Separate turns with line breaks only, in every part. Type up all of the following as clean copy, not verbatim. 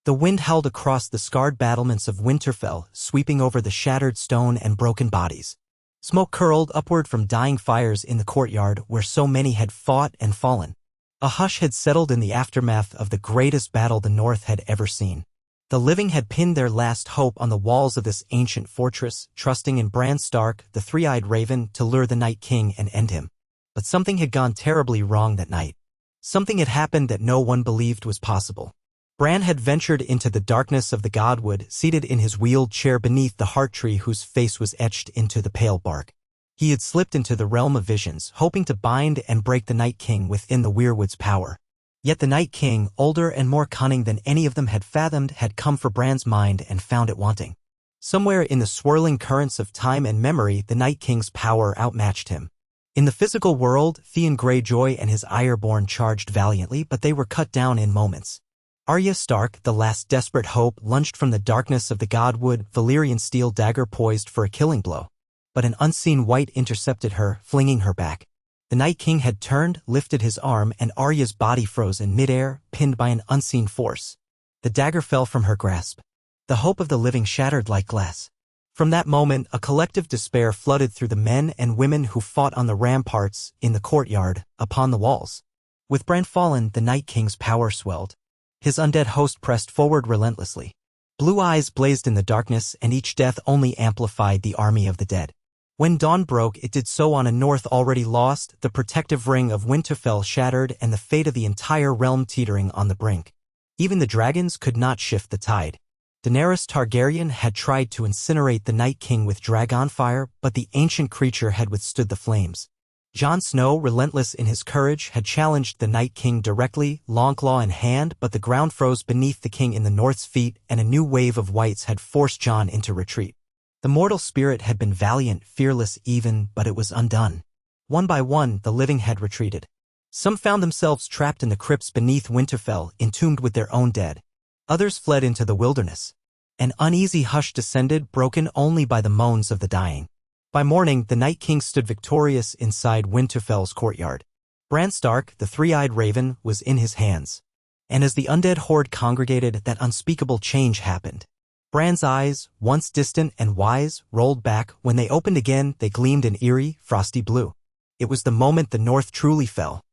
The wind howled across the scarred battlements of Winterfell, sweeping over the shattered stone and broken bodies. Smoke curled upward from dying fires in the courtyard where so many had fought and fallen. A hush had settled in the aftermath of the greatest battle the North had ever seen. The living had pinned their last hope on the walls of this ancient fortress, trusting in Bran Stark, the three-eyed raven, to lure the Night King and end him. But something had gone terribly wrong that night. Something had happened that no one believed was possible. Bran had ventured into the darkness of the Godwood, seated in his wheeled chair beneath the heart tree whose face was etched into the pale bark. He had slipped into the realm of visions, hoping to bind and break the Night King within the Weirwood's power. Yet the Night King, older and more cunning than any of them had fathomed, had come for Bran's mind and found it wanting. Somewhere in the swirling currents of time and memory, the Night King's power outmatched him. In the physical world, Theon Greyjoy and his Ironborn charged valiantly, but they were cut down in moments. Arya Stark, the last desperate hope, lunged from the darkness of the Godwood, Valyrian steel dagger poised for a killing blow. But an unseen wight intercepted her, flinging her back. The Night King had turned, lifted his arm, and Arya's body froze in midair, pinned by an unseen force. The dagger fell from her grasp. The hope of the living shattered like glass. From that moment, a collective despair flooded through the men and women who fought on the ramparts, in the courtyard, upon the walls. With Bran fallen, the Night King's power swelled. His undead host pressed forward relentlessly. Blue eyes blazed in the darkness, and each death only amplified the army of the dead. When dawn broke, it did so on a north already lost, the protective ring of Winterfell shattered, and the fate of the entire realm teetering on the brink. Even the dragons could not shift the tide. Daenerys Targaryen had tried to incinerate the Night King with dragonfire, but the ancient creature had withstood the flames. Jon Snow, relentless in his courage, had challenged the Night King directly, longclaw in hand, but the ground froze beneath the king in the North's feet, and a new wave of wights had forced Jon into retreat. The mortal spirit had been valiant, fearless even, but it was undone. One by one, the living had retreated. Some found themselves trapped in the crypts beneath Winterfell, entombed with their own dead. Others fled into the wilderness. An uneasy hush descended, broken only by the moans of the dying. By morning, the Night King stood victorious inside Winterfell's courtyard. Bran Stark, the three-eyed raven, was in his hands. And as the undead horde congregated, that unspeakable change happened. Bran's eyes, once distant and wise, rolled back. When they opened again, they gleamed in eerie, frosty blue. It was the moment the North truly fell.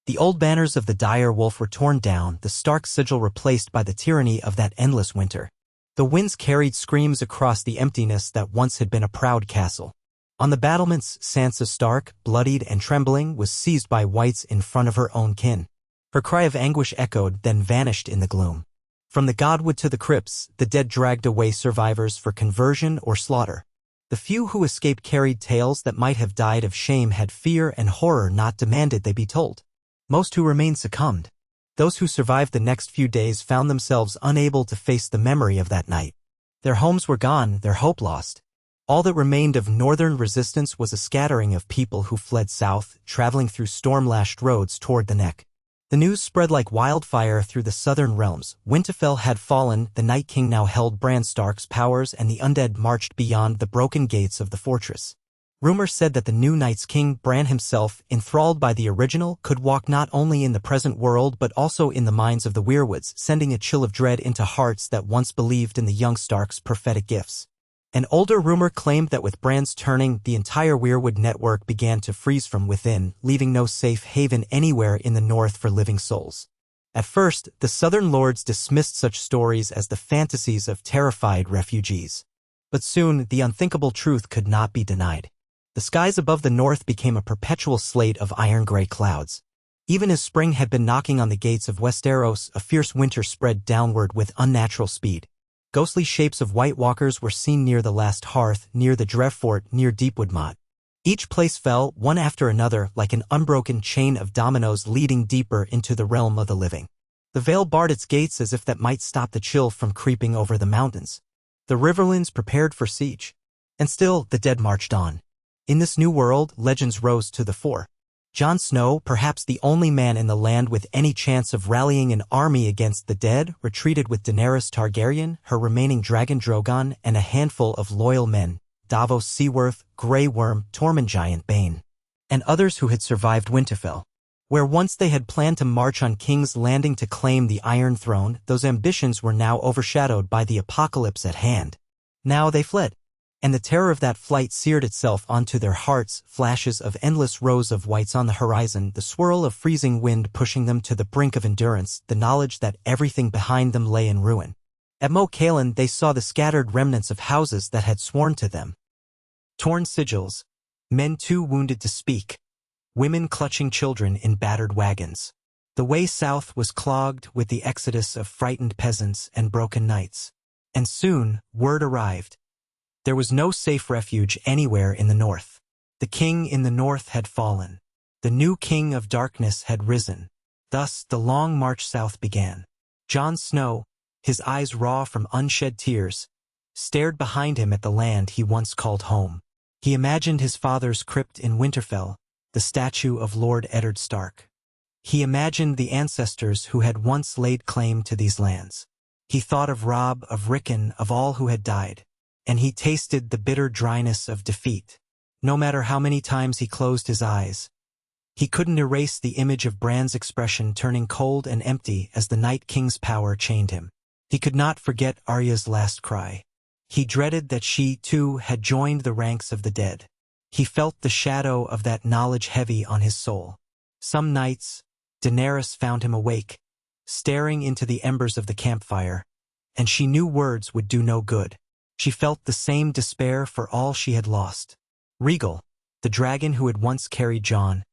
The old banners of the dire wolf were torn down, the stark sigil replaced by the tyranny of that endless winter. The winds carried screams across the emptiness that once had been a proud castle. On the battlements, Sansa Stark, bloodied and trembling, was seized by wights in front of her own kin. Her cry of anguish echoed, then vanished in the gloom. From the Godwood to the crypts, the dead dragged away survivors for conversion or slaughter. The few who escaped carried tales that might have died of shame had fear and horror not demanded they be told. Most who remained succumbed. Those who survived the next few days found themselves unable to face the memory of that night. Their homes were gone, their hope lost. All that remained of northern resistance was a scattering of people who fled south, traveling through storm-lashed roads toward the Neck. The news spread like wildfire through the southern realms. Winterfell had fallen, the Night King now held Bran Stark's powers, and the undead marched beyond the broken gates of the fortress. Rumor said that the new Night's King, Bran himself, enthralled by the original, could walk not only in the present world but also in the minds of the Weirwoods, sending a chill of dread into hearts that once believed in the young Stark's prophetic gifts. An older rumor claimed that with Bran's turning, the entire Weirwood network began to freeze from within, leaving no safe haven anywhere in the north for living souls. At first, the southern lords dismissed such stories as the fantasies of terrified refugees. But soon, the unthinkable truth could not be denied. The skies above the north became a perpetual slate of iron-gray clouds. Even as spring had been knocking on the gates of Westeros, a fierce winter spread downward with unnatural speed. Ghostly shapes of White Walkers were seen near the Last Hearth, near the Drevfort, near Deepwood Motte. Each place fell, one after another, like an unbroken chain of dominoes leading deeper into the realm of the living. The Vale barred its gates as if that might stop the chill from creeping over the mountains. The Riverlands prepared for siege. And still, the dead marched on. In this new world, legends rose to the fore. Jon Snow, perhaps the only man in the land with any chance of rallying an army against the dead, retreated with Daenerys Targaryen, her remaining dragon Drogon, and a handful of loyal men, Davos Seaworth, Grey Worm, Tormund Giant Bane, and others who had survived Winterfell. Where once they had planned to march on King's Landing to claim the Iron Throne, those ambitions were now overshadowed by the apocalypse at hand. Now they fled, and the terror of that flight seared itself onto their hearts, flashes of endless rows of whites on the horizon, the swirl of freezing wind pushing them to the brink of endurance, the knowledge that everything behind them lay in ruin. At Mo Kalen they saw the scattered remnants of houses that had sworn to them. Torn sigils, men too wounded to speak, women clutching children in battered wagons. The way south was clogged with the exodus of frightened peasants and broken knights. And soon, word arrived. There was no safe refuge anywhere in the north. The king in the north had fallen. The new king of darkness had risen. Thus the long march south began. Jon Snow, his eyes raw from unshed tears, stared behind him at the land he once called home. He imagined his father's crypt in Winterfell, the statue of Lord Eddard Stark. He imagined the ancestors who had once laid claim to these lands. He thought of Robb, of Rickon, of all who had died, and he tasted the bitter dryness of defeat. No matter how many times he closed his eyes, he couldn't erase the image of Bran's expression turning cold and empty as the Night King's power chained him. He could not forget Arya's last cry. He dreaded that she, too, had joined the ranks of the dead. He felt the shadow of that knowledge heavy on his soul. Some nights, Daenerys found him awake, staring into the embers of the campfire, and she knew words would do no good. She felt the same despair for all she had lost. Rhaegal, the dragon who had once carried Jon,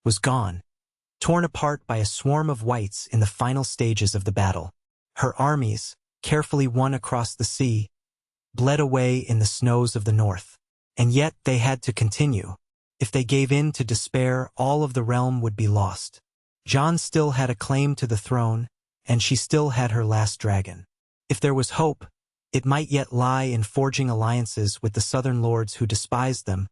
was gone, torn apart by a swarm of whites in the final stages of the battle. Her armies, carefully won across the sea, bled away in the snows of the north. And yet they had to continue. If they gave in to despair, all of the realm would be lost. Jon still had a claim to the throne, and she still had her last dragon. If there was hope, it might yet lie in forging alliances with the southern lords who despised them,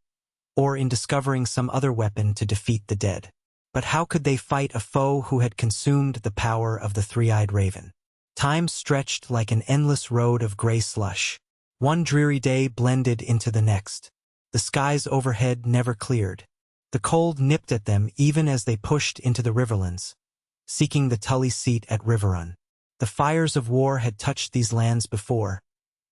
or in discovering some other weapon to defeat the dead. But how could they fight a foe who had consumed the power of the three-eyed raven? Time stretched like an endless road of gray slush. One dreary day blended into the next. The skies overhead never cleared. The cold nipped at them even as they pushed into the riverlands, seeking the Tully seat at Riverrun. The fires of war had touched these lands before,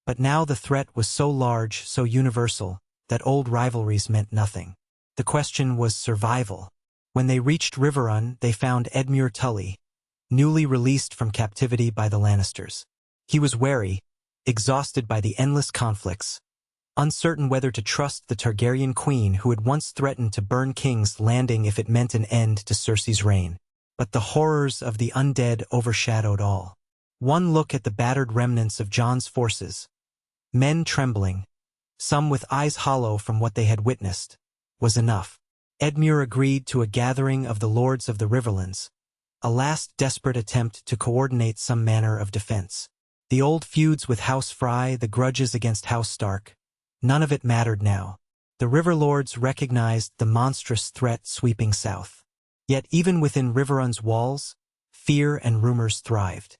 but now the threat was so large, so universal, that old rivalries meant nothing. The question was survival. When they reached Riverrun, they found Edmure Tully, newly released from captivity by the Lannisters. He was wary, exhausted by the endless conflicts, uncertain whether to trust the Targaryen queen who had once threatened to burn King's Landing if it meant an end to Cersei's reign. But the horrors of the undead overshadowed all. One look at the battered remnants of Jon's forces, men trembling, some with eyes hollow from what they had witnessed, was enough. Edmure agreed to a gathering of the lords of the Riverlands, a last desperate attempt to coordinate some manner of defense. The old feuds with House Frey, the grudges against House Stark, none of it mattered now. The Riverlords recognized the monstrous threat sweeping south. Yet even within Riverrun's walls, fear and rumors thrived.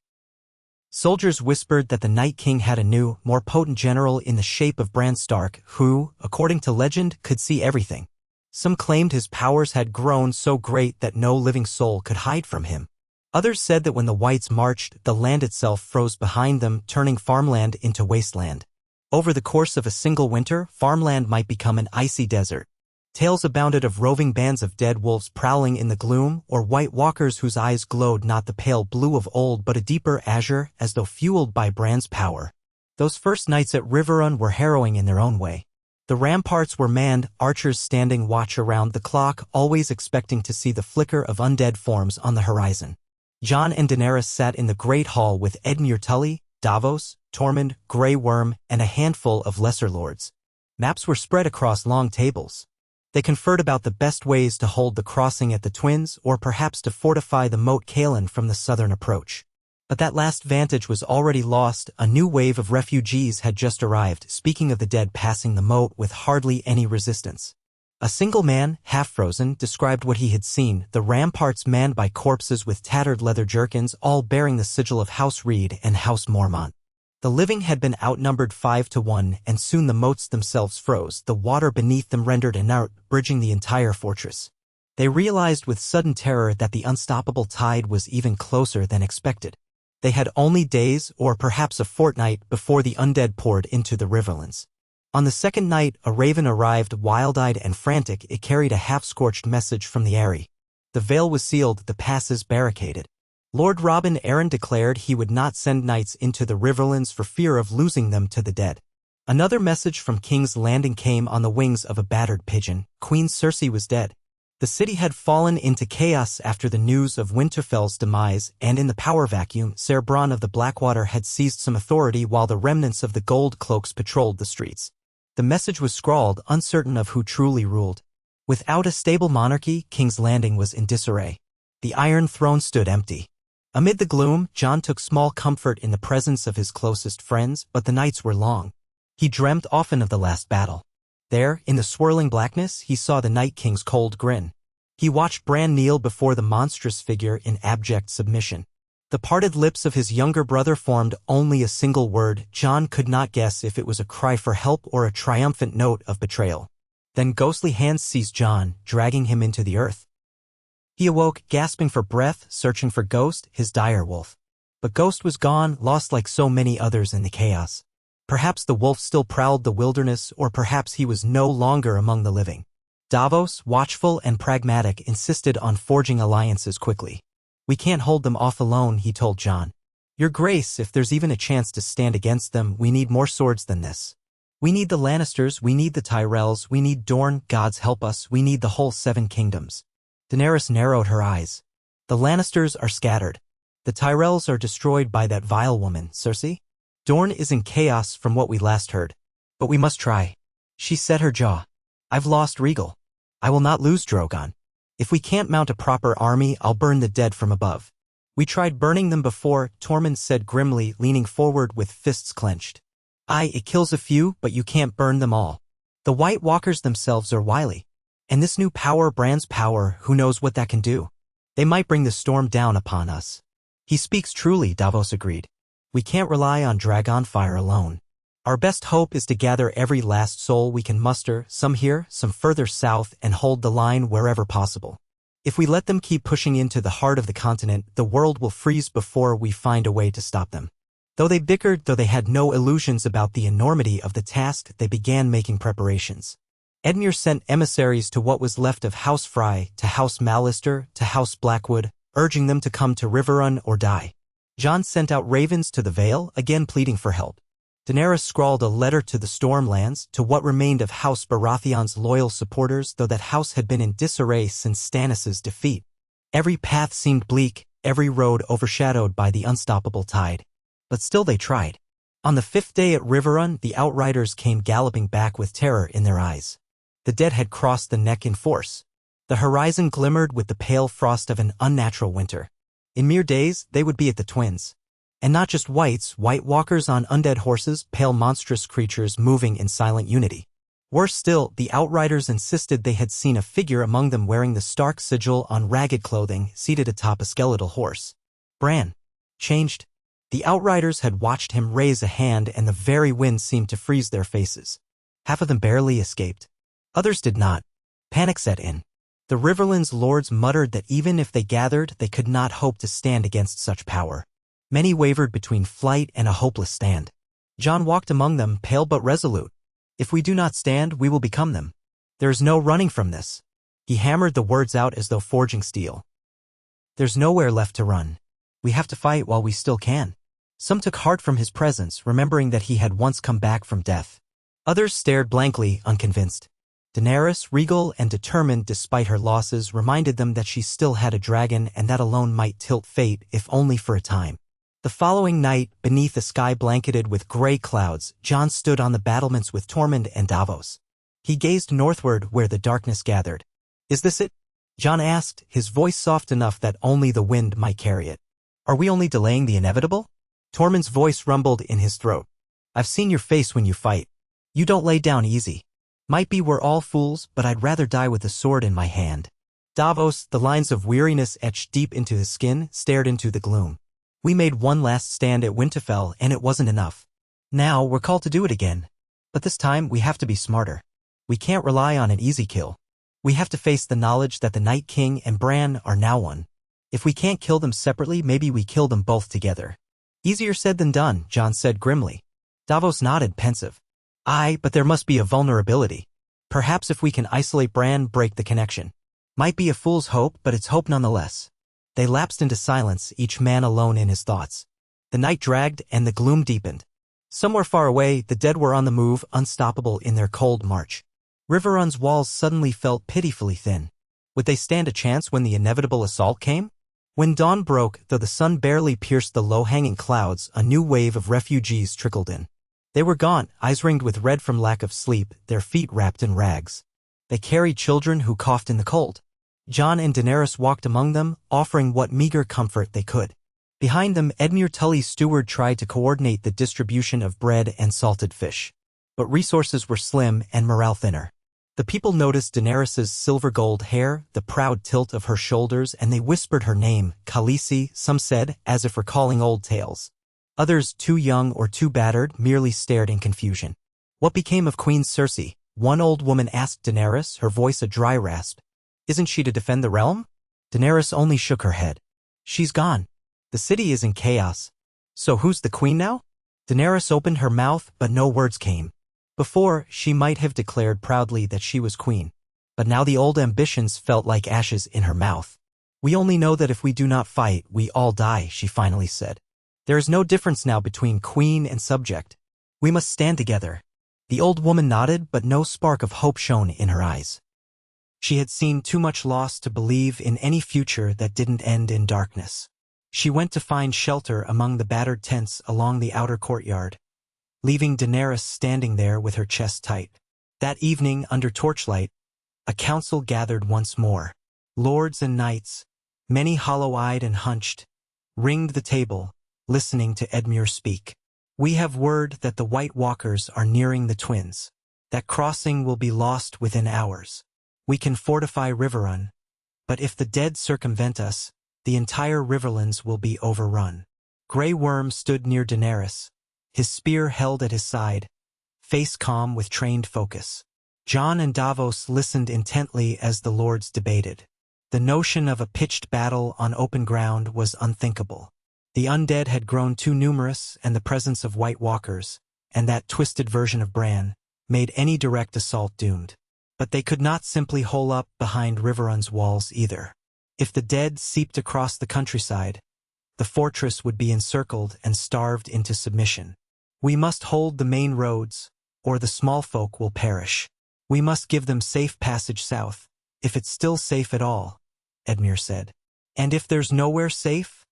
Soldiers whispered that the Night King had a new, more potent general in the shape of Bran Stark who, according to legend, could see everything. Some claimed his powers had grown so great that no living soul could hide from him. Others said that when the whites marched, the land itself froze behind them, turning farmland into wasteland. Over the course of a single winter, farmland might become an icy desert. Tales abounded of roving bands of dead wolves prowling in the gloom, or white walkers whose eyes glowed not the pale blue of old but a deeper azure, as though fueled by Bran's power. Those first nights at Riverrun were harrowing in their own way. The ramparts were manned, archers standing watch around the clock, always expecting to see the flicker of undead forms on the horizon. Jon and Daenerys sat in the Great Hall with Edmure Tully, Davos, Tormund, Grey Worm, and a handful of lesser lords. Maps were spread across long tables. They conferred about the best ways to hold the crossing at the Twins, or perhaps to fortify the Moat Cailin from the southern approach. But that last vantage was already lost. A new wave of refugees had just arrived, speaking of the dead passing the moat with hardly any resistance. A single man, half-frozen, described what he had seen, the ramparts manned by corpses with tattered leather jerkins, all bearing the sigil of House Reed and House Mormont. The living had been outnumbered 5-1, and soon the moats themselves froze, the water beneath them rendered inert, bridging the entire fortress. They realized with sudden terror that the unstoppable tide was even closer than expected. They had only days or perhaps a fortnight before the undead poured into the riverlands. On the second night, a raven arrived, wild-eyed and frantic. It carried a half-scorched message from the Eyrie. The Vale was sealed, the passes barricaded. Lord Robin Arryn declared he would not send knights into the riverlands for fear of losing them to the dead. Another message from King's Landing came on the wings of a battered pigeon. Queen Cersei was dead. The city had fallen into chaos after the news of Winterfell's demise, and in the power vacuum, Ser Bran of the Blackwater had seized some authority while the remnants of the Gold Cloaks patrolled the streets. The message was scrawled, uncertain of who truly ruled. Without a stable monarchy, King's Landing was in disarray. The Iron Throne stood empty. Amid the gloom, Jon took small comfort in the presence of his closest friends, but the nights were long. He dreamt often of the last battle. There, in the swirling blackness, he saw the Night King's cold grin. He watched Bran kneel before the monstrous figure in abject submission. The parted lips of his younger brother formed only a single word. Jon could not guess if it was a cry for help or a triumphant note of betrayal. Then ghostly hands seized Jon, dragging him into the earth. He awoke, gasping for breath, searching for Ghost, his dire wolf. But Ghost was gone, lost like so many others in the chaos. Perhaps the wolf still prowled the wilderness, or perhaps he was no longer among the living. Davos, watchful and pragmatic, insisted on forging alliances quickly. "We can't hold them off alone," he told Jon. "Your Grace, if there's even a chance to stand against them, we need more swords than this. We need the Lannisters, we need the Tyrells, we need Dorne, gods help us, we need the whole 7 kingdoms." Daenerys narrowed her eyes. "The Lannisters are scattered. The Tyrells are destroyed by that vile woman, Cersei. Dorne is in chaos from what we last heard. But we must try." She set her jaw. "I've lost Rhaegal. I will not lose Drogon. If we can't mount a proper army, I'll burn the dead from above." "We tried burning them before," Tormund said grimly, leaning forward with fists clenched. It kills a few, but you can't burn them all. The White Walkers themselves are wily. And this new power, Bran's power, who knows what that can do? They might bring the storm down upon us." "He speaks truly," Davos agreed. "We can't rely on Dragonfire alone. Our best hope is to gather every last soul we can muster, some here, some further south, and hold the line wherever possible. If we let them keep pushing into the heart of the continent, the world will freeze before we find a way to stop them." Though they bickered, though they had no illusions about the enormity of the task, they began making preparations. Edmure sent emissaries to what was left of House Frey, to House Mallister, to House Blackwood, urging them to come to Riverrun or die. Jon sent out ravens to the Vale, again pleading for help. Daenerys scrawled a letter to the Stormlands, to what remained of House Baratheon's loyal supporters, though that house had been in disarray since Stannis' defeat. Every path seemed bleak, every road overshadowed by the unstoppable tide. But still they tried. On the 5th day at Riverrun, the Outriders came galloping back with terror in their eyes. The dead had crossed the neck in force. The horizon glimmered with the pale frost of an unnatural winter. In mere days, they would be at the Twins. And not just White Walkers on undead horses, pale monstrous creatures moving in silent unity. Worse still, the Outriders insisted they had seen a figure among them wearing the Stark sigil on ragged clothing, seated atop a skeletal horse. Bran. Changed. The Outriders had watched him raise a hand, and the very wind seemed to freeze their faces. Half of them barely escaped. Others did not. Panic set in. The Riverlands lords muttered that even if they gathered, they could not hope to stand against such power. Many wavered between flight and a hopeless stand. Jon walked among them, pale but resolute. "If we do not stand, we will become them. There is no running from this." He hammered the words out as though forging steel. "There's nowhere left to run. We have to fight while we still can." Some took heart from his presence, remembering that he had once come back from death. Others stared blankly, unconvinced. Daenerys, regal and determined despite her losses, reminded them that she still had a dragon, and that alone might tilt fate, if only for a time. The following night, beneath a sky blanketed with gray clouds, Jon stood on the battlements with Tormund and Davos. He gazed northward where the darkness gathered. "Is this it?" Jon asked, his voice soft enough that only the wind might carry it. "Are we only delaying the inevitable?" Tormund's voice rumbled in his throat. "I've seen your face when you fight. You don't lay down easy. Might be we're all fools, but I'd rather die with a sword in my hand." Davos, the lines of weariness etched deep into his skin, stared into the gloom. "We made one last stand at Winterfell, and it wasn't enough. Now we're called to do it again. But this time we have to be smarter. We can't rely on an easy kill. We have to face the knowledge that the Night King and Bran are now one. If we can't kill them separately, maybe we kill them both together. Easier said than done, Jon said grimly. Davos nodded, pensive. Aye, but there must be a vulnerability. Perhaps if we can isolate Bran, break the connection. Might be a fool's hope, but it's hope nonetheless. They lapsed into silence, each man alone in his thoughts. The night dragged and the gloom deepened. Somewhere far away, the dead were on the move, unstoppable in their cold march. Riverrun's walls suddenly felt pitifully thin. Would they stand a chance when the inevitable assault came? When dawn broke, though the sun barely pierced the low-hanging clouds, a new wave of refugees trickled in. They were gaunt, eyes ringed with red from lack of sleep, their feet wrapped in rags. They carried children who coughed in the cold. Jon and Daenerys walked among them, offering what meager comfort they could. Behind them, Edmure Tully's steward tried to coordinate the distribution of bread and salted fish. But resources were slim and morale thinner. The people noticed Daenerys's silver-gold hair, the proud tilt of her shoulders, and they whispered her name, Khaleesi, some said, as if recalling old tales. Others, too young or too battered, merely stared in confusion. What became of Queen Cersei? One old woman asked Daenerys, her voice a dry rasp. Isn't she to defend the realm? Daenerys only shook her head. She's gone. The city is in chaos. So who's the queen now? Daenerys opened her mouth, but no words came. Before, she might have declared proudly that she was queen. But now the old ambitions felt like ashes in her mouth. We only know that if we do not fight, we all die, she finally said. There is no difference now between queen and subject. We must stand together. The old woman nodded, but no spark of hope shone in her eyes. She had seen too much loss to believe in any future that didn't end in darkness. She went to find shelter among the battered tents along the outer courtyard, leaving Daenerys standing there with her chest tight. That evening, under torchlight, a council gathered once more. Lords and knights, many hollow-eyed and hunched, ringed the table, listening to Edmure speak. We have word that the White Walkers are nearing the Twins. That crossing will be lost within hours. We can fortify Riverrun, but if the dead circumvent us, the entire Riverlands will be overrun. Grey Worm stood near Daenerys, his spear held at his side, face calm with trained focus. Jon and Davos listened intently as the lords debated. The notion of a pitched battle on open ground was unthinkable. The undead had grown too numerous, and the presence of White Walkers, and that twisted version of Bran, made any direct assault doomed. But they could not simply hole up behind Riverrun's walls either. If the dead seeped across the countryside, the fortress would be encircled and starved into submission. We must hold the main roads, or the small folk will perish. We must give them safe passage south, if it's still safe at all, Edmure said. And if there's nowhere safe?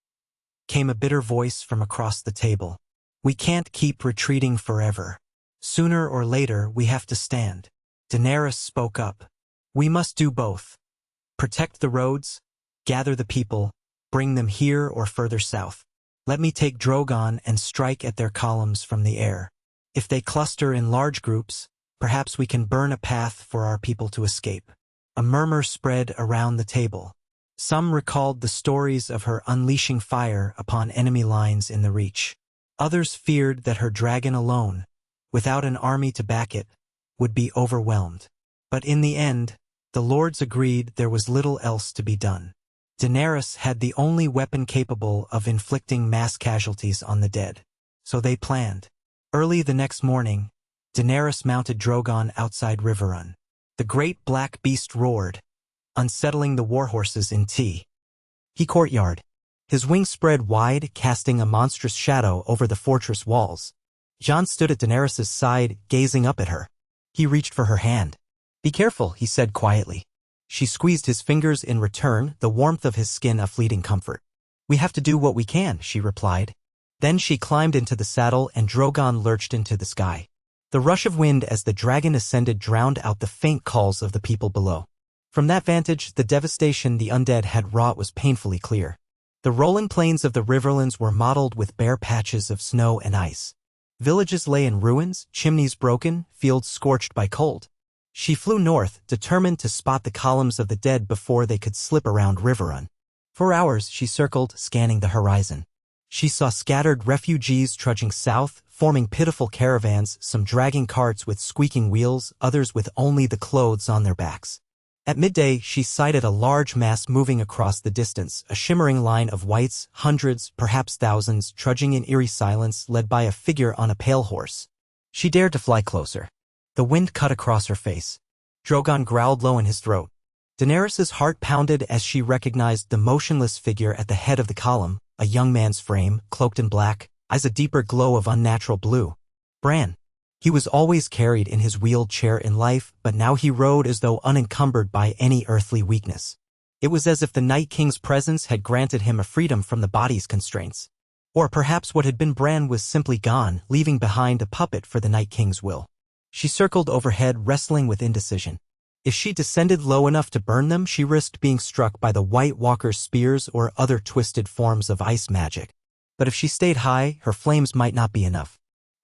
Came a bitter voice from across the table. We can't keep retreating forever. Sooner or later, we have to stand. Daenerys spoke up. We must do both. Protect the roads, gather the people, bring them here or further south. Let me take Drogon and strike at their columns from the air. If they cluster in large groups, perhaps we can burn a path for our people to escape. A murmur spread around the table. Some recalled the stories of her unleashing fire upon enemy lines in the Reach. Others feared that her dragon alone, without an army to back it, would be overwhelmed. But in the end, the lords agreed there was little else to be done. Daenerys had the only weapon capable of inflicting mass casualties on the dead. So they planned. Early the next morning, Daenerys mounted Drogon outside Riverrun. The great black beast roared, unsettling the warhorses in T. He courtyard. His wings spread wide, casting a monstrous shadow over the fortress walls. Jon stood at Daenerys' side, gazing up at her. He reached for her hand. Be careful, he said quietly. She squeezed his fingers in return, the warmth of his skin a fleeting comfort. We have to do what we can, she replied. Then she climbed into the saddle and Drogon lurched into the sky. The rush of wind as the dragon ascended drowned out the faint calls of the people below. From that vantage, the devastation the undead had wrought was painfully clear. The rolling plains of the Riverlands were mottled with bare patches of snow and ice. Villages lay in ruins, chimneys broken, fields scorched by cold. She flew north, determined to spot the columns of the dead before they could slip around Riverrun. For hours she circled, scanning the horizon. She saw scattered refugees trudging south, forming pitiful caravans, some dragging carts with squeaking wheels, others with only the clothes on their backs. At midday, she sighted a large mass moving across the distance, a shimmering line of whites, hundreds, perhaps thousands, trudging in eerie silence, led by a figure on a pale horse. She dared to fly closer. The wind cut across her face. Drogon growled low in his throat. Daenerys's heart pounded as she recognized the motionless figure at the head of the column, a young man's frame, cloaked in black, eyes a deeper glow of unnatural blue. Bran. He was always carried in his wheeled chair in life, but now he rode as though unencumbered by any earthly weakness. It was as if the Night King's presence had granted him a freedom from the body's constraints. Or perhaps what had been Bran was simply gone, leaving behind a puppet for the Night King's will. She circled overhead, wrestling with indecision. If she descended low enough to burn them, she risked being struck by the White Walker's spears or other twisted forms of ice magic. But if she stayed high, her flames might not be enough.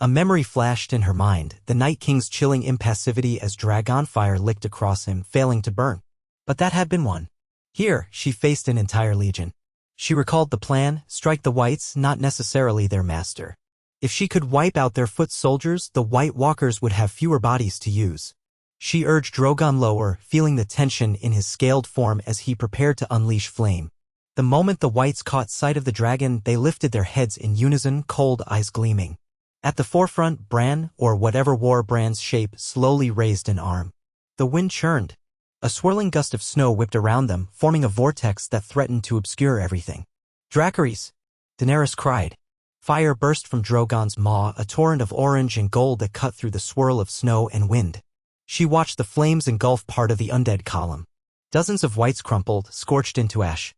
A memory flashed in her mind, the Night King's chilling impassivity as dragon fire licked across him, failing to burn. But that had been one. Here, she faced an entire legion. She recalled the plan: strike the whites, not necessarily their master. If she could wipe out their foot soldiers, the White Walkers would have fewer bodies to use. She urged Drogon lower, feeling the tension in his scaled form as he prepared to unleash flame. The moment the whites caught sight of the dragon, they lifted their heads in unison, cold eyes gleaming. At the forefront, Bran, or whatever wore Bran's shape, slowly raised an arm. The wind churned. A swirling gust of snow whipped around them, forming a vortex that threatened to obscure everything. Dracarys! Daenerys cried. Fire burst from Drogon's maw, a torrent of orange and gold that cut through the swirl of snow and wind. She watched the flames engulf part of the undead column. Dozens of whites crumpled, scorched into ash.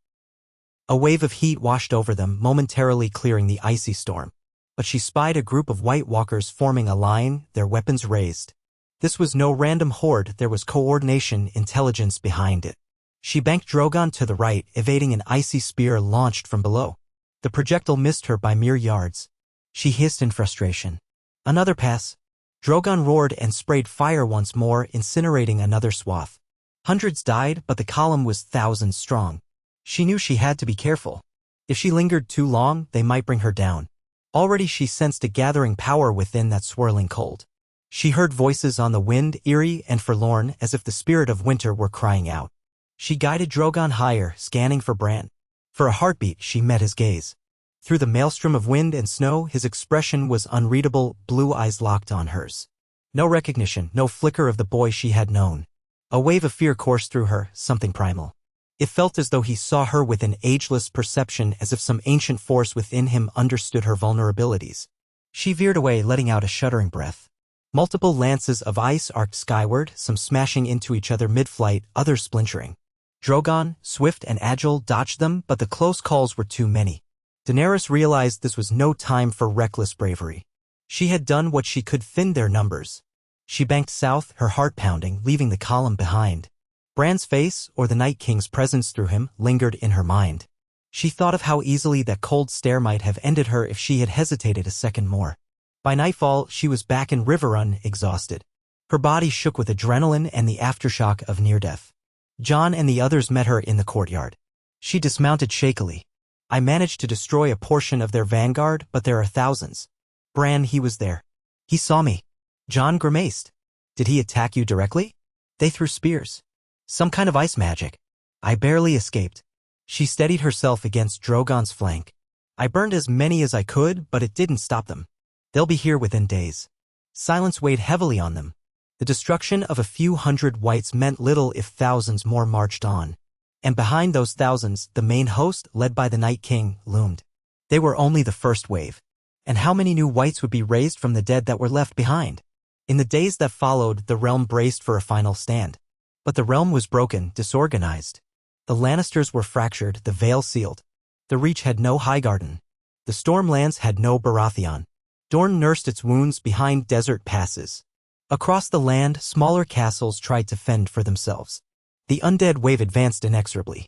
A wave of heat washed over them, momentarily clearing the icy storm. But she spied a group of White Walkers forming a line, their weapons raised. This was no random horde, there was coordination, intelligence behind it. She banked Drogon to the right, evading an icy spear launched from below. The projectile missed her by mere yards. She hissed in frustration. Another pass. Drogon roared and sprayed fire once more, incinerating another swath. Hundreds died, but the column was thousands strong. She knew she had to be careful. If she lingered too long, they might bring her down. Already she sensed a gathering power within that swirling cold. She heard voices on the wind, eerie and forlorn, as if the spirit of winter were crying out. She guided Drogon higher, scanning for Bran. For a heartbeat, she met his gaze. Through the maelstrom of wind and snow, his expression was unreadable, blue eyes locked on hers. No recognition, no flicker of the boy she had known. A wave of fear coursed through her, something primal. It felt as though he saw her with an ageless perception, as if some ancient force within him understood her vulnerabilities. She veered away, letting out a shuddering breath. Multiple lances of ice arced skyward, some smashing into each other mid-flight, others splintering. Drogon, swift and agile, dodged them, but the close calls were too many. Daenerys realized this was no time for reckless bravery. She had done what she could, thin their numbers. She banked south, her heart pounding, leaving the column behind. Bran's face, or the Night King's presence through him, lingered in her mind. She thought of how easily that cold stare might have ended her if she had hesitated a second more. By nightfall, she was back in Riverrun, exhausted. Her body shook with adrenaline and the aftershock of near-death. Jon and the others met her in the courtyard. She dismounted shakily. I managed to destroy a portion of their vanguard, but there are thousands. Bran, he was there. He saw me. Jon grimaced. Did he attack you directly? They threw spears. Some kind of ice magic. I barely escaped. She steadied herself against Drogon's flank. I burned as many as I could, but it didn't stop them. They'll be here within days. Silence weighed heavily on them. The destruction of a few hundred whites meant little if thousands more marched on. And behind those thousands, the main host, led by the Night King, loomed. They were only the first wave. And how many new whites would be raised from the dead that were left behind? In the days that followed, the realm braced for a final stand. But the realm was broken, disorganized. The Lannisters were fractured, the Vale sealed. The Reach had no Highgarden. The Stormlands had no Baratheon. Dorne nursed its wounds behind desert passes. Across the land, smaller castles tried to fend for themselves. The undead wave advanced inexorably.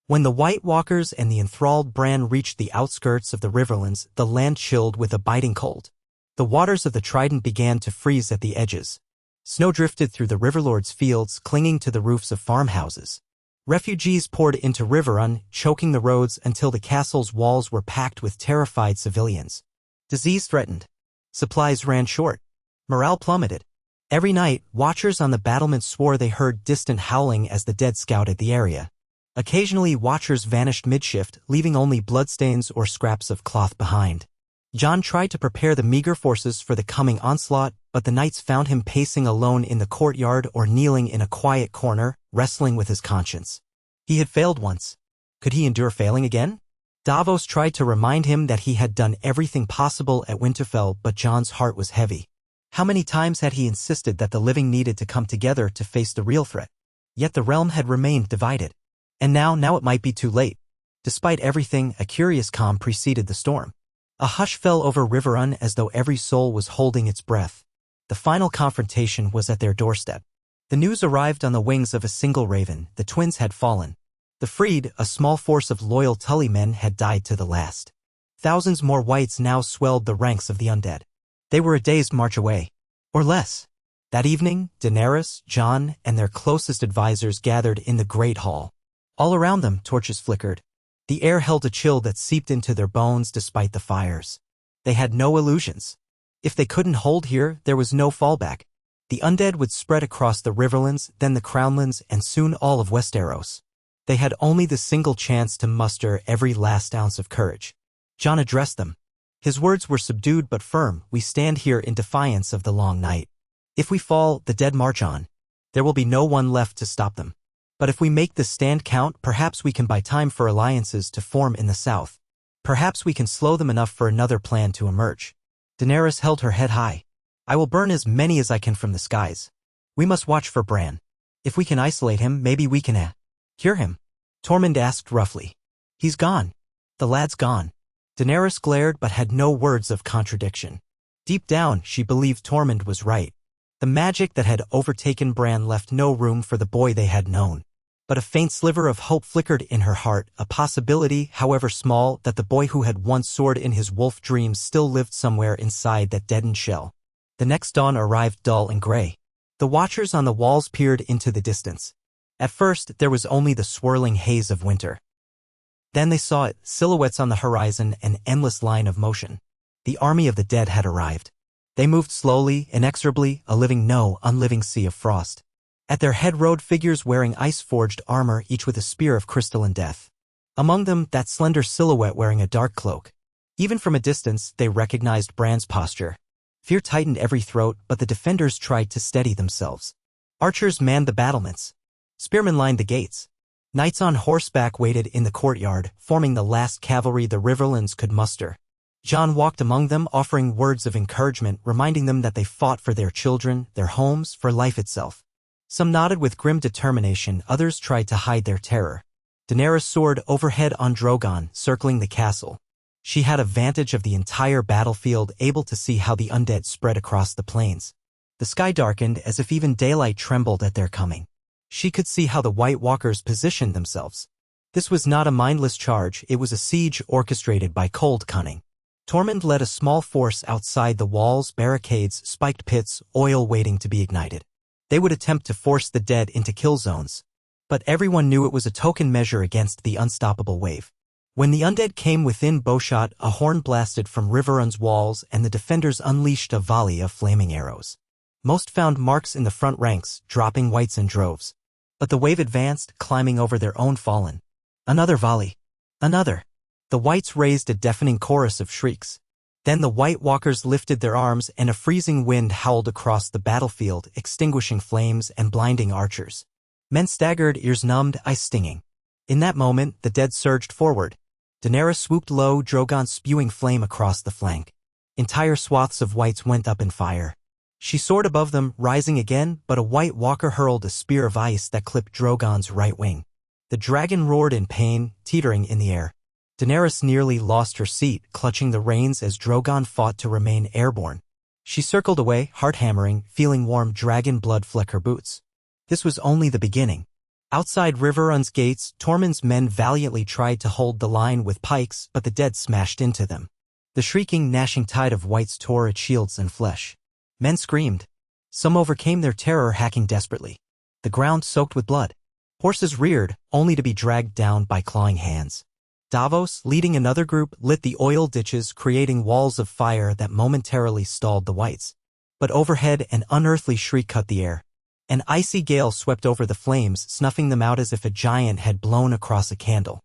When the White Walkers and the enthralled Bran reached the outskirts of the Riverlands, the land chilled with a biting cold. The waters of the Trident began to freeze at the edges. Snow drifted through the Riverlord's fields, clinging to the roofs of farmhouses. Refugees poured into Riverrun, choking the roads until the castle's walls were packed with terrified civilians. Disease threatened. Supplies ran short. Morale plummeted. Every night, watchers on the battlements swore they heard distant howling as the dead scouted the area. Occasionally, watchers vanished mid-shift, leaving only bloodstains or scraps of cloth behind. Jon tried to prepare the meager forces for the coming onslaught, but the knights found him pacing alone in the courtyard or kneeling in a quiet corner, wrestling with his conscience. He had failed once. Could he endure failing again? Davos tried to remind him that he had done everything possible at Winterfell, but Jon's heart was heavy. How many times had he insisted that the living needed to come together to face the real threat? Yet the realm had remained divided. And now it might be too late. Despite everything, a curious calm preceded the storm. A hush fell over Riverrun as though every soul was holding its breath. The final confrontation was at their doorstep. The news arrived on the wings of a single raven. The twins had fallen. The Freed, a small force of loyal Tully men, had died to the last. Thousands more whites now swelled the ranks of the undead. They were a day's march away. Or less. That evening, Daenerys, Jon, and their closest advisors gathered in the Great Hall. All around them, torches flickered. The air held a chill that seeped into their bones despite the fires. They had no illusions. If they couldn't hold here, there was no fallback. The undead would spread across the Riverlands, then the Crownlands, and soon all of Westeros. They had only the single chance to muster every last ounce of courage. Jon addressed them. His words were subdued but firm. We stand here in defiance of the long night. If we fall, the dead march on. There will be no one left to stop them. But if we make this stand count, perhaps we can buy time for alliances to form in the south. Perhaps we can slow them enough for another plan to emerge. Daenerys held her head high. I will burn as many as I can from the skies. We must watch for Bran. If we can isolate him, maybe we can cure him. Tormund asked roughly. He's gone. The lad's gone. Daenerys glared but had no words of contradiction. Deep down, she believed Tormund was right. The magic that had overtaken Bran left no room for the boy they had known. But a faint sliver of hope flickered in her heart, a possibility, however small, that the boy who had once soared in his wolf dreams still lived somewhere inside that deadened shell. The next dawn arrived dull and gray. The watchers on the walls peered into the distance. At first, there was only the swirling haze of winter. Then they saw it, silhouettes on the horizon, an endless line of motion. The army of the dead had arrived. They moved slowly, inexorably, a unliving sea of frost. At their head rode figures wearing ice-forged armor, each with a spear of crystalline death. Among them, that slender silhouette wearing a dark cloak. Even from a distance, they recognized Bran's posture. Fear tightened every throat, but the defenders tried to steady themselves. Archers manned the battlements. Spearmen lined the gates. Knights on horseback waited in the courtyard, forming the last cavalry the Riverlands could muster. Jon walked among them, offering words of encouragement, reminding them that they fought for their children, their homes, for life itself. Some nodded with grim determination, others tried to hide their terror. Daenerys soared overhead on Drogon, circling the castle. She had a vantage of the entire battlefield, able to see how the undead spread across the plains. The sky darkened as if even daylight trembled at their coming. She could see how the White Walkers positioned themselves. This was not a mindless charge, it was a siege orchestrated by cold cunning. Tormund led a small force outside the walls, barricades, spiked pits, oil waiting to be ignited. They would attempt to force the dead into kill zones. But everyone knew it was a token measure against the unstoppable wave. When the undead came within bowshot, a horn blasted from Riverrun's walls and the defenders unleashed a volley of flaming arrows. Most found marks in the front ranks, dropping whites in droves. But the wave advanced, climbing over their own fallen. Another volley. Another. The whites raised a deafening chorus of shrieks. Then the White Walkers lifted their arms and a freezing wind howled across the battlefield, extinguishing flames and blinding archers. Men staggered, ears numbed, eyes stinging. In that moment, the dead surged forward. Daenerys swooped low, Drogon spewing flame across the flank. Entire swaths of whites went up in fire. She soared above them, rising again, but a White Walker hurled a spear of ice that clipped Drogon's right wing. The dragon roared in pain, teetering in the air. Daenerys nearly lost her seat, clutching the reins as Drogon fought to remain airborne. She circled away, heart hammering, feeling warm dragon blood fleck her boots. This was only the beginning. Outside Riverrun's gates, Tormund's men valiantly tried to hold the line with pikes, but the dead smashed into them. The shrieking, gnashing tide of whites tore at shields and flesh. Men screamed. Some overcame their terror, hacking desperately. The ground soaked with blood. Horses reared, only to be dragged down by clawing hands. Davos, leading another group, lit the oil ditches, creating walls of fire that momentarily stalled the whites. But overhead an unearthly shriek cut the air. An icy gale swept over the flames, snuffing them out as if a giant had blown across a candle.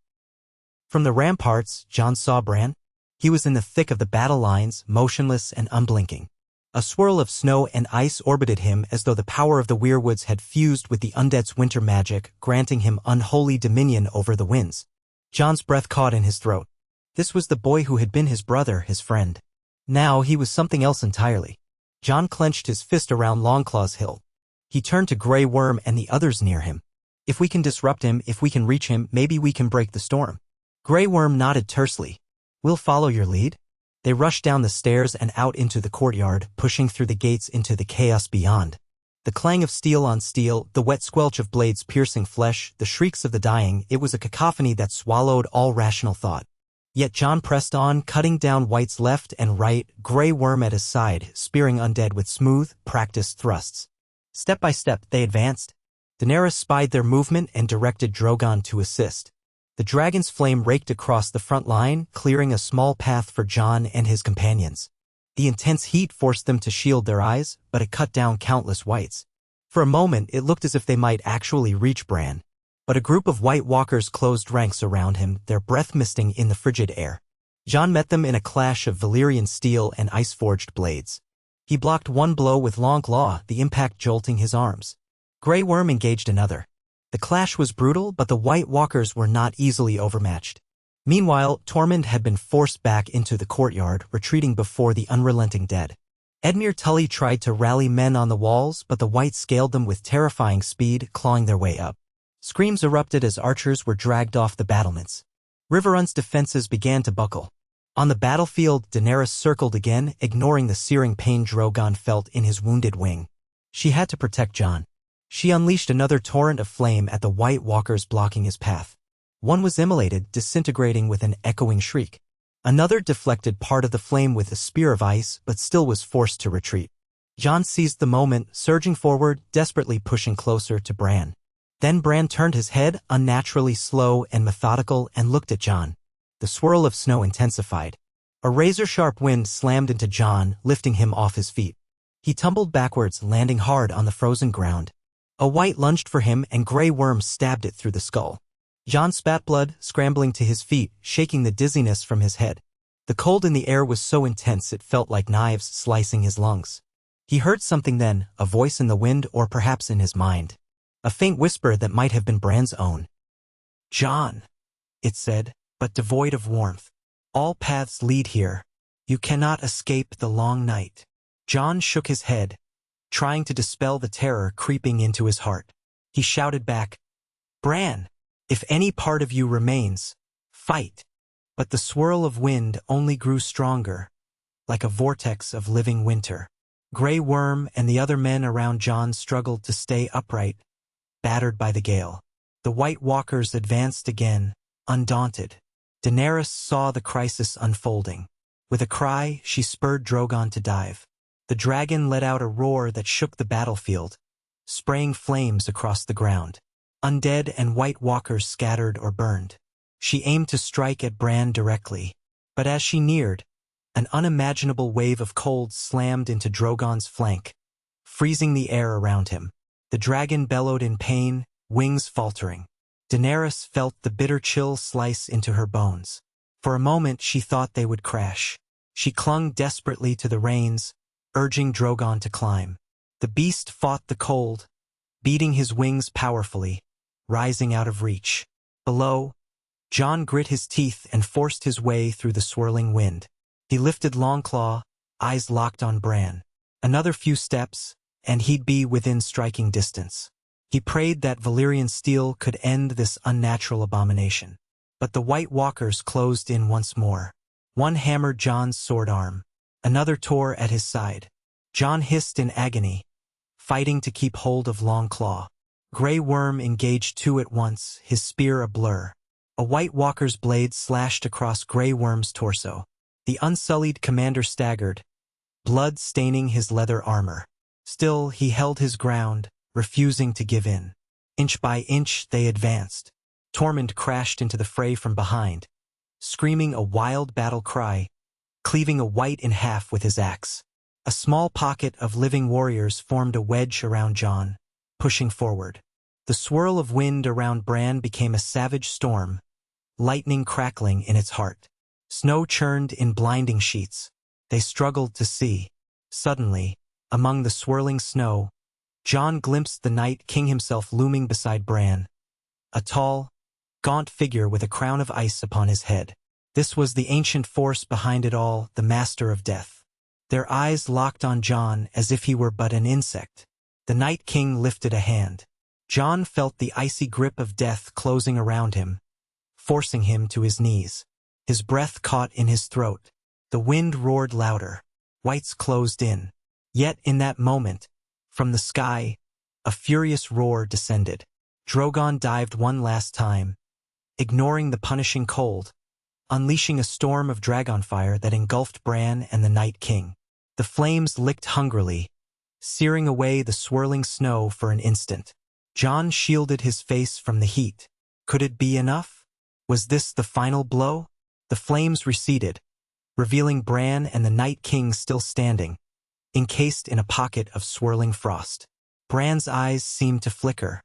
From the ramparts, Jon saw Bran. He was in the thick of the battle lines, motionless and unblinking. A swirl of snow and ice orbited him as though the power of the weirwoods had fused with the undead's winter magic, granting him unholy dominion over the winds. Jon's breath caught in his throat. This was the boy who had been his brother, his friend. Now he was something else entirely. Jon clenched his fist around Longclaw's hilt. He turned to Grey Worm and the others near him. If we can disrupt him, if we can reach him, maybe we can break the storm. Grey Worm nodded tersely. We'll follow your lead. They rushed down the stairs and out into the courtyard, pushing through the gates into the chaos beyond. The clang of steel on steel, the wet squelch of blades piercing flesh, the shrieks of the dying, it was a cacophony that swallowed all rational thought. Yet Jon pressed on, cutting down White's left and right, Grey Worm at his side, spearing undead with smooth, practiced thrusts. Step by step, they advanced. Daenerys spied their movement and directed Drogon to assist. The dragon's flame raked across the front line, clearing a small path for Jon and his companions. The intense heat forced them to shield their eyes, but it cut down countless Whites. For a moment, it looked as if they might actually reach Bran. But a group of White Walkers closed ranks around him, their breath misting in the frigid air. Jon met them in a clash of Valyrian steel and ice-forged blades. He blocked one blow with Longclaw, the impact jolting his arms. Grey Worm engaged another. The clash was brutal, but the White Walkers were not easily overmatched. Meanwhile, Tormund had been forced back into the courtyard, retreating before the unrelenting dead. Edmure Tully tried to rally men on the walls, but the Whites scaled them with terrifying speed, clawing their way up. Screams erupted as archers were dragged off the battlements. Riverrun's defenses began to buckle. On the battlefield, Daenerys circled again, ignoring the searing pain Drogon felt in his wounded wing. She had to protect Jon. She unleashed another torrent of flame at the White Walkers blocking his path. One was immolated, disintegrating with an echoing shriek. Another deflected part of the flame with a spear of ice, but still was forced to retreat. Jon seized the moment, surging forward, desperately pushing closer to Bran. Then Bran turned his head, unnaturally slow and methodical, and looked at Jon. The swirl of snow intensified. A razor-sharp wind slammed into Jon, lifting him off his feet. He tumbled backwards, landing hard on the frozen ground. A White lunged for him, and Grey Worm stabbed it through the skull. Jon spat blood, scrambling to his feet, shaking the dizziness from his head. The cold in the air was so intense it felt like knives slicing his lungs. He heard something then, a voice in the wind or perhaps in his mind. A faint whisper that might have been Bran's own. "Jon," it said, but devoid of warmth. "All paths lead here. You cannot escape the long night." Jon shook his head, trying to dispel the terror creeping into his heart. He shouted back, "Bran, if any part of you remains, fight." But the swirl of wind only grew stronger, like a vortex of living winter. Grey Worm and the other men around Jon struggled to stay upright, battered by the gale. The White Walkers advanced again, undaunted. Daenerys saw the crisis unfolding. With a cry, she spurred Drogon to dive. The dragon let out a roar that shook the battlefield, spraying flames across the ground. Undead and White Walkers scattered or burned. She aimed to strike at Bran directly, but as she neared, an unimaginable wave of cold slammed into Drogon's flank, freezing the air around him. The dragon bellowed in pain, wings faltering. Daenerys felt the bitter chill slice into her bones. For a moment she thought they would crash. She clung desperately to the reins, urging Drogon to climb. The beast fought the cold, beating his wings powerfully, rising out of reach. Below, Jon grit his teeth and forced his way through the swirling wind. He lifted Longclaw, eyes locked on Bran. Another few steps, and he'd be within striking distance. He prayed that Valyrian steel could end this unnatural abomination. But the White Walkers closed in once more. One hammered Jon's sword arm. Another tore at his side. Jon hissed in agony, fighting to keep hold of Longclaw. Grey Worm engaged two at once, his spear a blur. A White Walker's blade slashed across Grey Worm's torso. The unsullied commander staggered, blood staining his leather armor. Still, he held his ground, refusing to give in. Inch by inch, they advanced. Tormund crashed into the fray from behind, screaming a wild battle cry, cleaving a White in half with his axe. A small pocket of living warriors formed a wedge around Jon, pushing forward. The swirl of wind around Bran became a savage storm, lightning crackling in its heart. Snow churned in blinding sheets. They struggled to see. Suddenly, among the swirling snow, Jon glimpsed the Night King himself looming beside Bran, a tall, gaunt figure with a crown of ice upon his head. This was the ancient force behind it all, the Master of Death. Their eyes locked on Jon as if he were but an insect. The Night King lifted a hand. Jon felt the icy grip of death closing around him, forcing him to his knees. His breath caught in his throat. The wind roared louder. Whites closed in. Yet in that moment, from the sky, a furious roar descended. Drogon dived one last time, ignoring the punishing cold, unleashing a storm of dragonfire that engulfed Bran and the Night King. The flames licked hungrily, searing away the swirling snow for an instant. Jon shielded his face from the heat. Could it be enough? Was this the final blow? The flames receded, revealing Bran and the Night King still standing, encased in a pocket of swirling frost. Bran's eyes seemed to flicker.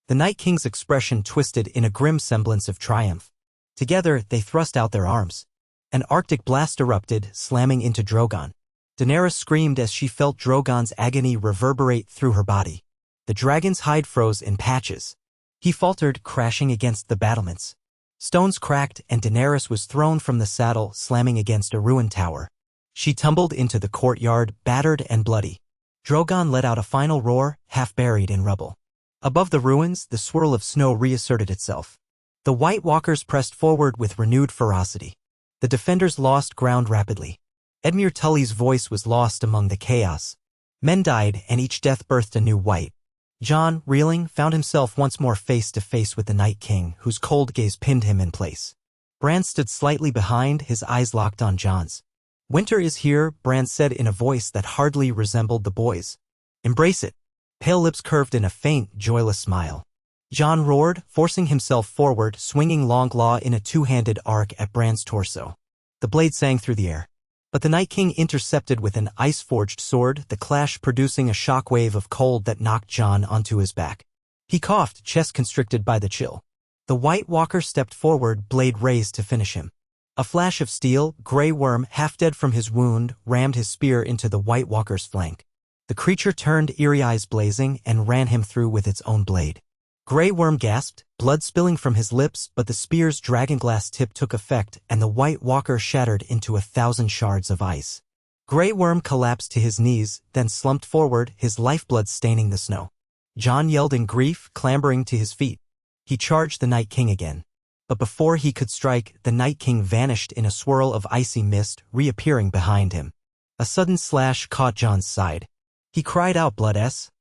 The Night King's expression twisted in a grim semblance of triumph. Together, they thrust out their arms. An Arctic blast erupted, slamming into Drogon. Daenerys screamed as she felt Drogon's agony reverberate through her body. The dragon's hide froze in patches. He faltered, crashing against the battlements. Stones cracked, and Daenerys was thrown from the saddle, slamming against a ruined tower. She tumbled into the courtyard, battered and bloody. Drogon let out a final roar, half buried in rubble. Above the ruins, the swirl of snow reasserted itself. The White Walkers pressed forward with renewed ferocity. The defenders lost ground rapidly. Edmure Tully's voice was lost among the chaos. Men died, and each death birthed a new White. Jon, reeling, found himself once more face to face with the Night King, whose cold gaze pinned him in place. Bran stood slightly behind, his eyes locked on Jon's. "Winter is here," Bran said in a voice that hardly resembled the boy's. "Embrace it." Pale lips curved in a faint, joyless smile. Jon roared, forcing himself forward, swinging Longclaw in a two-handed arc at Bran's torso. The blade sang through the air. But the Night King intercepted with an ice-forged sword, the clash producing a shockwave of cold that knocked Jon onto his back. He coughed, chest constricted by the chill. The White Walker stepped forward, blade raised to finish him. A flash of steel, Grey Worm, half dead from his wound, rammed his spear into the White Walker's flank. The creature turned, eerie eyes blazing, and ran him through with its own blade. Grey Worm gasped, blood spilling from his lips, but the spear's dragonglass tip took effect, and the White Walker shattered into 1,000 shards of ice. Grey Worm collapsed to his knees, then slumped forward, his lifeblood staining the snow. Jon yelled in grief, clambering to his feet. He charged the Night King again. But before he could strike, the Night King vanished in a swirl of icy mist, reappearing behind him. A sudden slash caught Jon's side. He cried out, "Blood S!"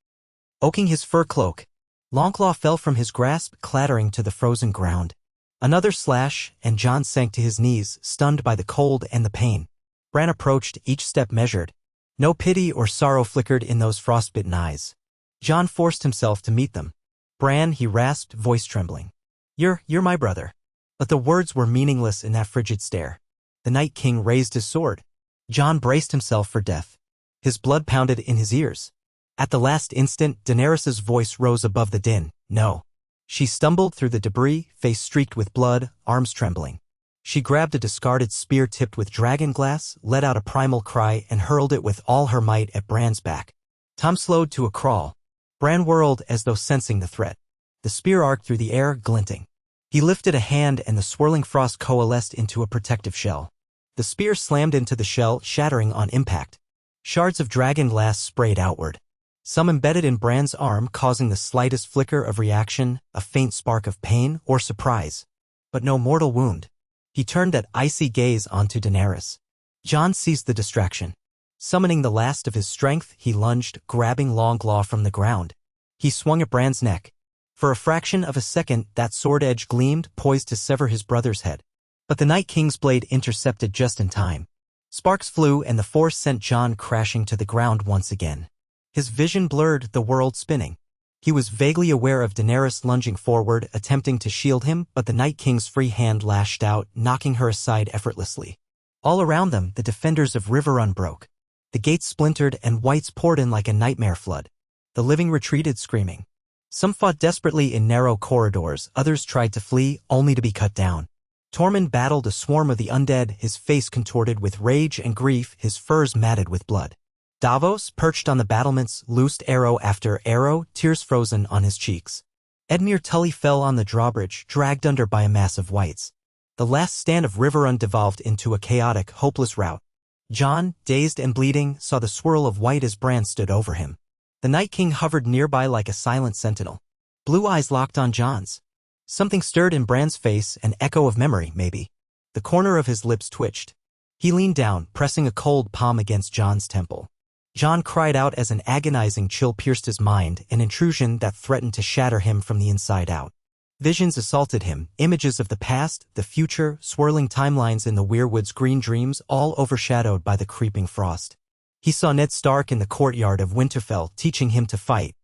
Oaking his fur cloak. Longclaw fell from his grasp, clattering to the frozen ground. Another slash, and Jon sank to his knees, stunned by the cold and the pain. Bran approached, each step measured. No pity or sorrow flickered in those frostbitten eyes. Jon forced himself to meet them. "Bran," he rasped, voice trembling. You're my brother." But the words were meaningless in that frigid stare. The Night King raised his sword. Jon braced himself for death. His blood pounded in his ears. At the last instant, Daenerys's voice rose above the din. "No." She stumbled through the debris, face streaked with blood, arms trembling. She grabbed a discarded spear tipped with dragonglass, let out a primal cry, and hurled it with all her might at Bran's back. Tom slowed to a crawl. Bran whirled as though sensing the threat. The spear arced through the air, glinting. He lifted a hand and the swirling frost coalesced into a protective shell. The spear slammed into the shell, shattering on impact. Shards of dragonglass sprayed outward. Some embedded in Bran's arm, causing the slightest flicker of reaction, a faint spark of pain or surprise. But no mortal wound. He turned that icy gaze onto Daenerys. Jon seized the distraction. Summoning the last of his strength, he lunged, grabbing Longclaw from the ground. He swung at Bran's neck. For a fraction of a second, that sword edge gleamed, poised to sever his brother's head. But the Night King's blade intercepted just in time. Sparks flew, and the force sent Jon crashing to the ground once again. His vision blurred, the world spinning. He was vaguely aware of Daenerys lunging forward, attempting to shield him, but the Night King's free hand lashed out, knocking her aside effortlessly. All around them, the defenders of Riverrun broke. The gates splintered and whites poured in like a nightmare flood. The living retreated screaming. Some fought desperately in narrow corridors, others tried to flee, only to be cut down. Tormund battled a swarm of the undead, his face contorted with rage and grief, his furs matted with blood. Davos, perched on the battlements, loosed arrow after arrow, tears frozen on his cheeks. Edmure Tully fell on the drawbridge, dragged under by a mass of whites. The last stand of Riverrun devolved into a chaotic, hopeless rout. Jon, dazed and bleeding, saw the swirl of white as Bran stood over him. The Night King hovered nearby like a silent sentinel. Blue eyes locked on Jon's. Something stirred in Bran's face, an echo of memory, maybe. The corner of his lips twitched. He leaned down, pressing a cold palm against Jon's temple. Jon cried out as an agonizing chill pierced his mind, an intrusion that threatened to shatter him from the inside out. Visions assaulted him, images of the past, the future, swirling timelines in the weirwood's green dreams, all overshadowed by the creeping frost. He saw Ned Stark in the courtyard of Winterfell, teaching him to fight.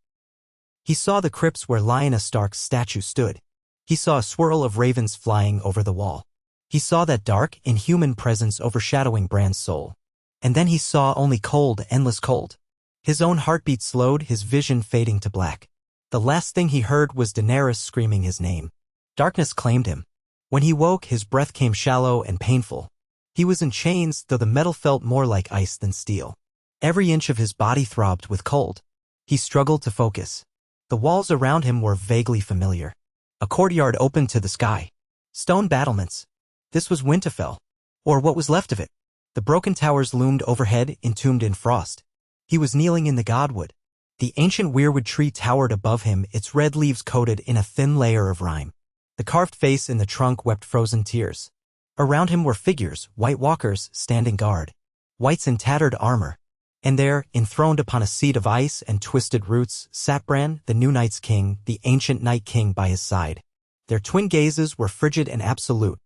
He saw the crypts where Lyanna Stark's statue stood. He saw a swirl of ravens flying over the wall. He saw that dark, inhuman presence overshadowing Bran's soul. And then he saw only cold, endless cold. His own heartbeat slowed, his vision fading to black. The last thing he heard was Daenerys screaming his name. Darkness claimed him. When he woke, his breath came shallow and painful. He was in chains, though the metal felt more like ice than steel. Every inch of his body throbbed with cold. He struggled to focus. The walls around him were vaguely familiar. A courtyard opened to the sky. Stone battlements. This was Winterfell. Or what was left of it. The broken towers loomed overhead, entombed in frost. He was kneeling in the godwood. The ancient weirwood tree towered above him, its red leaves coated in a thin layer of rime. The carved face in the trunk wept frozen tears. Around him were figures, white walkers, standing guard. Whites in tattered armor. And there, enthroned upon a seat of ice and twisted roots, sat Bran, the new Night's King, the ancient Night King by his side. Their twin gazes were frigid and absolute.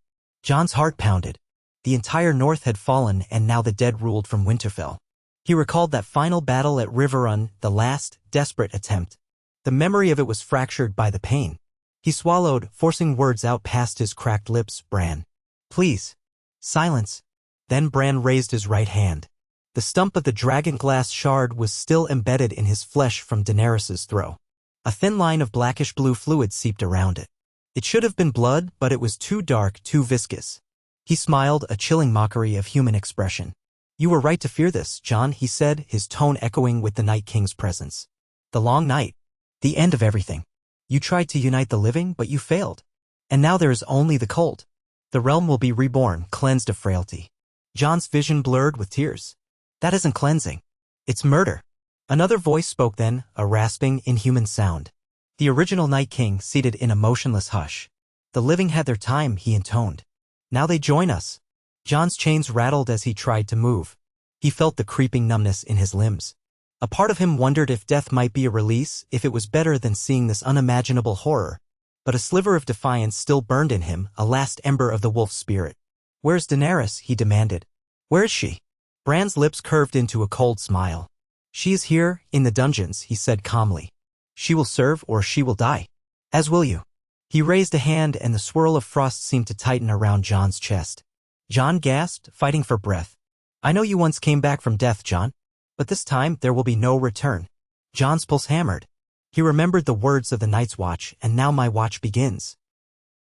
Jon's heart pounded. The entire North had fallen, and now the dead ruled from Winterfell. He recalled that final battle at Riverrun, the last, desperate attempt. The memory of it was fractured by the pain. He swallowed, forcing words out past his cracked lips. Bran. Please. Silence. Then Bran raised his right hand. The stump of the dragonglass shard was still embedded in his flesh from Daenerys's throw. A thin line of blackish-blue fluid seeped around it. It should have been blood, but it was too dark, too viscous. He smiled, a chilling mockery of human expression. You were right to fear this, Jon, he said, his tone echoing with the Night King's presence. The long night. The end of everything. You tried to unite the living, but you failed. And now there is only the cold. The realm will be reborn, cleansed of frailty. Jon's vision blurred with tears. That isn't cleansing. It's murder. Another voice spoke then, a rasping, inhuman sound. The original Night King seated in a motionless hush. The living had their time, he intoned. Now they join us. Jon's chains rattled as he tried to move. He felt the creeping numbness in his limbs. A part of him wondered if death might be a release, if it was better than seeing this unimaginable horror. But a sliver of defiance still burned in him, a last ember of the wolf's spirit. Where's Daenerys? He demanded. Where is she? Bran's lips curved into a cold smile. She is here, in the dungeons, he said calmly. She will serve or she will die. As will you. He raised a hand and the swirl of frost seemed to tighten around Jon's chest. Jon gasped, fighting for breath. I know you once came back from death, Jon. But this time there will be no return. Jon's pulse hammered. He remembered the words of the Night's Watch, and now my watch begins.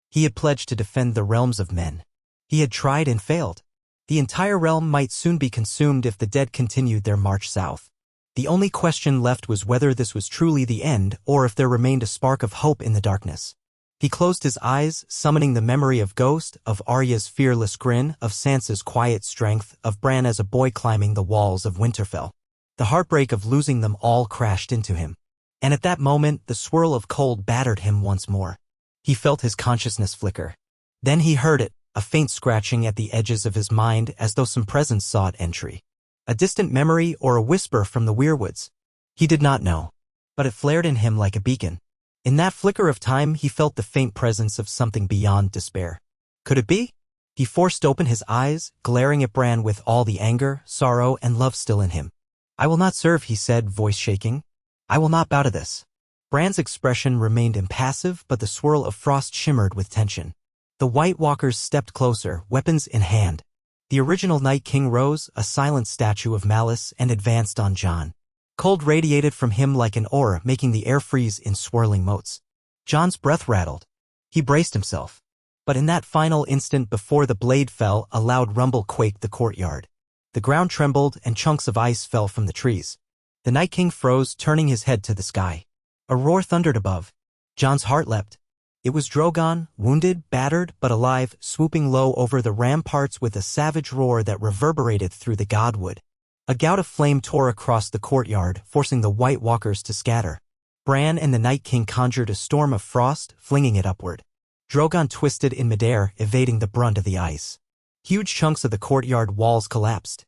He had pledged to defend the realms of men. He had tried and failed. The entire realm might soon be consumed if the dead continued their march south. The only question left was whether this was truly the end or if there remained a spark of hope in the darkness. He closed his eyes, summoning the memory of Ghost, of Arya's fearless grin, of Sansa's quiet strength, of Bran as a boy climbing the walls of Winterfell. The heartbreak of losing them all crashed into him. And at that moment, the swirl of cold battered him once more. He felt his consciousness flicker. Then he heard it, a faint scratching at the edges of his mind as though some presence sought entry. A distant memory or a whisper from the weirwoods. He did not know. But it flared in him like a beacon. In that flicker of time, he felt the faint presence of something beyond despair. Could it be? He forced open his eyes, glaring at Bran with all the anger, sorrow, and love still in him. I will not serve, he said, voice shaking. I will not bow to this. Bran's expression remained impassive, but the swirl of frost shimmered with tension. The White Walkers stepped closer, weapons in hand. The original Night King rose, a silent statue of malice, and advanced on Jon. Cold radiated from him like an aura, making the air freeze in swirling motes. Jon's breath rattled. He braced himself. But in that final instant before the blade fell, a loud rumble quaked the courtyard. The ground trembled, and chunks of ice fell from the trees. The Night King froze, turning his head to the sky. A roar thundered above. Jon's heart leapt. It was Drogon, wounded, battered, but alive, swooping low over the ramparts with a savage roar that reverberated through the godwood. A gout of flame tore across the courtyard, forcing the White Walkers to scatter. Bran and the Night King conjured a storm of frost, flinging it upward. Drogon twisted in midair, evading the brunt of the ice. Huge chunks of the courtyard walls collapsed.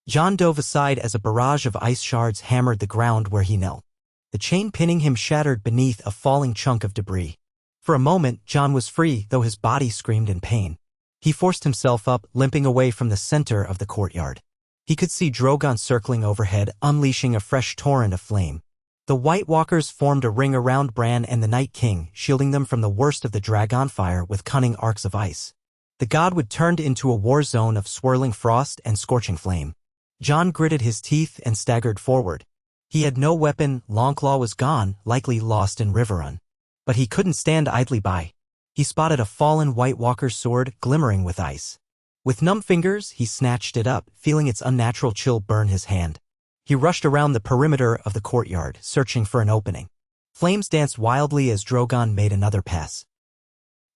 Jon dove aside as a barrage of ice shards hammered the ground where he knelt. The chain pinning him shattered beneath a falling chunk of debris. For a moment, Jon was free, though his body screamed in pain. He forced himself up, limping away from the center of the courtyard. He could see Drogon circling overhead, unleashing a fresh torrent of flame. The White Walkers formed a ring around Bran and the Night King, shielding them from the worst of the dragon fire with cunning arcs of ice. The godwood turned into a war zone of swirling frost and scorching flame. Jon gritted his teeth and staggered forward. He had no weapon, Longclaw was gone, likely lost in Riverrun. But he couldn't stand idly by. He spotted a fallen White Walker's sword glimmering with ice. With numb fingers, he snatched it up, feeling its unnatural chill burn his hand. He rushed around the perimeter of the courtyard, searching for an opening. Flames danced wildly as Drogon made another pass.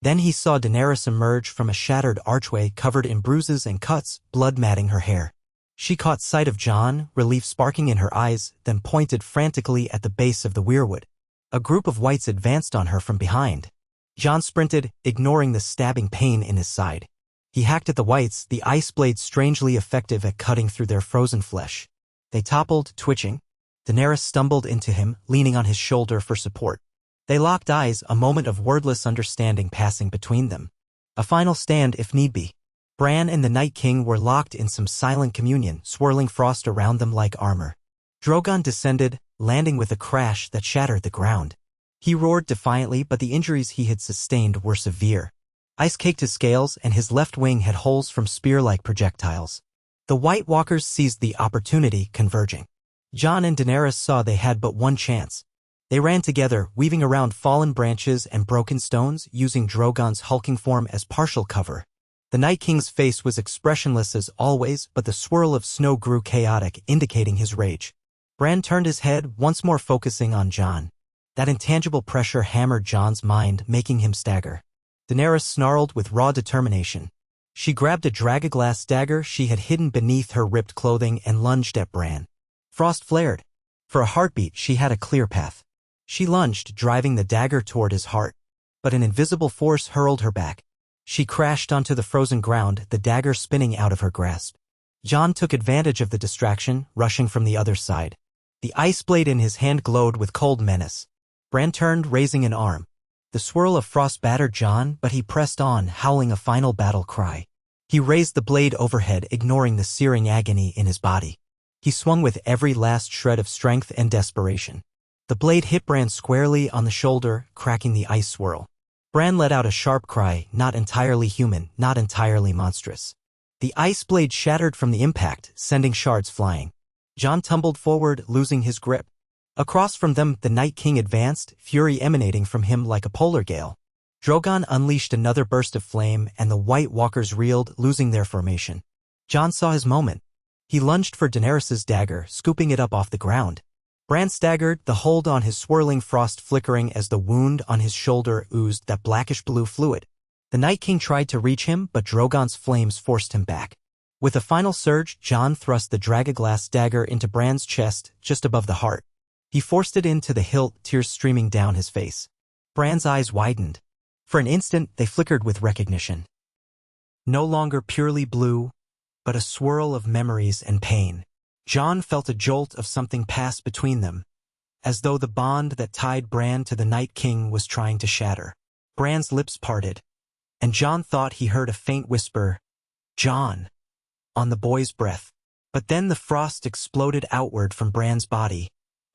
Then he saw Daenerys emerge from a shattered archway covered in bruises and cuts, blood matting her hair. She caught sight of Jon, relief sparking in her eyes, then pointed frantically at the base of the weirwood. A group of whites advanced on her from behind. Jon sprinted, ignoring the stabbing pain in his side. He hacked at the whites, the ice blade strangely effective at cutting through their frozen flesh. They toppled, twitching. Daenerys stumbled into him, leaning on his shoulder for support. They locked eyes, a moment of wordless understanding passing between them. A final stand if need be. Bran and the Night King were locked in some silent communion, swirling frost around them like armor. Drogon descended, landing with a crash that shattered the ground. He roared defiantly, but the injuries he had sustained were severe. Ice caked his scales, and his left wing had holes from spear-like projectiles. The White Walkers seized the opportunity, converging. Jon and Daenerys saw they had but one chance. They ran together, weaving around fallen branches and broken stones, using Drogon's hulking form as partial cover. The Night King's face was expressionless as always, but the swirl of snow grew chaotic, indicating his rage. Bran turned his head, once more focusing on Jon. That intangible pressure hammered Jon's mind, making him stagger. Daenerys snarled with raw determination. She grabbed a dragaglass dagger she had hidden beneath her ripped clothing and lunged at Bran. Frost flared. For a heartbeat, she had a clear path. She lunged, driving the dagger toward his heart. But an invisible force hurled her back. She crashed onto the frozen ground, the dagger spinning out of her grasp. Jon took advantage of the distraction, rushing from the other side. The ice blade in his hand glowed with cold menace. Bran turned, raising an arm. The swirl of frost battered Jon, but he pressed on, howling a final battle cry. He raised the blade overhead, ignoring the searing agony in his body. He swung with every last shred of strength and desperation. The blade hit Bran squarely on the shoulder, cracking the ice swirl. Bran let out a sharp cry, not entirely human, not entirely monstrous. The ice blade shattered from the impact, sending shards flying. Jon tumbled forward, losing his grip. Across from them, the Night King advanced, fury emanating from him like a polar gale. Drogon unleashed another burst of flame, and the White Walkers reeled, losing their formation. Jon saw his moment. He lunged for Daenerys' dagger, scooping it up off the ground. Bran staggered, the hold on his swirling frost flickering as the wound on his shoulder oozed that blackish-blue fluid. The Night King tried to reach him, but Drogon's flames forced him back. With a final surge, Jon thrust the dragaglass dagger into Bran's chest, just above the heart. He forced it into the hilt, tears streaming down his face. Bran's eyes widened. For an instant, they flickered with recognition. No longer purely blue, but a swirl of memories and pain. Jon felt a jolt of something pass between them, as though the bond that tied Bran to the Night King was trying to shatter. Bran's lips parted, and Jon thought he heard a faint whisper, "Jon," on the boy's breath. But then the frost exploded outward from Bran's body,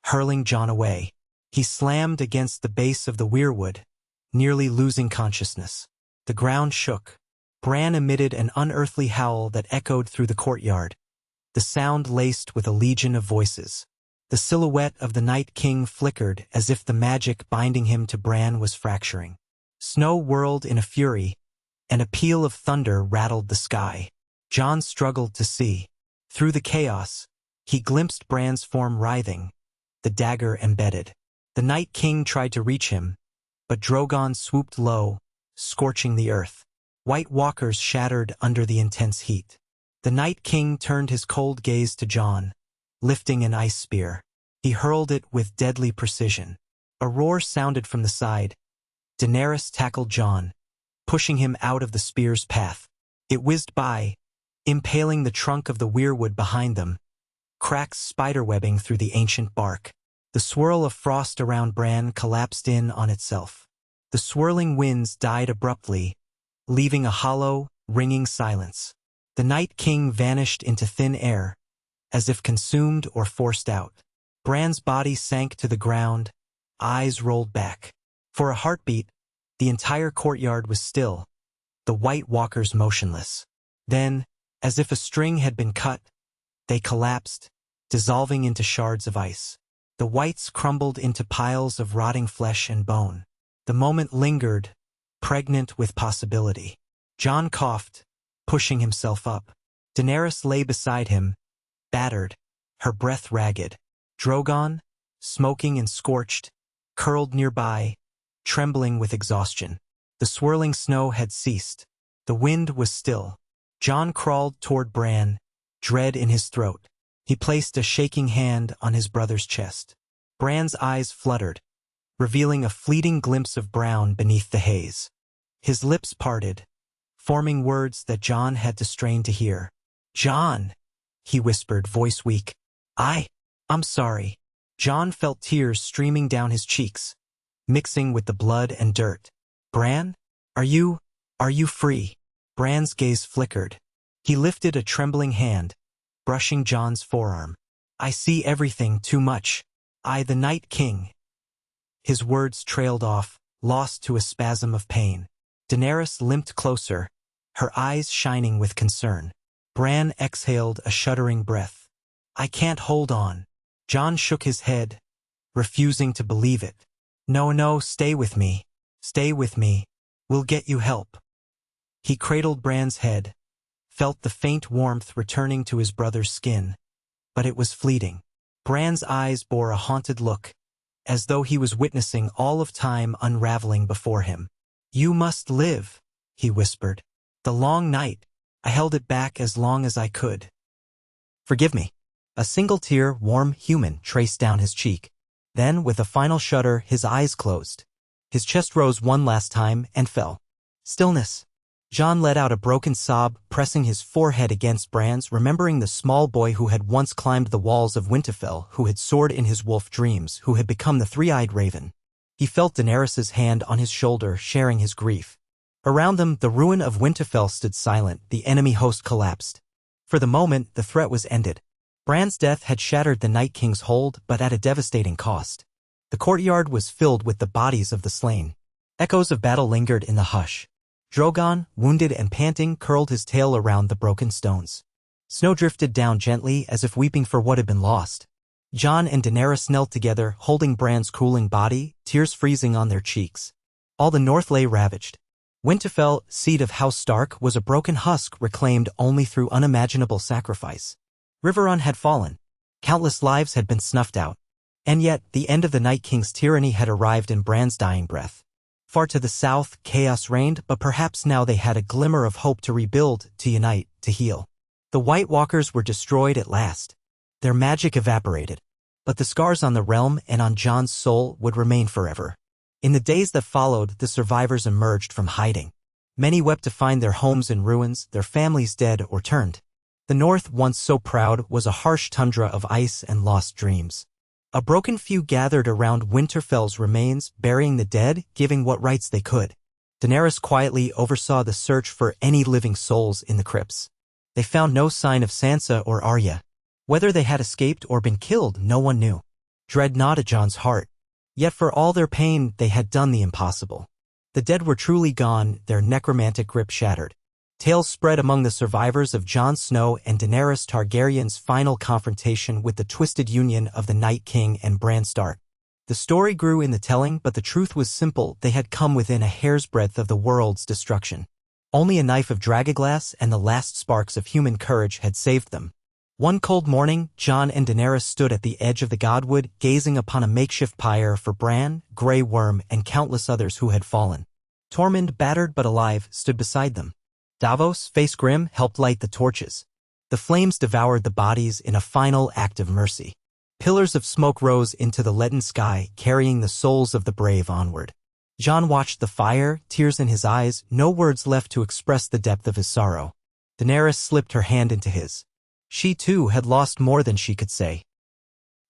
hurling Jon away. He slammed against the base of the weirwood, nearly losing consciousness. The ground shook. Bran emitted an unearthly howl that echoed through the courtyard, the sound laced with a legion of voices. The silhouette of the Night King flickered as if the magic binding him to Bran was fracturing. Snow whirled in a fury, and a peal of thunder rattled the sky. Jon struggled to see. Through the chaos, he glimpsed Bran's form writhing, the dagger embedded. The Night King tried to reach him, but Drogon swooped low, scorching the earth. White walkers shattered under the intense heat. The Night King turned his cold gaze to Jon, lifting an ice spear. He hurled it with deadly precision. A roar sounded from the side. Daenerys tackled Jon, pushing him out of the spear's path. It whizzed by, impaling the trunk of the weirwood behind them, cracks spiderwebbing through the ancient bark. The swirl of frost around Bran collapsed in on itself. The swirling winds died abruptly, leaving a hollow, ringing silence. The Night King vanished into thin air, as if consumed or forced out. Bran's body sank to the ground, eyes rolled back. For a heartbeat, the entire courtyard was still, the White Walkers motionless. Then, as if a string had been cut, they collapsed, dissolving into shards of ice. The whites crumbled into piles of rotting flesh and bone. The moment lingered, pregnant with possibility. Jon coughed, pushing himself up. Daenerys lay beside him, battered, her breath ragged. Drogon, smoking and scorched, curled nearby, trembling with exhaustion. The swirling snow had ceased. The wind was still. Jon crawled toward Bran, dread in his throat. He placed a shaking hand on his brother's chest. Bran's eyes fluttered, revealing a fleeting glimpse of brown beneath the haze. His lips parted, forming words that Jon had to strain to hear. "Jon," he whispered, voice weak. I'm sorry." Jon felt tears streaming down his cheeks, mixing with the blood and dirt. "Bran? Are you free?" Bran's gaze flickered. He lifted a trembling hand, brushing Jon's forearm. "I see everything too much. The Night King." His words trailed off, lost to a spasm of pain. Daenerys limped closer, her eyes shining with concern. Bran exhaled a shuddering breath. "I can't hold on." Jon shook his head, refusing to believe it. No, stay with me. Stay with me. We'll get you help." He cradled Bran's head, felt the faint warmth returning to his brother's skin, but it was fleeting. Bran's eyes bore a haunted look, as though he was witnessing all of time unraveling before him. "You must live," he whispered. "The long night. I held it back as long as I could. Forgive me." A single tear, warm, human, traced down his cheek. Then, with a final shudder, his eyes closed. His chest rose one last time and fell. Stillness. Jon let out a broken sob, pressing his forehead against Bran's, remembering the small boy who had once climbed the walls of Winterfell, who had soared in his wolf dreams, who had become the three-eyed raven. He felt Daenerys' hand on his shoulder, sharing his grief. Around them, the ruin of Winterfell stood silent, the enemy host collapsed. For the moment, the threat was ended. Bran's death had shattered the Night King's hold, but at a devastating cost. The courtyard was filled with the bodies of the slain. Echoes of battle lingered in the hush. Drogon, wounded and panting, curled his tail around the broken stones. Snow drifted down gently, as if weeping for what had been lost. Jon and Daenerys knelt together, holding Bran's cooling body, tears freezing on their cheeks. All the north lay ravaged. Winterfell, seat of House Stark, was a broken husk reclaimed only through unimaginable sacrifice. Riverrun had fallen. Countless lives had been snuffed out. And yet, the end of the Night King's tyranny had arrived in Bran's dying breath. Far to the south, chaos reigned, but perhaps now they had a glimmer of hope to rebuild, to unite, to heal. The White Walkers were destroyed at last. Their magic evaporated. But the scars on the realm and on Jon's soul would remain forever. In the days that followed, the survivors emerged from hiding. Many wept to find their homes in ruins, their families dead or turned. The north, once so proud, was a harsh tundra of ice and lost dreams. A broken few gathered around Winterfell's remains, burying the dead, giving what rights they could. Daenerys quietly oversaw the search for any living souls in the crypts. They found no sign of Sansa or Arya. Whether they had escaped or been killed, no one knew. Dread gnawed at Jon's heart. Yet for all their pain, they had done the impossible. The dead were truly gone, their necromantic grip shattered. Tales spread among the survivors of Jon Snow and Daenerys Targaryen's final confrontation with the twisted union of the Night King and Bran Stark. The story grew in the telling, but the truth was simple: they had come within a hair's breadth of the world's destruction. Only a knife of dragonglass and the last sparks of human courage had saved them. One cold morning, Jon and Daenerys stood at the edge of the Godwood, gazing upon a makeshift pyre for Bran, Grey Worm, and countless others who had fallen. Tormund, battered but alive, stood beside them. Davos, face grim, helped light the torches. The flames devoured the bodies in a final act of mercy. Pillars of smoke rose into the leaden sky, carrying the souls of the brave onward. Jon watched the fire, tears in his eyes, no words left to express the depth of his sorrow. Daenerys slipped her hand into his. She too had lost more than she could say.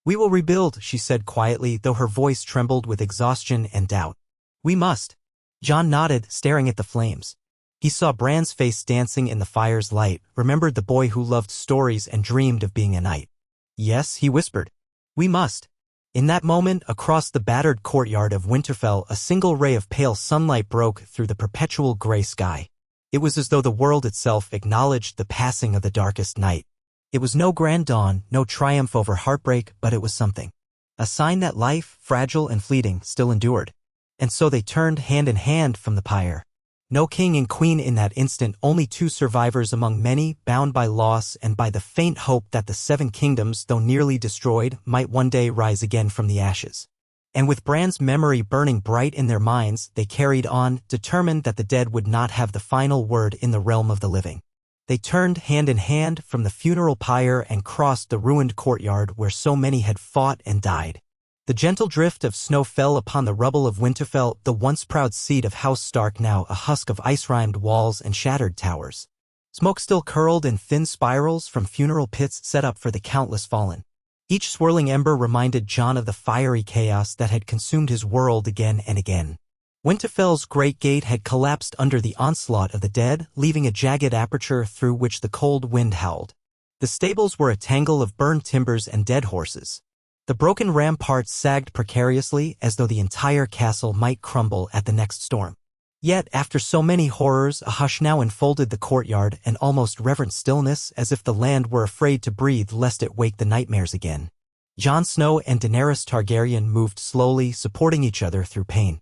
"We will rebuild," she said quietly, though her voice trembled with exhaustion and doubt. "We must." Jon nodded, staring at the flames. He saw Bran's face dancing in the fire's light, remembered the boy who loved stories and dreamed of being a knight. "Yes," he whispered. "We must." In that moment, across the battered courtyard of Winterfell, a single ray of pale sunlight broke through the perpetual gray sky. It was as though the world itself acknowledged the passing of the darkest night. It was no grand dawn, no triumph over heartbreak, but it was something. A sign that life, fragile and fleeting, still endured. And so they turned hand in hand from the pyre. No king and queen in that instant, only two survivors among many, bound by loss and by the faint hope that the Seven Kingdoms, though nearly destroyed, might one day rise again from the ashes. And with Bran's memory burning bright in their minds, they carried on, determined that the dead would not have the final word in the realm of the living. They turned hand in hand from the funeral pyre and crossed the ruined courtyard where so many had fought and died. The gentle drift of snow fell upon the rubble of Winterfell, the once proud seat of House Stark, now a husk of ice-rimed walls and shattered towers. Smoke still curled in thin spirals from funeral pits set up for the countless fallen. Each swirling ember reminded Jon of the fiery chaos that had consumed his world again and again. Winterfell's great gate had collapsed under the onslaught of the dead, leaving a jagged aperture through which the cold wind howled. The stables were a tangle of burned timbers and dead horses. The broken ramparts sagged precariously, as though the entire castle might crumble at the next storm. Yet, after so many horrors, a hush now enfolded the courtyard, an almost reverent stillness, as if the land were afraid to breathe lest it wake the nightmares again. Jon Snow and Daenerys Targaryen moved slowly, supporting each other through pain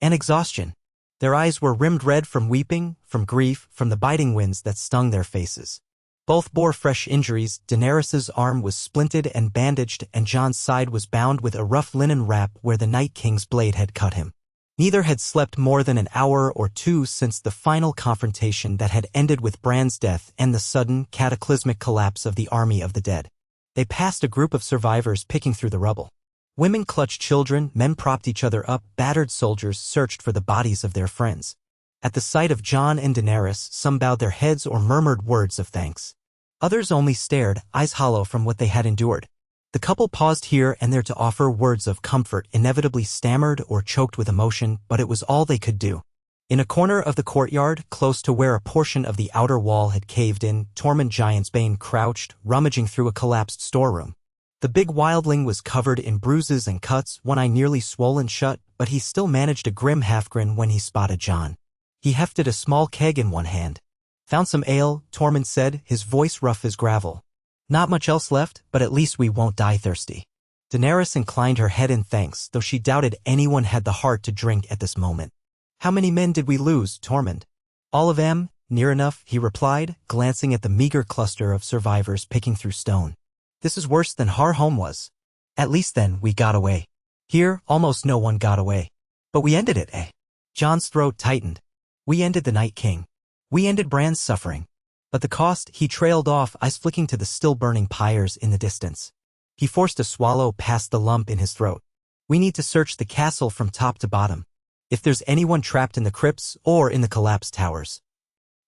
and exhaustion. Their eyes were rimmed red from weeping, from grief, from the biting winds that stung their faces. Both bore fresh injuries. Daenerys's arm was splinted and bandaged, and Jon's side was bound with a rough linen wrap where the Night King's blade had cut him. Neither had slept more than an hour or two since the final confrontation that had ended with Bran's death and the sudden, cataclysmic collapse of the army of the dead. They passed a group of survivors picking through the rubble. Women clutched children, men propped each other up, battered soldiers searched for the bodies of their friends. At the sight of Jon and Daenerys, some bowed their heads or murmured words of thanks. Others only stared, eyes hollow from what they had endured. The couple paused here and there to offer words of comfort, inevitably stammered or choked with emotion, but it was all they could do. In a corner of the courtyard, close to where a portion of the outer wall had caved in, Tormund Giantsbane crouched, rummaging through a collapsed storeroom. The big wildling was covered in bruises and cuts, one eye nearly swollen shut, but he still managed a grim half-grin when he spotted Jon. He hefted a small keg in one hand. "Found some ale," Tormund said, his voice rough as gravel. "Not much else left, but at least we won't die thirsty." Daenerys inclined her head in thanks, though she doubted anyone had the heart to drink at this moment. "How many men did we lose, Tormund?" "All of them, near enough," he replied, glancing at the meager cluster of survivors picking through stone. "This is worse than Har Home was. At least then, we got away. Here, almost no one got away. But we ended it, eh?" Jon's throat tightened. "We ended the Night King. We ended Bran's suffering. But the cost," he trailed off, eyes flicking to the still-burning pyres in the distance. He forced a swallow past the lump in his throat. "We need to search the castle from top to bottom. If there's anyone trapped in the crypts or in the collapsed towers."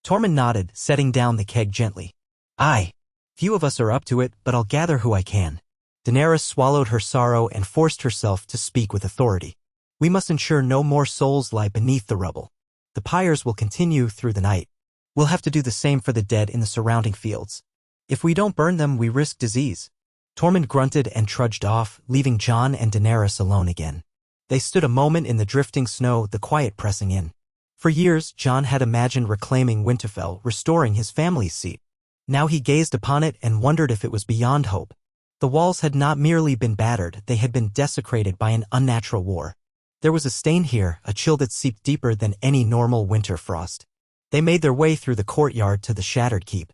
Tormund nodded, setting down the keg gently. "Aye. Few of us are up to it, but I'll gather who I can." Daenerys swallowed her sorrow and forced herself to speak with authority. "We must ensure no more souls lie beneath the rubble. The pyres will continue through the night. We'll have to do the same for the dead in the surrounding fields. If we don't burn them, we risk disease." Tormund grunted and trudged off, leaving Jon and Daenerys alone again. They stood a moment in the drifting snow, the quiet pressing in. For years, Jon had imagined reclaiming Winterfell, restoring his family's seat. Now he gazed upon it and wondered if it was beyond hope. The walls had not merely been battered, they had been desecrated by an unnatural war. There was a stain here, a chill that seeped deeper than any normal winter frost. They made their way through the courtyard to the shattered keep.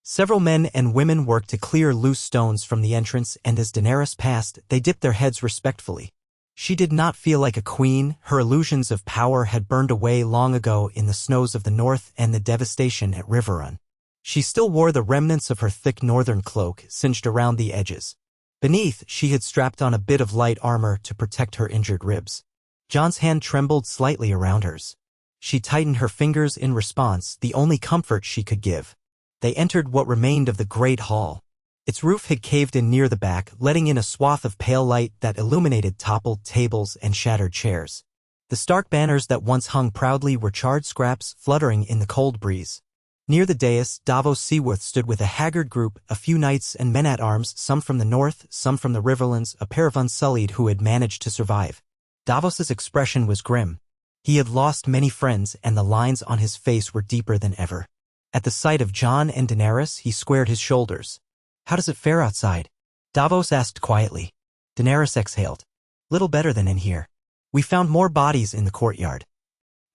Several men and women worked to clear loose stones from the entrance, and as Daenerys passed, they dipped their heads respectfully. She did not feel like a queen, her illusions of power had burned away long ago in the snows of the north and the devastation at Riverrun. She still wore the remnants of her thick northern cloak, cinched around the edges. Beneath, she had strapped on a bit of light armor to protect her injured ribs. Jon's hand trembled slightly around hers. She tightened her fingers in response, the only comfort she could give. They entered what remained of the great hall. Its roof had caved in near the back, letting in a swath of pale light that illuminated toppled tables and shattered chairs. The Stark banners that once hung proudly were charred scraps fluttering in the cold breeze. Near the dais, Davos Seaworth stood with a haggard group, a few knights and men-at-arms, some from the north, some from the Riverlands, a pair of Unsullied who had managed to survive. Davos's expression was grim. He had lost many friends, and the lines on his face were deeper than ever. At the sight of Jon and Daenerys, he squared his shoulders. "How does it fare outside?" Davos asked quietly. Daenerys exhaled. "Little better than in here. We found more bodies in the courtyard.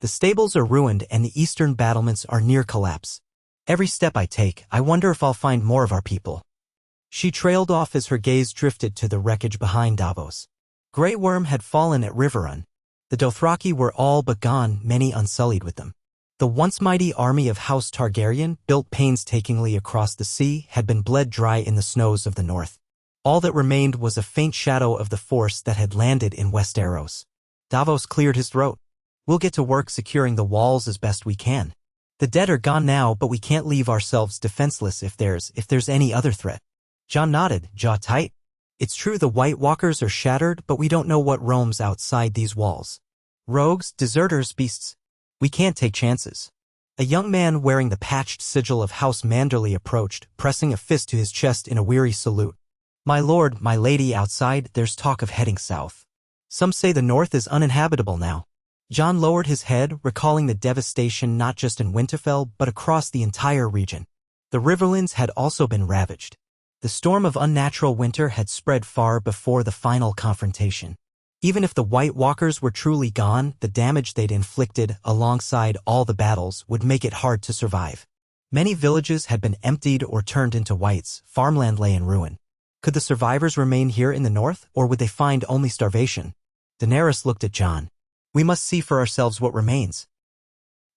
The stables are ruined and the eastern battlements are near collapse. Every step I take, I wonder if I'll find more of our people." She trailed off as her gaze drifted to the wreckage behind Davos. Grey Worm had fallen at Riverrun. The Dothraki were all but gone, many unsullied with them. The once mighty army of House Targaryen, built painstakingly across the sea, had been bled dry in the snows of the north. All that remained was a faint shadow of the force that had landed in Westeros. Davos cleared his throat. "We'll get to work securing the walls as best we can. The dead are gone now, but we can't leave ourselves defenseless if there's any other threat." Jon nodded, jaw tight. "It's true the White Walkers are shattered, but we don't know what roams outside these walls. Rogues, deserters, beasts. We can't take chances." A young man wearing the patched sigil of House Manderly approached, pressing a fist to his chest in a weary salute. "My lord, my lady, outside, there's talk of heading south. Some say the north is uninhabitable now." Jon lowered his head, recalling the devastation not just in Winterfell but across the entire region. The Riverlands had also been ravaged. The storm of unnatural winter had spread far before the final confrontation. Even if the White Walkers were truly gone, the damage they'd inflicted, alongside all the battles, would make it hard to survive. Many villages had been emptied or turned into whites, farmland lay in ruin. Could the survivors remain here in the north, or would they find only starvation? Daenerys looked at Jon. "We must see for ourselves what remains.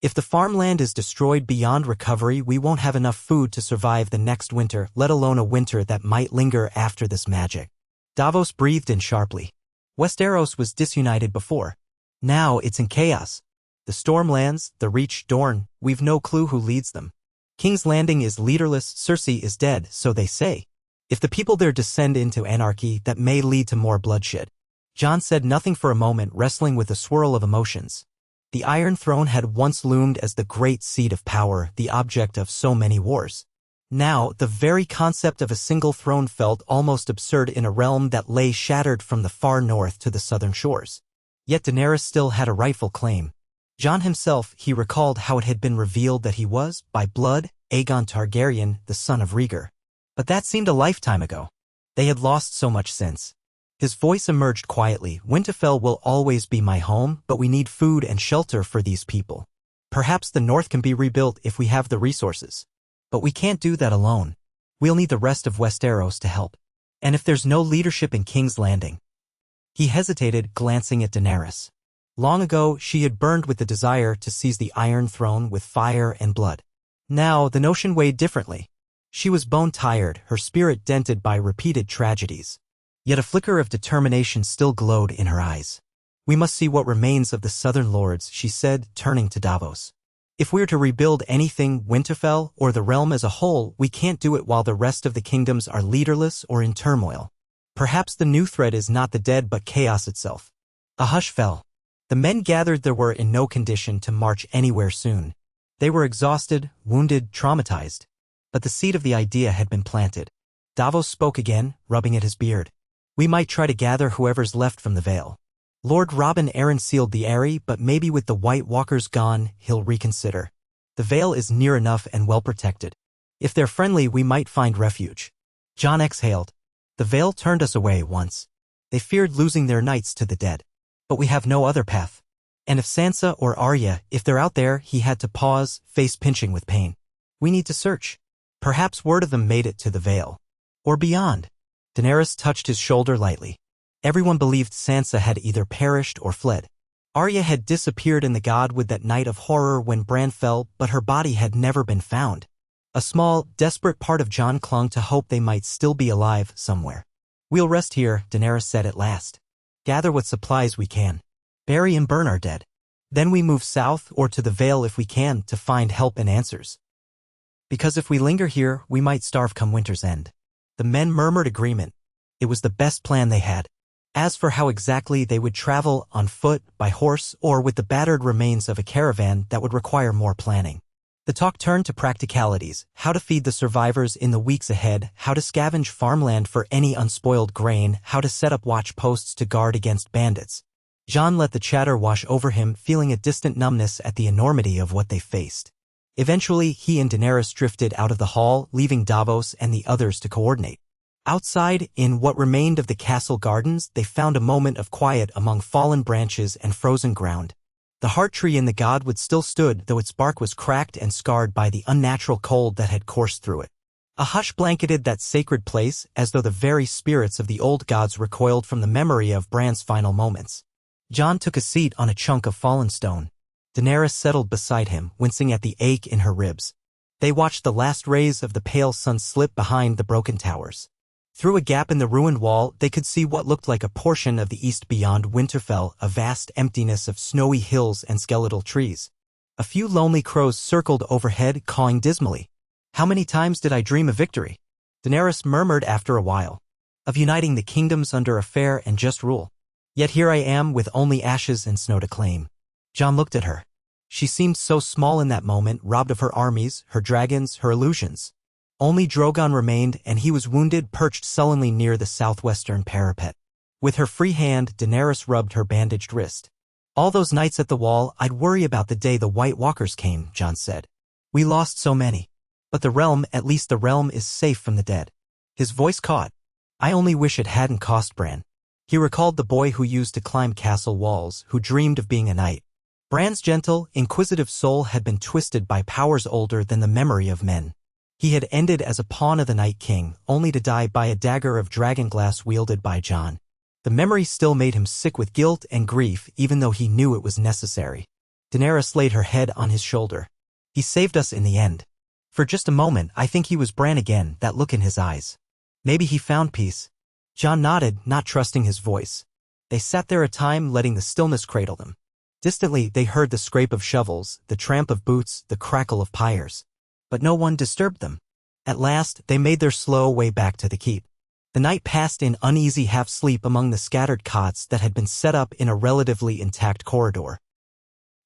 If the farmland is destroyed beyond recovery, we won't have enough food to survive the next winter, let alone a winter that might linger after this magic." Davos breathed in sharply. Westeros was disunited before. Now it's in chaos. The Stormlands, the Reach, Dorne, we've no clue who leads them. King's Landing is leaderless, Cersei is dead, so they say. If the people there descend into anarchy, that may lead to more bloodshed. Jon said nothing for a moment, wrestling with a swirl of emotions. The Iron Throne had once loomed as the great seat of power, the object of so many wars. Now, the very concept of a single throne felt almost absurd in a realm that lay shattered from the far north to the southern shores. Yet Daenerys still had a rightful claim. Jon himself, he recalled how it had been revealed that he was, by blood, Aegon Targaryen, the son of Rhaegar. But that seemed a lifetime ago. They had lost so much since. His voice emerged quietly. "Winterfell will always be my home, but we need food and shelter for these people. Perhaps the north can be rebuilt if we have the resources. But we can't do that alone. We'll need the rest of Westeros to help. And if there's no leadership in King's Landing." He hesitated, glancing at Daenerys. Long ago, she had burned with the desire to seize the Iron Throne with fire and blood. Now, the notion weighed differently. She was bone-tired, her spirit dented by repeated tragedies. Yet a flicker of determination still glowed in her eyes. "We must see what remains of the Southern Lords," she said, turning to Davos. "If we're to rebuild anything, Winterfell, or the realm as a whole, we can't do it while the rest of the kingdoms are leaderless or in turmoil. Perhaps the new threat is not the dead but chaos itself." A hush fell. The men gathered there were in no condition to march anywhere soon. They were exhausted, wounded, traumatized. But the seed of the idea had been planted. Davos spoke again, rubbing at his beard. "We might try to gather whoever's left from the Vale. Lord Robin Arryn sealed the Eyrie, but maybe with the White Walkers gone, he'll reconsider. The Vale is near enough and well protected. If they're friendly, we might find refuge. Jon exhaled. The Vale turned us away once. They feared losing their knights to the dead. But we have no other path. And if Sansa or Arya, if they're out there, he had to pause, face pinching with pain. We need to search. Perhaps word of them made it to the Vale. Or beyond. Daenerys touched his shoulder lightly. Everyone believed Sansa had either perished or fled. Arya had disappeared in the Godwood that night of horror when Bran fell, but her body had never been found. A small, desperate part of Jon clung to hope they might still be alive somewhere. We'll rest here, Daenerys said at last. Gather what supplies we can. Bury and burn our dead. Then we move south or to the Vale if we can to find help and answers. Because if we linger here, we might starve come winter's end. The men murmured agreement. It was the best plan they had. As for how exactly they would travel, on foot, by horse, or with the battered remains of a caravan, that would require more planning. The talk turned to practicalities, how to feed the survivors in the weeks ahead, how to scavenge farmland for any unspoiled grain, how to set up watch posts to guard against bandits. Jon let the chatter wash over him, feeling a distant numbness at the enormity of what they faced. Eventually, he and Daenerys drifted out of the hall, leaving Davos and the others to coordinate. Outside, in what remained of the castle gardens, they found a moment of quiet among fallen branches and frozen ground. The heart tree in the Godwood still stood, though its bark was cracked and scarred by the unnatural cold that had coursed through it. A hush blanketed that sacred place, as though the very spirits of the old gods recoiled from the memory of Bran's final moments. Jon took a seat on a chunk of fallen stone. Daenerys settled beside him, wincing at the ache in her ribs. They watched the last rays of the pale sun slip behind the broken towers. Through a gap in the ruined wall, they could see what looked like a portion of the east beyond Winterfell, a vast emptiness of snowy hills and skeletal trees. A few lonely crows circled overhead, cawing dismally. How many times did I dream of victory? Daenerys murmured after a while. Of uniting the kingdoms under a fair and just rule. Yet here I am with only ashes and snow to claim. Jon looked at her. She seemed so small in that moment, robbed of her armies, her dragons, her illusions. Only Drogon remained, and he was wounded, perched sullenly near the southwestern parapet. With her free hand, Daenerys rubbed her bandaged wrist. All those nights at the wall, I'd worry about the day the White Walkers came, Jon said. We lost so many. But the realm, at least the realm, is safe from the dead. His voice caught. I only wish it hadn't cost Bran. He recalled the boy who used to climb castle walls, who dreamed of being a knight. Bran's gentle, inquisitive soul had been twisted by powers older than the memory of men. He had ended as a pawn of the Night King, only to die by a dagger of dragonglass wielded by Jon. The memory still made him sick with guilt and grief, even though he knew it was necessary. Daenerys laid her head on his shoulder. He saved us in the end. For just a moment, I think he was Bran again, that look in his eyes. Maybe he found peace. Jon nodded, not trusting his voice. They sat there a time, letting the stillness cradle them. Distantly, they heard the scrape of shovels, the tramp of boots, the crackle of pyres. But no one disturbed them. At last, they made their slow way back to the keep. The night passed in uneasy half-sleep among the scattered cots that had been set up in a relatively intact corridor.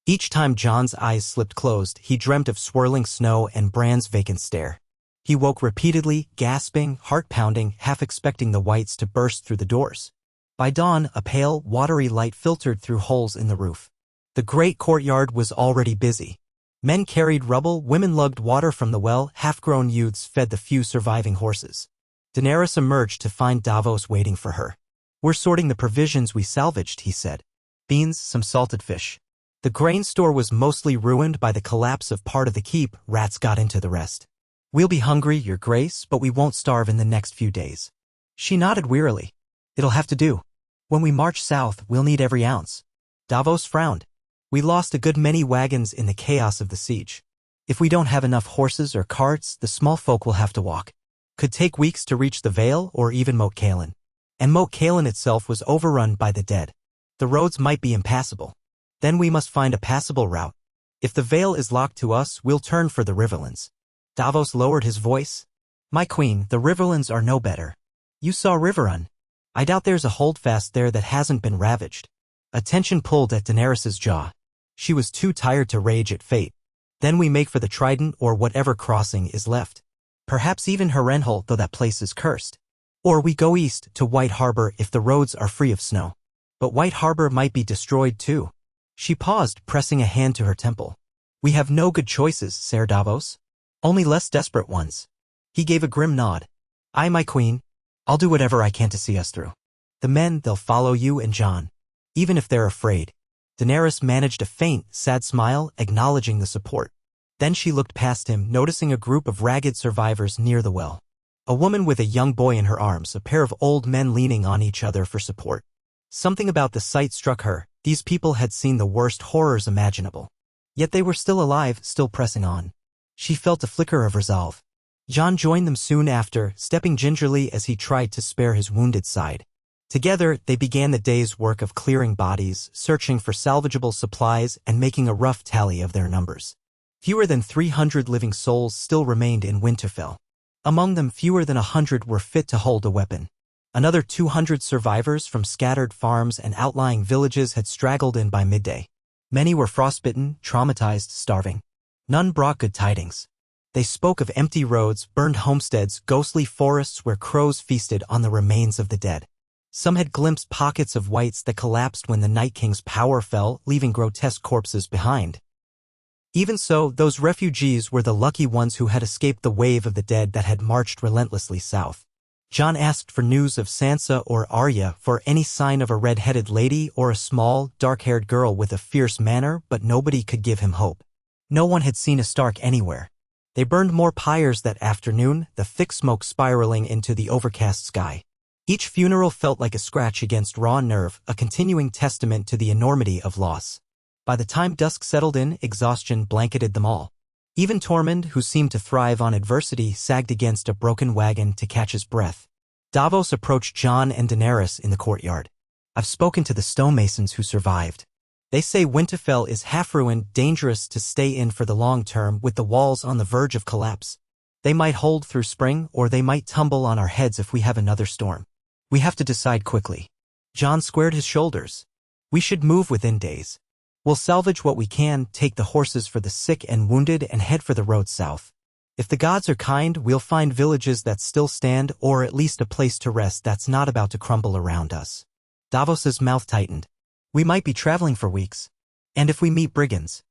Each time Jon's eyes slipped closed, he dreamt of swirling snow and Bran's vacant stare. He woke repeatedly, gasping, heart-pounding, half expecting the whites to burst through the doors. By dawn, a pale, watery light filtered through holes in the roof. The great courtyard was already busy. Men carried rubble, women lugged water from the well, half-grown youths fed the few surviving horses. Daenerys emerged to find Davos waiting for her. We're sorting the provisions we salvaged, he said. Beans, some salted fish. The grain store was mostly ruined by the collapse of part of the keep. Rats got into the rest. We'll be hungry, Your Grace, but we won't starve in the next few days. She nodded wearily. It'll have to do. When we march south, we'll need every ounce. Davos frowned. We lost a good many wagons in the chaos of the siege. If we don't have enough horses or carts, the small folk will have to walk. Could take weeks to reach the Vale or even Moat Cailin. And Moat Cailin itself was overrun by the dead. The roads might be impassable. Then we must find a passable route. If the Vale is locked to us, we'll turn for the Riverlands. Davos lowered his voice. My queen, the Riverlands are no better. You saw Riverrun. I doubt there's a holdfast there that hasn't been ravaged. A tension pulled at Daenerys's jaw. She was too tired to rage at fate. Then we make for the Trident or whatever crossing is left. Perhaps even Harrenhal, though that place is cursed. Or we go east to White Harbor if the roads are free of snow. But White Harbor might be destroyed too. She paused, pressing a hand to her temple. We have no good choices, Ser Davos. Only less desperate ones. He gave a grim nod. I, my queen. I'll do whatever I can to see us through. The men, they'll follow you and Jon. Even if they're afraid. Daenerys managed a faint, sad smile, acknowledging the support. Then she looked past him, noticing a group of ragged survivors near the well. A woman with a young boy in her arms, a pair of old men leaning on each other for support. Something about the sight struck her. These people had seen the worst horrors imaginable. Yet they were still alive, still pressing on. She felt a flicker of resolve. Jon joined them soon after, stepping gingerly as he tried to spare his wounded side. Together, they began the day's work of clearing bodies, searching for salvageable supplies, and making a rough tally of their numbers. Fewer than 300 living souls still remained in Winterfell. Among them, fewer than 100 were fit to hold a weapon. Another 200 survivors from scattered farms and outlying villages had straggled in by midday. Many were frostbitten, traumatized, starving. None brought good tidings. They spoke of empty roads, burned homesteads, ghostly forests where crows feasted on the remains of the dead. Some had glimpsed pockets of whites that collapsed when the Night King's power fell, leaving grotesque corpses behind. Even so, those refugees were the lucky ones who had escaped the wave of the dead that had marched relentlessly south. Jon asked for news of Sansa or Arya, for any sign of a red-headed lady or a small, dark-haired girl with a fierce manner, but nobody could give him hope. No one had seen a Stark anywhere. They burned more pyres that afternoon, the thick smoke spiraling into the overcast sky. Each funeral felt like a scratch against raw nerve, a continuing testament to the enormity of loss. By the time dusk settled in, exhaustion blanketed them all. Even Tormund, who seemed to thrive on adversity, sagged against a broken wagon to catch his breath. Davos approached Jon and Daenerys in the courtyard. I've spoken to the stonemasons who survived. They say Winterfell is half-ruined, dangerous to stay in for the long term, with the walls on the verge of collapse. They might hold through spring, or they might tumble on our heads if we have another storm. We have to decide quickly. Jon squared his shoulders. We should move within days. We'll salvage what we can, take the horses for the sick and wounded, and head for the road south. If the gods are kind, we'll find villages that still stand, or at least a place to rest that's not about to crumble around us. Davos's mouth tightened. We might be traveling for weeks. And if we meet brigands,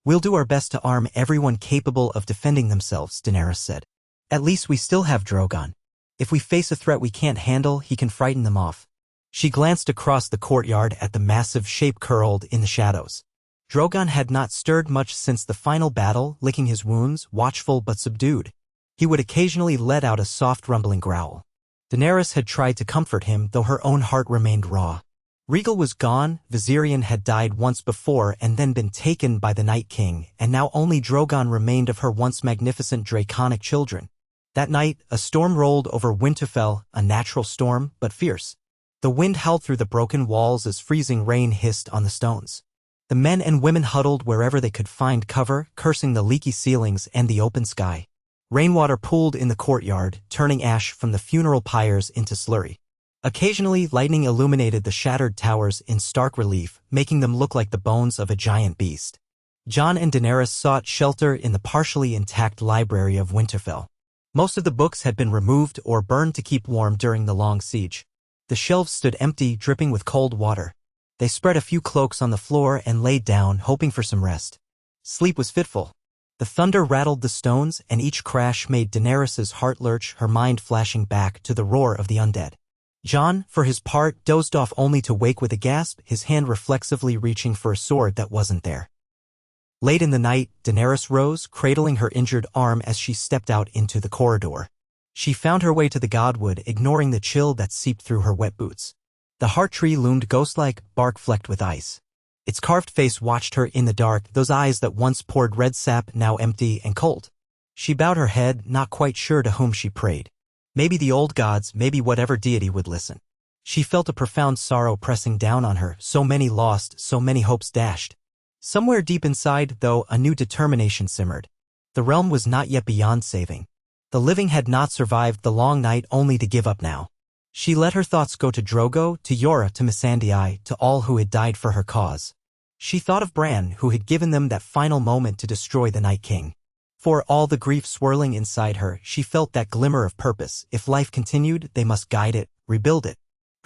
we'll do our best to arm everyone capable of defending themselves, Daenerys said. At least we still have Drogon. If we face a threat we can't handle, he can frighten them off. She glanced across the courtyard at the massive shape curled in the shadows. Drogon had not stirred much since the final battle, licking his wounds, watchful but subdued. He would occasionally let out a soft rumbling growl. Daenerys had tried to comfort him, though her own heart remained raw. Rhaegal was gone, Viserion had died once before and then been taken by the Night King, and now only Drogon remained of her once magnificent draconic children. That night, a storm rolled over Winterfell, a natural storm, but fierce. The wind howled through the broken walls as freezing rain hissed on the stones. The men and women huddled wherever they could find cover, cursing the leaky ceilings and the open sky. Rainwater pooled in the courtyard, turning ash from the funeral pyres into slurry. Occasionally, lightning illuminated the shattered towers in stark relief, making them look like the bones of a giant beast. Jon and Daenerys sought shelter in the partially intact library of Winterfell. Most of the books had been removed or burned to keep warm during the long siege. The shelves stood empty, dripping with cold water. They spread a few cloaks on the floor and laid down, hoping for some rest. Sleep was fitful. The thunder rattled the stones, and each crash made Daenerys's heart lurch, her mind flashing back to the roar of the undead. Jon, for his part, dozed off only to wake with a gasp, his hand reflexively reaching for a sword that wasn't there. Late in the night, Daenerys rose, cradling her injured arm as she stepped out into the corridor. She found her way to the godwood, ignoring the chill that seeped through her wet boots. The heart tree loomed ghost-like, bark flecked with ice. Its carved face watched her in the dark, those eyes that once poured red sap now empty and cold. She bowed her head, not quite sure to whom she prayed. Maybe the old gods, maybe whatever deity would listen. She felt a profound sorrow pressing down on her, so many lost, so many hopes dashed. Somewhere deep inside, though, a new determination simmered. The realm was not yet beyond saving. The living had not survived the long night only to give up now. She let her thoughts go to Drogo, to Yora, to Missandei, to all who had died for her cause. She thought of Bran, who had given them that final moment to destroy the Night King. For all the grief swirling inside her, she felt that glimmer of purpose. If life continued, they must guide it, rebuild it.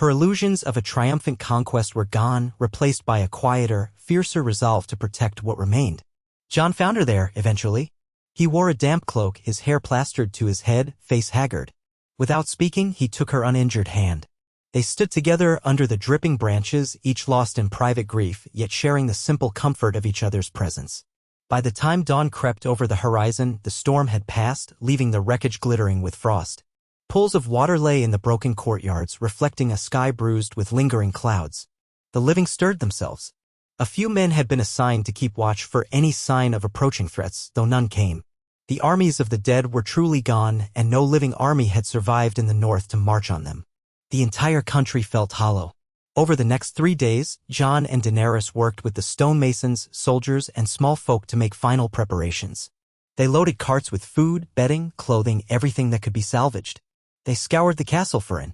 Her illusions of a triumphant conquest were gone, replaced by a quieter, fiercer resolve to protect what remained. Jon found her there, eventually. He wore a damp cloak, his hair plastered to his head, face haggard. Without speaking, he took her uninjured hand. They stood together under the dripping branches, each lost in private grief, yet sharing the simple comfort of each other's presence. By the time dawn crept over the horizon, the storm had passed, leaving the wreckage glittering with frost. Pools of water lay in the broken courtyards, reflecting a sky bruised with lingering clouds. The living stirred themselves. A few men had been assigned to keep watch for any sign of approaching threats, though none came. The armies of the dead were truly gone, and no living army had survived in the north to march on them. The entire country felt hollow. Over the next 3 days, Jon and Daenerys worked with the stonemasons, soldiers, and small folk to make final preparations. They loaded carts with food, bedding, clothing, everything that could be salvaged. They scoured the castle for it.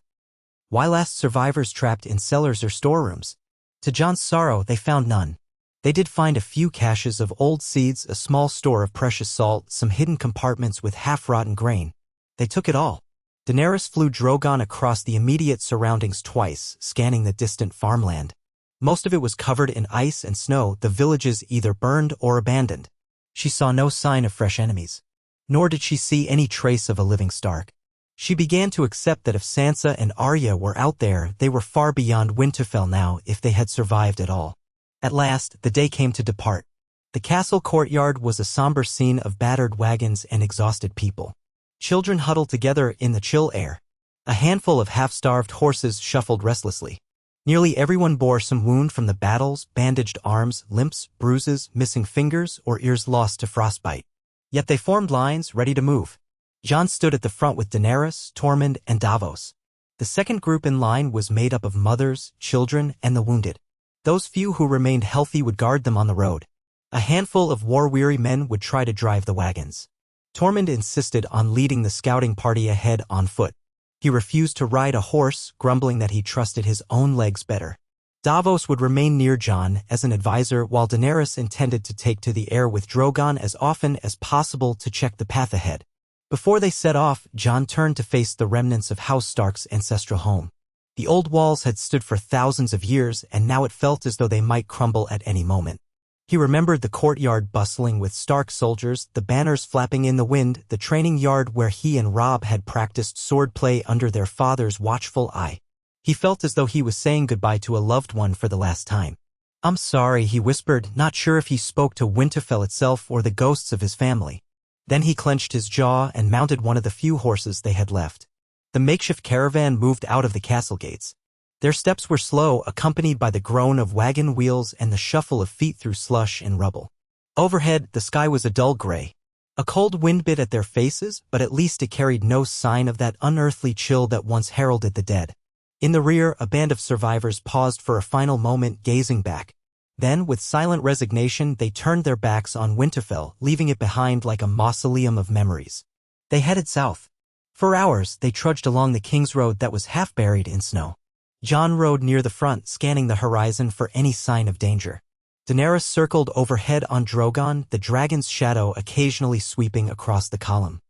Why last survivors trapped in cellars or storerooms? To Jon's sorrow, they found none. They did find a few caches of old seeds, a small store of precious salt, some hidden compartments with half-rotten grain. They took it all. Daenerys flew Drogon across the immediate surroundings twice, scanning the distant farmland. Most of it was covered in ice and snow, the villages either burned or abandoned. She saw no sign of fresh enemies. Nor did she see any trace of a living Stark. She began to accept that if Sansa and Arya were out there, they were far beyond Winterfell now, if they had survived at all. At last, the day came to depart. The castle courtyard was a somber scene of battered wagons and exhausted people. Children huddled together in the chill air. A handful of half-starved horses shuffled restlessly. Nearly everyone bore some wound from the battles, bandaged arms, limps, bruises, missing fingers, or ears lost to frostbite. Yet they formed lines, ready to move. Jon stood at the front with Daenerys, Tormund, and Davos. The second group in line was made up of mothers, children, and the wounded. Those few who remained healthy would guard them on the road. A handful of war-weary men would try to drive the wagons. Tormund insisted on leading the scouting party ahead on foot. He refused to ride a horse, grumbling that he trusted his own legs better. Davos would remain near Jon as an advisor, while Daenerys intended to take to the air with Drogon as often as possible to check the path ahead. Before they set off, Jon turned to face the remnants of House Stark's ancestral home. The old walls had stood for thousands of years, and now it felt as though they might crumble at any moment. He remembered the courtyard bustling with Stark soldiers, the banners flapping in the wind, the training yard where he and Robb had practiced swordplay under their father's watchful eye. He felt as though he was saying goodbye to a loved one for the last time. "I'm sorry," he whispered, not sure if he spoke to Winterfell itself or the ghosts of his family. Then he clenched his jaw and mounted one of the few horses they had left. The makeshift caravan moved out of the castle gates. Their steps were slow, accompanied by the groan of wagon wheels and the shuffle of feet through slush and rubble. Overhead, the sky was a dull gray. A cold wind bit at their faces, but at least it carried no sign of that unearthly chill that once heralded the dead. In the rear, a band of survivors paused for a final moment, gazing back. Then, with silent resignation, they turned their backs on Winterfell, leaving it behind like a mausoleum of memories. They headed south. For hours, they trudged along the King's Road that was half buried in snow. Jon rode near the front, scanning the horizon for any sign of danger. Daenerys circled overhead on Drogon, the dragon's shadow occasionally sweeping across the column.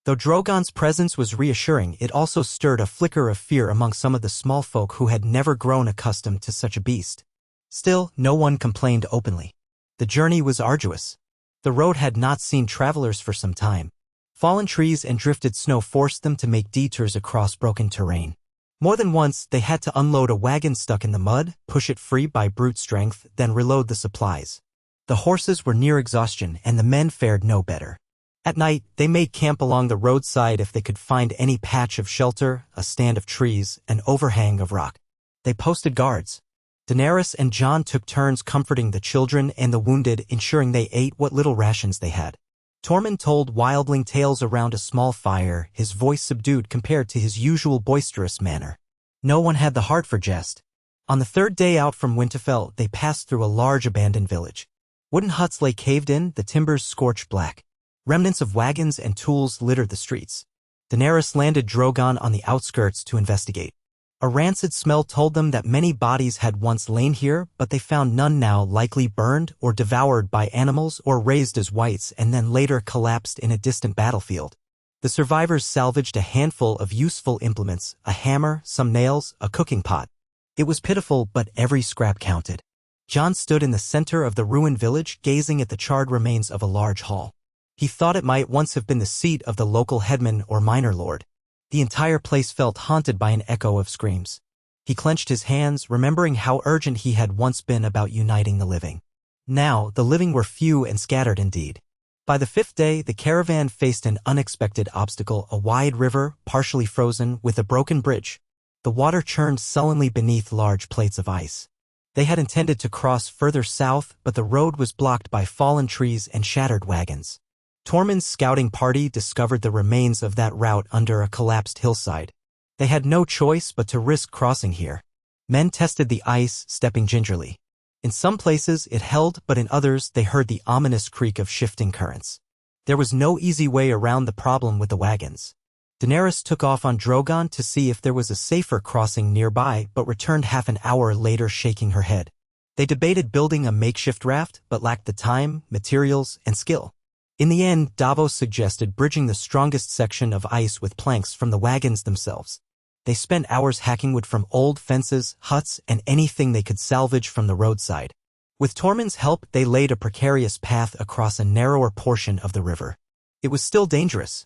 Though Drogon's presence was reassuring, it also stirred a flicker of fear among some of the small folk who had never grown accustomed to such a beast. Still, no one complained openly. The journey was arduous. The road had not seen travelers for some time. Fallen trees and drifted snow forced them to make detours across broken terrain. More than once, they had to unload a wagon stuck in the mud, push it free by brute strength, then reload the supplies. The horses were near exhaustion, and the men fared no better. At night, they made camp along the roadside if they could find any patch of shelter, a stand of trees, an overhang of rock. They posted guards. Daenerys and Jon took turns comforting the children and the wounded, ensuring they ate what little rations they had. Tormund told wildling tales around a small fire, his voice subdued compared to his usual boisterous manner. No one had the heart for jest. On the third day out from Winterfell, they passed through a large abandoned village. Wooden huts lay caved in, the timbers scorched black. Remnants of wagons and tools littered the streets. Daenerys landed Drogon on the outskirts to investigate. A rancid smell told them that many bodies had once lain here, but they found none now, likely burned or devoured by animals or raised as whites and then later collapsed in a distant battlefield. The survivors salvaged a handful of useful implements, a hammer, some nails, a cooking pot. It was pitiful, but every scrap counted. John stood in the center of the ruined village, gazing at the charred remains of a large hall. He thought it might once have been the seat of the local headman or minor lord. The entire place felt haunted by an echo of screams. He clenched his hands, remembering how urgent he had once been about uniting the living. Now, the living were few and scattered indeed. By the 5th day, the caravan faced an unexpected obstacle, a wide river, partially frozen, with a broken bridge. The water churned sullenly beneath large plates of ice. They had intended to cross further south, but the road was blocked by fallen trees and shattered wagons. Tormund's scouting party discovered the remains of that route under a collapsed hillside. They had no choice but to risk crossing here. Men tested the ice, stepping gingerly. In some places it held, but in others they heard the ominous creak of shifting currents. There was no easy way around the problem with the wagons. Daenerys took off on Drogon to see if there was a safer crossing nearby, but returned half an hour later shaking her head. They debated building a makeshift raft, but lacked the time, materials, and skill. In the end, Davos suggested bridging the strongest section of ice with planks from the wagons themselves. They spent hours hacking wood from old fences, huts, and anything they could salvage from the roadside. With Tormund's help, they laid a precarious path across a narrower portion of the river. It was still dangerous.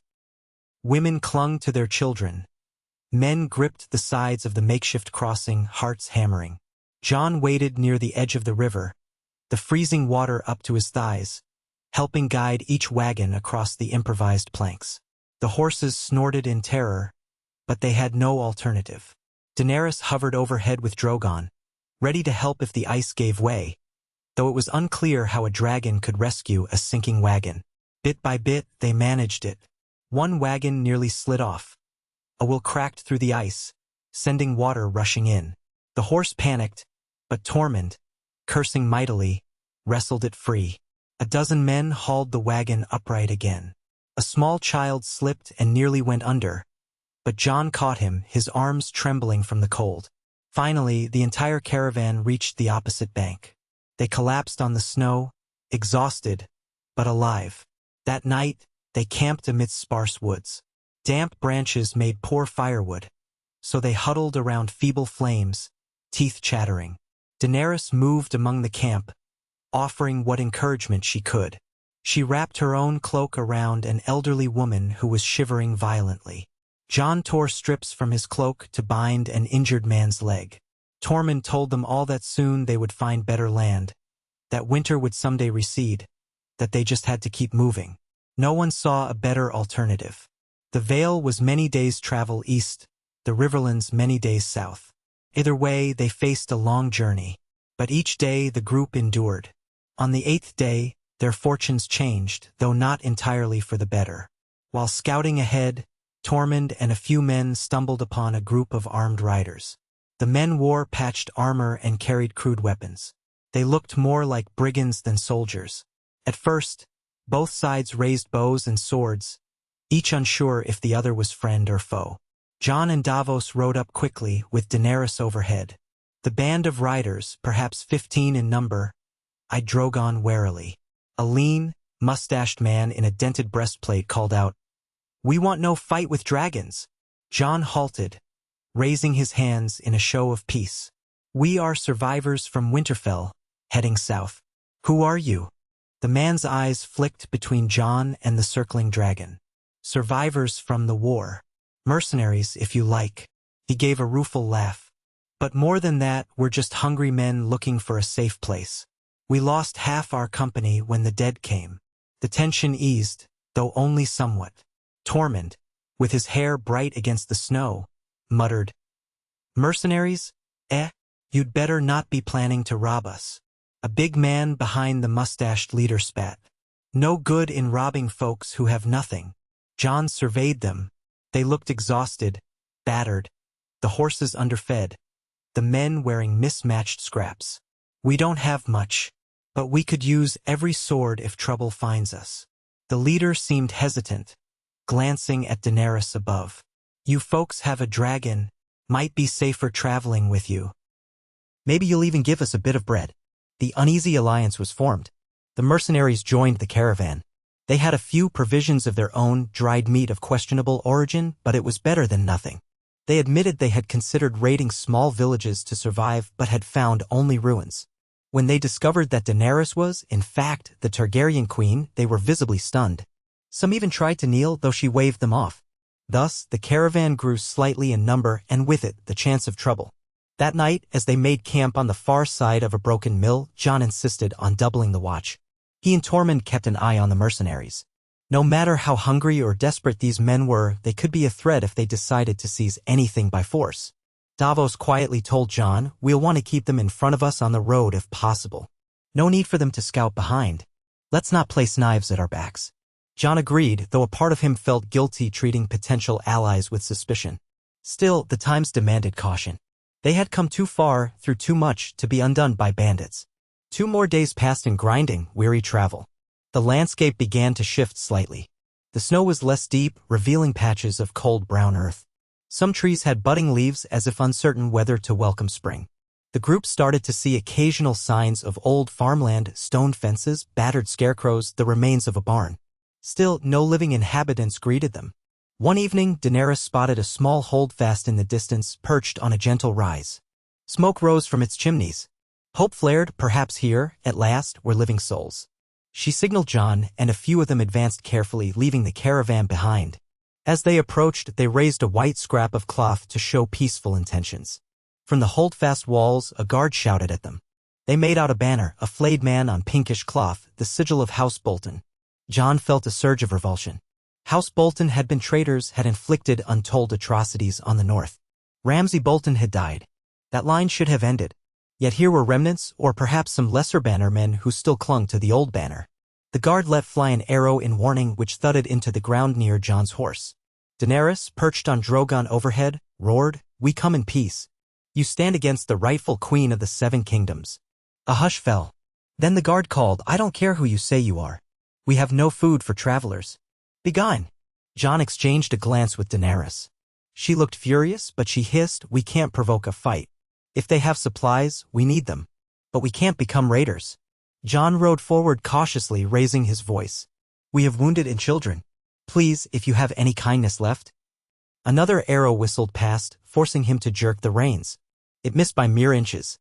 Women clung to their children. Men gripped the sides of the makeshift crossing, hearts hammering. Jon waited near the edge of the river, the freezing water up to his thighs, helping guide each wagon across the improvised planks. The horses snorted in terror, but they had no alternative. Daenerys hovered overhead with Drogon, ready to help if the ice gave way, though it was unclear how a dragon could rescue a sinking wagon. Bit by bit, they managed it. One wagon nearly slid off. A wheel cracked through the ice, sending water rushing in. The horse panicked, but Tormund, cursing mightily, wrestled it free. A dozen men hauled the wagon upright again. A small child slipped and nearly went under, but Jon caught him, his arms trembling from the cold. Finally, the entire caravan reached the opposite bank. They collapsed on the snow, exhausted, but alive. That night, they camped amidst sparse woods. Damp branches made poor firewood, so they huddled around feeble flames, teeth chattering. Daenerys moved among the camp, offering what encouragement she could. She wrapped her own cloak around an elderly woman who was shivering violently. Jon tore strips from his cloak to bind an injured man's leg. Tormund told them all that soon they would find better land, that winter would someday recede, that they just had to keep moving. No one saw a better alternative. The Vale was many days' travel east, the Riverlands many days south. Either way, they faced a long journey, but each day the group endured. On the 8th day, their fortunes changed, though not entirely for the better. While scouting ahead, Tormund and a few men stumbled upon a group of armed riders. The men wore patched armor and carried crude weapons. They looked more like brigands than soldiers. At first, both sides raised bows and swords, each unsure if the other was friend or foe. Jon and Davos rode up quickly, with Daenerys overhead. The band of riders, perhaps 15 in number, eyed Drogon warily. A lean, mustached man in a dented breastplate called out, "We want no fight with dragons." Jon halted, raising his hands in a show of peace. "We are survivors from Winterfell, heading south." "Who are you?" The man's eyes flicked between Jon and the circling dragon. "Survivors from the war. Mercenaries, if you like." He gave a rueful laugh. "But more than that, we're just hungry men looking for a safe place. We lost half our company when the dead came." The tension eased, though only somewhat. Tormund, with his hair bright against the snow, muttered, "Mercenaries? You'd better not be planning to rob us." A big man behind the mustached leader spat. "No good in robbing folks who have nothing." Jon surveyed them. They looked exhausted, battered, the horses underfed, the men wearing mismatched scraps. "We don't have much, but we could use every sword if trouble finds us." The leader seemed hesitant, glancing at Daenerys above. "You folks have a dragon, might be safer traveling with you. Maybe you'll even give us a bit of bread." The uneasy alliance was formed. The mercenaries joined the caravan. They had a few provisions of their own, dried meat of questionable origin, but it was better than nothing. They admitted they had considered raiding small villages to survive but had found only ruins. When they discovered that Daenerys was, in fact, the Targaryen queen, they were visibly stunned. Some even tried to kneel, though she waved them off. Thus, the caravan grew slightly in number and with it, the chance of trouble. That night, as they made camp on the far side of a broken mill, Jon insisted on doubling the watch. He and Tormund kept an eye on the mercenaries. No matter how hungry or desperate these men were, they could be a threat if they decided to seize anything by force. Davos quietly told Jon, "We'll want to keep them in front of us on the road if possible. No need for them to scout behind. Let's not place knives at our backs." Jon agreed, though a part of him felt guilty treating potential allies with suspicion. Still, the times demanded caution. They had come too far, through too much, to be undone by bandits. 2 more days passed in grinding, weary travel. The landscape began to shift slightly. The snow was less deep, revealing patches of cold brown earth. Some trees had budding leaves as if uncertain whether to welcome spring. The group started to see occasional signs of old farmland, stone fences, battered scarecrows, the remains of a barn. Still, no living inhabitants greeted them. One evening, Daenerys spotted a small holdfast in the distance, perched on a gentle rise. Smoke rose from its chimneys. Hope flared, perhaps here, at last, were living souls. She signaled Jon, and a few of them advanced carefully, leaving the caravan behind. As they approached, they raised a white scrap of cloth to show peaceful intentions. From the holdfast walls, a guard shouted at them. They made out a banner, a flayed man on pinkish cloth, the sigil of House Bolton. Jon felt a surge of revulsion. House Bolton had been traitors, had inflicted untold atrocities on the north. Ramsay Bolton had died. That line should have ended. Yet here were remnants, or perhaps some lesser bannermen who still clung to the old banner. The guard let fly an arrow in warning which thudded into the ground near Jon's horse. Daenerys, perched on Drogon overhead, roared, "We come in peace. You stand against the rightful queen of the 7 kingdoms." A hush fell. Then the guard called, "I don't care who you say you are. We have no food for travelers. Begone." Jon exchanged a glance with Daenerys. She looked furious, but she hissed, "We can't provoke a fight. If they have supplies, we need them. But we can't become raiders." Jon rode forward cautiously, raising his voice. "We have wounded and children. Please, if you have any kindness left." Another arrow whistled past, forcing him to jerk the reins. It missed by mere inches.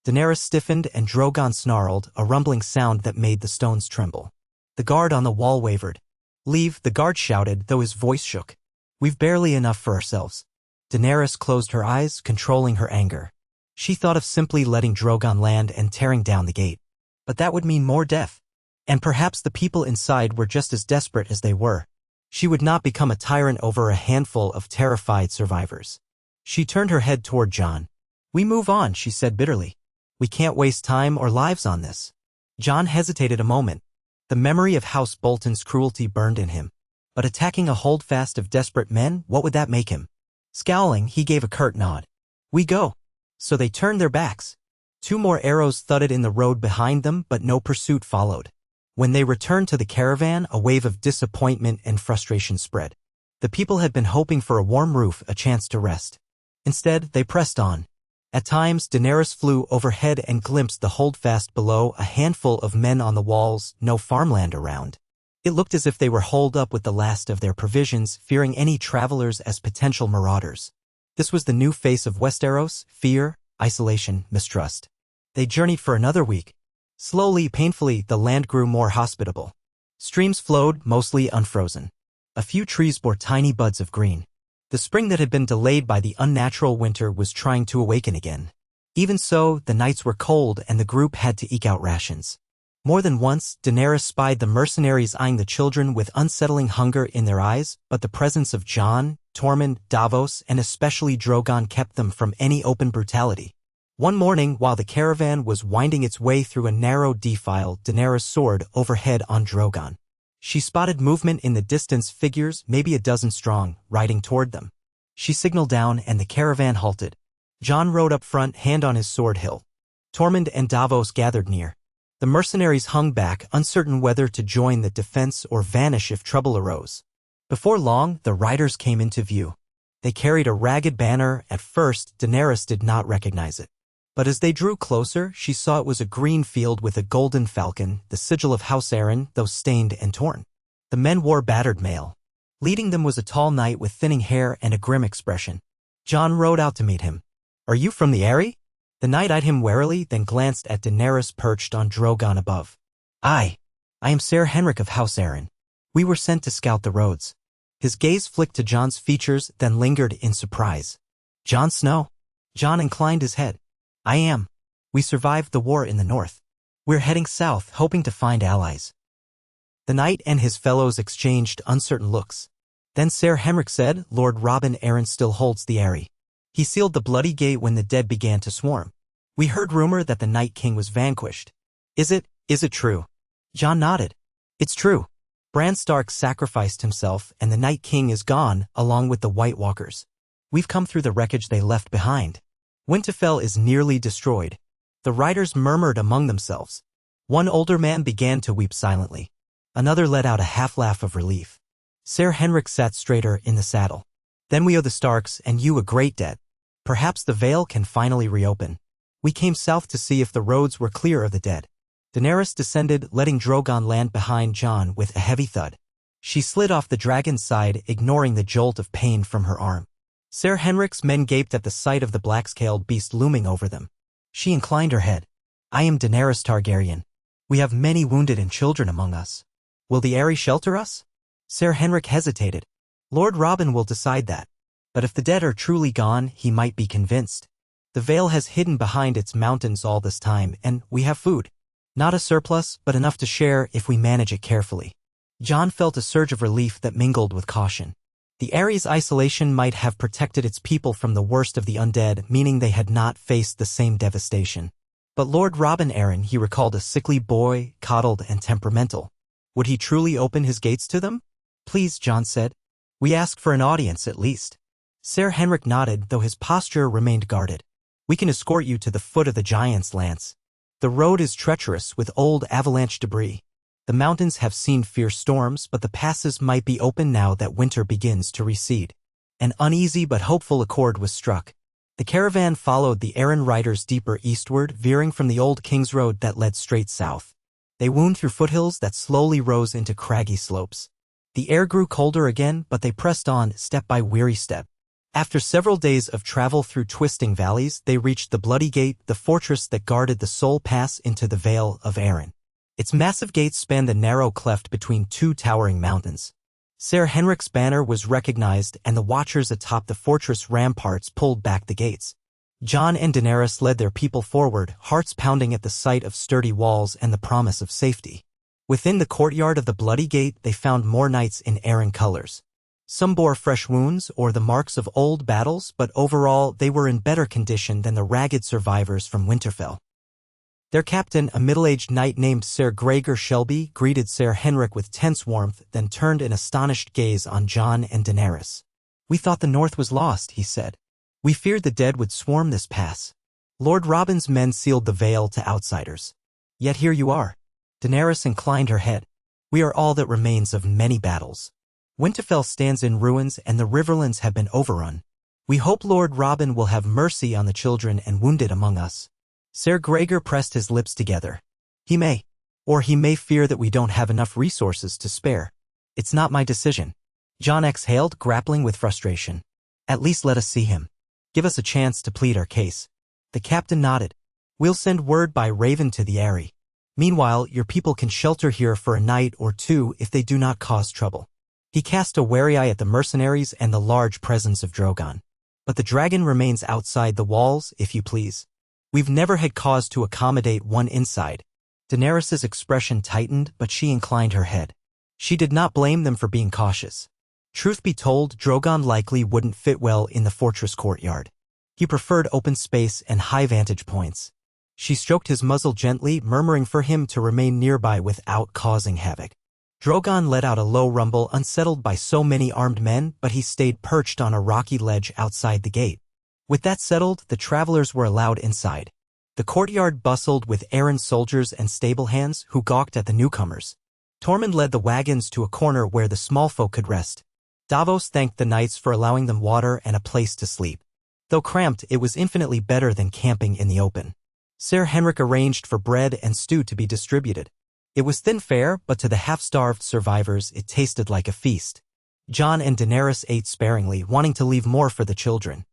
Daenerys stiffened and Drogon snarled, a rumbling sound that made the stones tremble. The guard on the wall wavered. "Leave," the guard shouted, though his voice shook. "We've barely enough for ourselves." Daenerys closed her eyes, controlling her anger. She thought of simply letting Drogon land and tearing down the gate. But that would mean more death. And perhaps the people inside were just as desperate as they were. She would not become a tyrant over a handful of terrified survivors. She turned her head toward Jon. "We move on," she said bitterly. "We can't waste time or lives on this." Jon hesitated a moment. The memory of House Bolton's cruelty burned in him. But attacking a holdfast of desperate men, what would that make him? Scowling, he gave a curt nod. "We go." So they turned their backs. 2 more arrows thudded in the road behind them, but no pursuit followed. When they returned to the caravan, a wave of disappointment and frustration spread. The people had been hoping for a warm roof, a chance to rest. Instead, they pressed on. At times, Daenerys flew overhead and glimpsed the holdfast below, a handful of men on the walls, no farmland around. It looked as if they were holed up with the last of their provisions, fearing any travelers as potential marauders. This was the new face of Westeros: fear, isolation, mistrust. They journeyed for another week. Slowly, painfully, the land grew more hospitable. Streams flowed, mostly unfrozen. A few trees bore tiny buds of green. The spring that had been delayed by the unnatural winter was trying to awaken again. Even so, the nights were cold and the group had to eke out rations. More than once, Daenerys spied the mercenaries eyeing the children with unsettling hunger in their eyes, but the presence of Jon, Tormund, Davos, and especially Drogon kept them from any open brutality. One morning, while the caravan was winding its way through a narrow defile, Daenerys soared overhead on Drogon. She spotted movement in the distance, figures, maybe a dozen strong, riding toward them. She signaled down and the caravan halted. Jon rode up front, hand on his sword hilt. Tormund and Davos gathered near. The mercenaries hung back, uncertain whether to join the defense or vanish if trouble arose. Before long, the riders came into view. They carried a ragged banner. At first, Daenerys did not recognize it. But as they drew closer, she saw it was a green field with a golden falcon, the sigil of House Aaron, though stained and torn. The men wore battered mail. Leading them was a tall knight with thinning hair and a grim expression. Jon rode out to meet him. "Are you from the Eyrie?" The knight eyed him warily, then glanced at Daenerys perched on Drogon above. I am Ser Henrik of House Aaron. We were sent to scout the roads." His gaze flicked to Jon's features, then lingered in surprise. "Jon Snow?" Jon inclined his head. "I am. We survived the war in the north. We're heading south, hoping to find allies." The knight and his fellows exchanged uncertain looks. Then Ser Henrik said, "Lord Robin Arryn still holds the Eyrie. He sealed the Bloody Gate when the dead began to swarm. We heard rumor that the Night King was vanquished. Is it true?" Jon nodded. "It's true. Bran Stark sacrificed himself, and the Night King is gone, along with the White Walkers. We've come through the wreckage they left behind. Winterfell is nearly destroyed." The riders murmured among themselves. One older man began to weep silently. Another let out a half-laugh of relief. Ser Henrik sat straighter in the saddle. "Then we owe the Starks and you a great debt. Perhaps the Vale can finally reopen. We came south to see if the roads were clear of the dead." Daenerys descended, letting Drogon land behind Jon with a heavy thud. She slid off the dragon's side, ignoring the jolt of pain from her arm. Ser Henrik's men gaped at the sight of the black-scaled beast looming over them. She inclined her head. "I am Daenerys Targaryen. We have many wounded and children among us. Will the Eyrie shelter us?" Ser Henrik hesitated. "Lord Robin will decide that. But if the dead are truly gone, he might be convinced. The Vale has hidden behind its mountains all this time, and we have food. Not a surplus, but enough to share if we manage it carefully." Jon felt a surge of relief that mingled with caution. The Eyrie's isolation might have protected its people from the worst of the undead, meaning they had not faced the same devastation. But Lord Robin Arryn, he recalled, a sickly boy, coddled and temperamental. Would he truly open his gates to them? "Please," Jon said. "We ask for an audience at least." Ser Henrik nodded, though his posture remained guarded. "We can escort you to the foot of the Giant's Lance. The road is treacherous with old avalanche debris. The mountains have seen fierce storms, but the passes might be open now that winter begins to recede." An uneasy but hopeful accord was struck. The caravan followed the Arryn riders deeper eastward, veering from the old King's Road that led straight south. They wound through foothills that slowly rose into craggy slopes. The air grew colder again, but they pressed on, step by weary step. After several days of travel through twisting valleys, they reached the Bloody Gate, the fortress that guarded the sole pass into the Vale of Arryn. Its massive gates spanned the narrow cleft between two towering mountains. Ser Henrik's banner was recognized, and the watchers atop the fortress ramparts pulled back the gates. Jon and Daenerys led their people forward, hearts pounding at the sight of sturdy walls and the promise of safety. Within the courtyard of the Bloody Gate, they found more knights in Arryn colors. Some bore fresh wounds or the marks of old battles, but overall they were in better condition than the ragged survivors from Winterfell. Their captain, a middle-aged knight named Ser Gregor Shelby, greeted Ser Henrik with tense warmth, then turned an astonished gaze on Jon and Daenerys. "We thought the north was lost," he said. "We feared the dead would swarm this pass. Lord Robin's men sealed the Vale to outsiders. Yet here you are." Daenerys inclined her head. "We are all that remains of many battles. Winterfell stands in ruins and the Riverlands have been overrun. We hope Lord Robin will have mercy on the children and wounded among us." Ser Gregor pressed his lips together. "He may. Or he may fear that we don't have enough resources to spare. It's not my decision." Jon exhaled, grappling with frustration. "At least let us see him. Give us a chance to plead our case." The captain nodded. "We'll send word by Raven to the Eyrie. Meanwhile, your people can shelter here for a night or two if they do not cause trouble." He cast a wary eye at the mercenaries and the large presence of Drogon. "But the dragon remains outside the walls, if you please. We've never had cause to accommodate one inside." Daenerys' expression tightened, but she inclined her head. She did not blame them for being cautious. Truth be told, Drogon likely wouldn't fit well in the fortress courtyard. He preferred open space and high vantage points. She stroked his muzzle gently, murmuring for him to remain nearby without causing havoc. Drogon let out a low rumble, unsettled by so many armed men, but he stayed perched on a rocky ledge outside the gate. With that settled, the travelers were allowed inside. The courtyard bustled with errand soldiers and stable hands who gawked at the newcomers. Tormund led the wagons to a corner where the small folk could rest. Davos thanked the knights for allowing them water and a place to sleep. Though cramped, it was infinitely better than camping in the open. Sir Henrik arranged for bread and stew to be distributed. It was thin fare, but to the half-starved survivors it tasted like a feast. Jon and Daenerys ate sparingly, wanting to leave more for the children.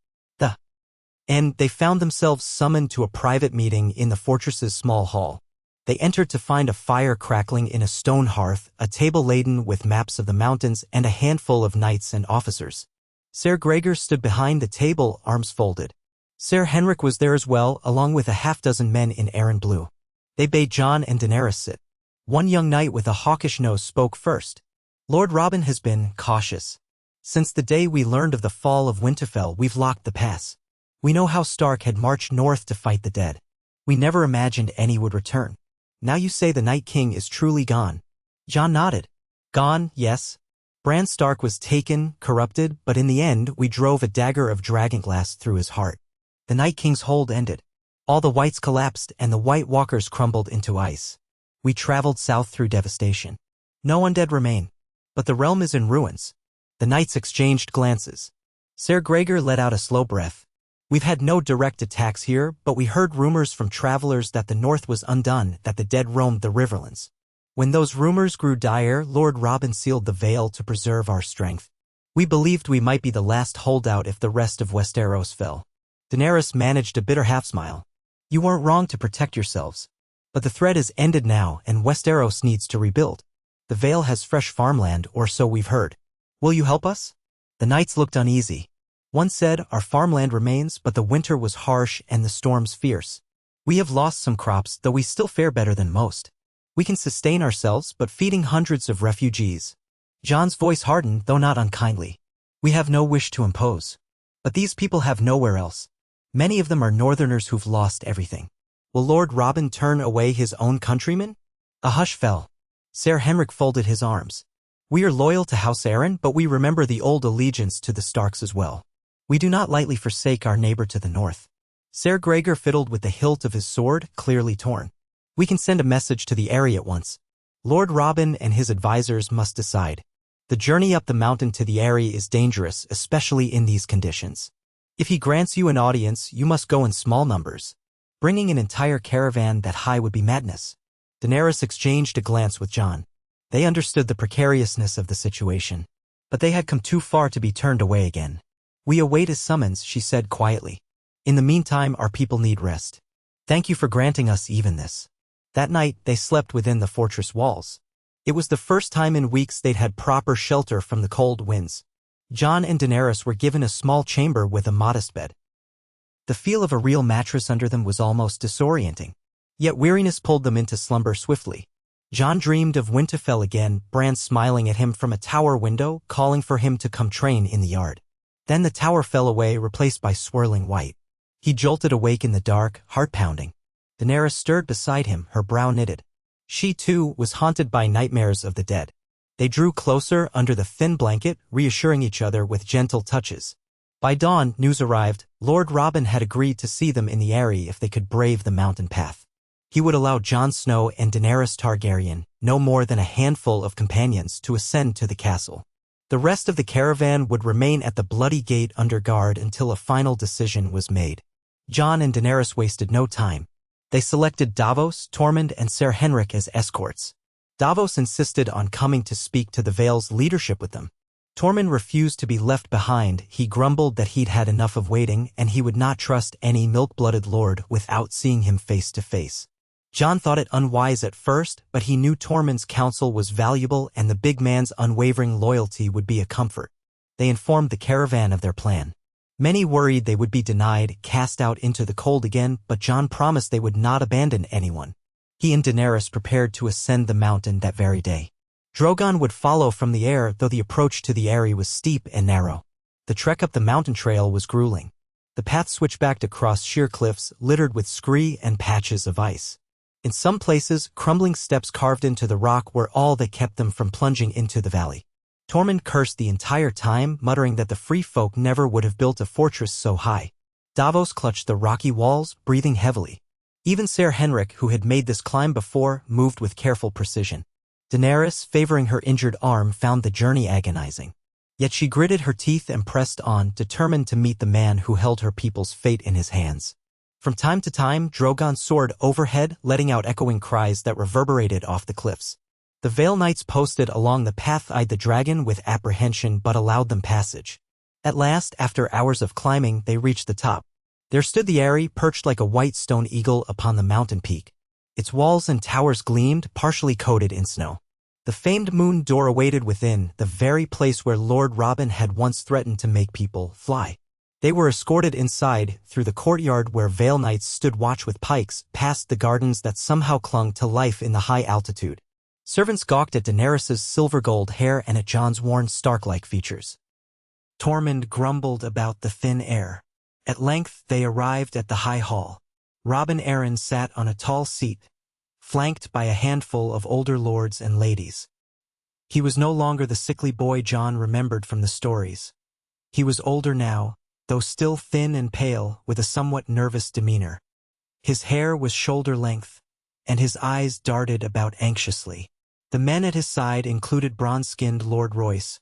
And they found themselves summoned to a private meeting in the fortress's small hall. They entered to find a fire crackling in a stone hearth, a table laden with maps of the mountains, and a handful of knights and officers. Ser Gregor stood behind the table, arms folded. Ser Henrik was there as well, along with a half-dozen men in Arryn blue. They bade Jon and Daenerys sit. One young knight with a hawkish nose spoke first. Lord Robin has been cautious. Since the day we learned of the fall of Winterfell, we've locked the pass. We know how Stark had marched north to fight the dead. We never imagined any would return. Now you say the Night King is truly gone. Jon nodded. Gone, yes. Bran Stark was taken, corrupted, but in the end we drove a dagger of dragonglass through his heart. The Night King's hold ended. All the whites collapsed and the White Walkers crumbled into ice. We traveled south through devastation. No undead remain. But the realm is in ruins. The knights exchanged glances. Ser Gregor let out a slow breath. We've had no direct attacks here, but we heard rumors from travelers that the north was undone, that the dead roamed the riverlands. When those rumors grew dire, Lord Robin sealed the veil to preserve our strength. We believed we might be the last holdout if the rest of Westeros fell. Daenerys managed a bitter half-smile. You weren't wrong to protect yourselves. But the threat is ended now, and Westeros needs to rebuild. The Vale has fresh farmland, or so we've heard. Will you help us? The knights looked uneasy. One said, our farmland remains, but the winter was harsh and the storms fierce. We have lost some crops, though we still fare better than most. We can sustain ourselves, but feeding hundreds of refugees. Jon's voice hardened, though not unkindly. We have no wish to impose. But these people have nowhere else. Many of them are northerners who've lost everything. Will Lord Robin turn away his own countrymen? A hush fell. Ser Henrik folded his arms. We are loyal to House Arryn, but we remember the old allegiance to the Starks as well. We do not lightly forsake our neighbor to the north. Ser Gregor fiddled with the hilt of his sword, clearly torn. We can send a message to the Eyrie at once. Lord Robin and his advisors must decide. The journey up the mountain to the Eyrie is dangerous, especially in these conditions. If he grants you an audience, you must go in small numbers. Bringing an entire caravan that high would be madness. Daenerys exchanged a glance with Jon. They understood the precariousness of the situation. But they had come too far to be turned away again. We await his summons, she said quietly. In the meantime, our people need rest. Thank you for granting us even this. That night, they slept within the fortress walls. It was the first time in weeks they'd had proper shelter from the cold winds. Jon and Daenerys were given a small chamber with a modest bed. The feel of a real mattress under them was almost disorienting. Yet weariness pulled them into slumber swiftly. Jon dreamed of Winterfell again, Bran smiling at him from a tower window, calling for him to come train in the yard. Then the tower fell away, replaced by swirling white. He jolted awake in the dark, heart pounding. Daenerys stirred beside him, her brow knitted. She, too, was haunted by nightmares of the dead. They drew closer under the thin blanket, reassuring each other with gentle touches. By dawn, news arrived. Lord Robin had agreed to see them in the Eyrie if they could brave the mountain path. He would allow Jon Snow and Daenerys Targaryen, no more than a handful of companions, to ascend to the castle. The rest of the caravan would remain at the Bloody Gate under guard until a final decision was made. Jon and Daenerys wasted no time. They selected Davos, Tormund, and Ser Henrik as escorts. Davos insisted on coming to speak to the Vale's leadership with them. Tormund refused to be left behind. He grumbled that he'd had enough of waiting and he would not trust any milk-blooded lord without seeing him face to face. Jon thought it unwise at first, but he knew Tormund's counsel was valuable and the big man's unwavering loyalty would be a comfort. They informed the caravan of their plan. Many worried they would be denied, cast out into the cold again, but Jon promised they would not abandon anyone. He and Daenerys prepared to ascend the mountain that very day. Drogon would follow from the air, though the approach to the Eyrie was steep and narrow. The trek up the mountain trail was grueling. The path switchbacked across sheer cliffs, littered with scree and patches of ice. In some places, crumbling steps carved into the rock were all that kept them from plunging into the valley. Tormund cursed the entire time, muttering that the free folk never would have built a fortress so high. Davos clutched the rocky walls, breathing heavily. Even Ser Henrik, who had made this climb before, moved with careful precision. Daenerys, favoring her injured arm, found the journey agonizing. Yet she gritted her teeth and pressed on, determined to meet the man who held her people's fate in his hands. From time to time, Drogon soared overhead, letting out echoing cries that reverberated off the cliffs. The Vale Knights posted along the path eyed the dragon with apprehension but allowed them passage. At last, after hours of climbing, they reached the top. There stood the Eyrie, perched like a white stone eagle upon the mountain peak. Its walls and towers gleamed, partially coated in snow. The famed moon door awaited within, the very place where Lord Robin had once threatened to make people fly. They were escorted inside, through the courtyard where Vale Knights stood watch with pikes, past the gardens that somehow clung to life in the high altitude. Servants gawked at Daenerys's silver-gold hair and at Jon's worn Stark-like features. Tormund grumbled about the thin air. At length they arrived at the high hall. Robin Arryn sat on a tall seat, flanked by a handful of older lords and ladies. He was no longer the sickly boy Jon remembered from the stories. He was older now, though still thin and pale, with a somewhat nervous demeanor. His hair was shoulder-length, and his eyes darted about anxiously. The men at his side included bronze-skinned Lord Royce,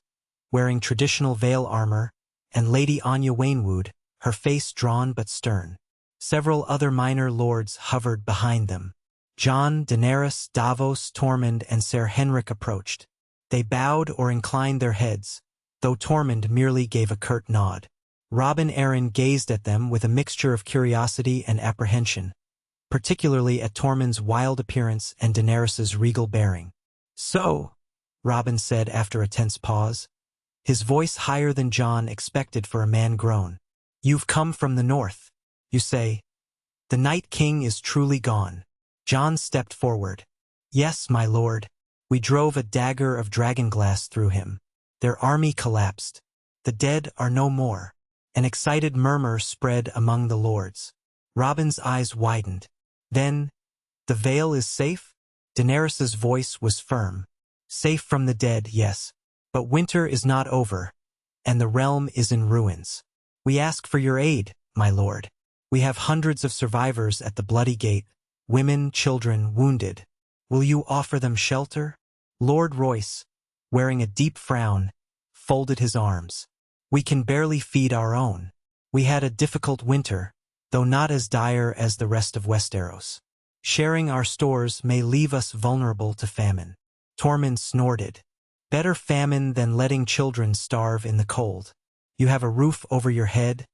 wearing traditional Vale armor, and Lady Anya Waynwood, her face drawn but stern. Several other minor lords hovered behind them. Jon, Daenerys, Davos, Tormund, and Ser Henrik approached. They bowed or inclined their heads, though Tormund merely gave a curt nod. Robin Arryn gazed at them with a mixture of curiosity and apprehension, particularly at Tormund's wild appearance and Daenerys's regal bearing. "So," Robin said after a tense pause, his voice higher than Jon expected for a man grown. "You've come from the north, you say? The Night King is truly gone." Jon stepped forward. "Yes, my lord. We drove a dagger of dragonglass through him. Their army collapsed. The dead are no more." An excited murmur spread among the lords. Robin's eyes widened. "Then, the Vale is safe?" Daenerys's voice was firm. "Safe from the dead, yes. But winter is not over, and the realm is in ruins. We ask for your aid, my lord. We have hundreds of survivors at the Bloody Gate, women, children, wounded. Will you offer them shelter?" Lord Royce, wearing a deep frown, folded his arms. "We can barely feed our own. We had a difficult winter, though not as dire as the rest of Westeros. Sharing our stores may leave us vulnerable to famine." Tormund snorted. "Better famine than letting children starve in the cold. You have a roof over your head,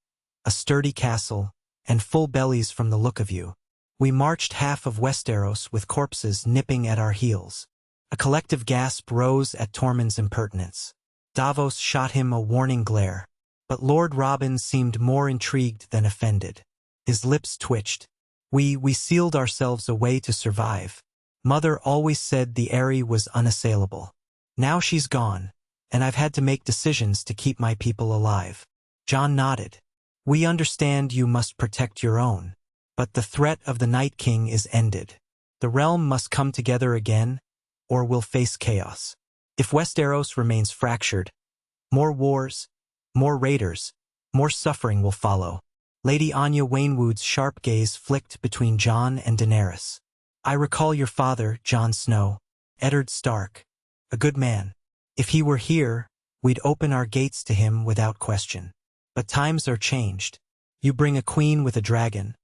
a sturdy castle, and full bellies from the look of you. We marched half of Westeros with corpses nipping at our heels." A collective gasp rose at Tormund's impertinence. Davos shot him a warning glare, but Lord Robin seemed more intrigued than offended. His lips twitched. We sealed ourselves away to survive. Mother always said the Eyrie was unassailable. Now she's gone, and I've had to make decisions to keep my people alive." Jon nodded. "We understand you must protect your own, but the threat of the Night King is ended. The realm must come together again, or we'll face chaos. If Westeros remains fractured, more wars, more raiders, more suffering will follow." Lady Anya Waynwood's sharp gaze flicked between Jon and Daenerys. "I recall your father, Jon Snow, Eddard Stark, a good man. If he were here, we'd open our gates to him without question. But times are changed. You bring a queen with a dragon,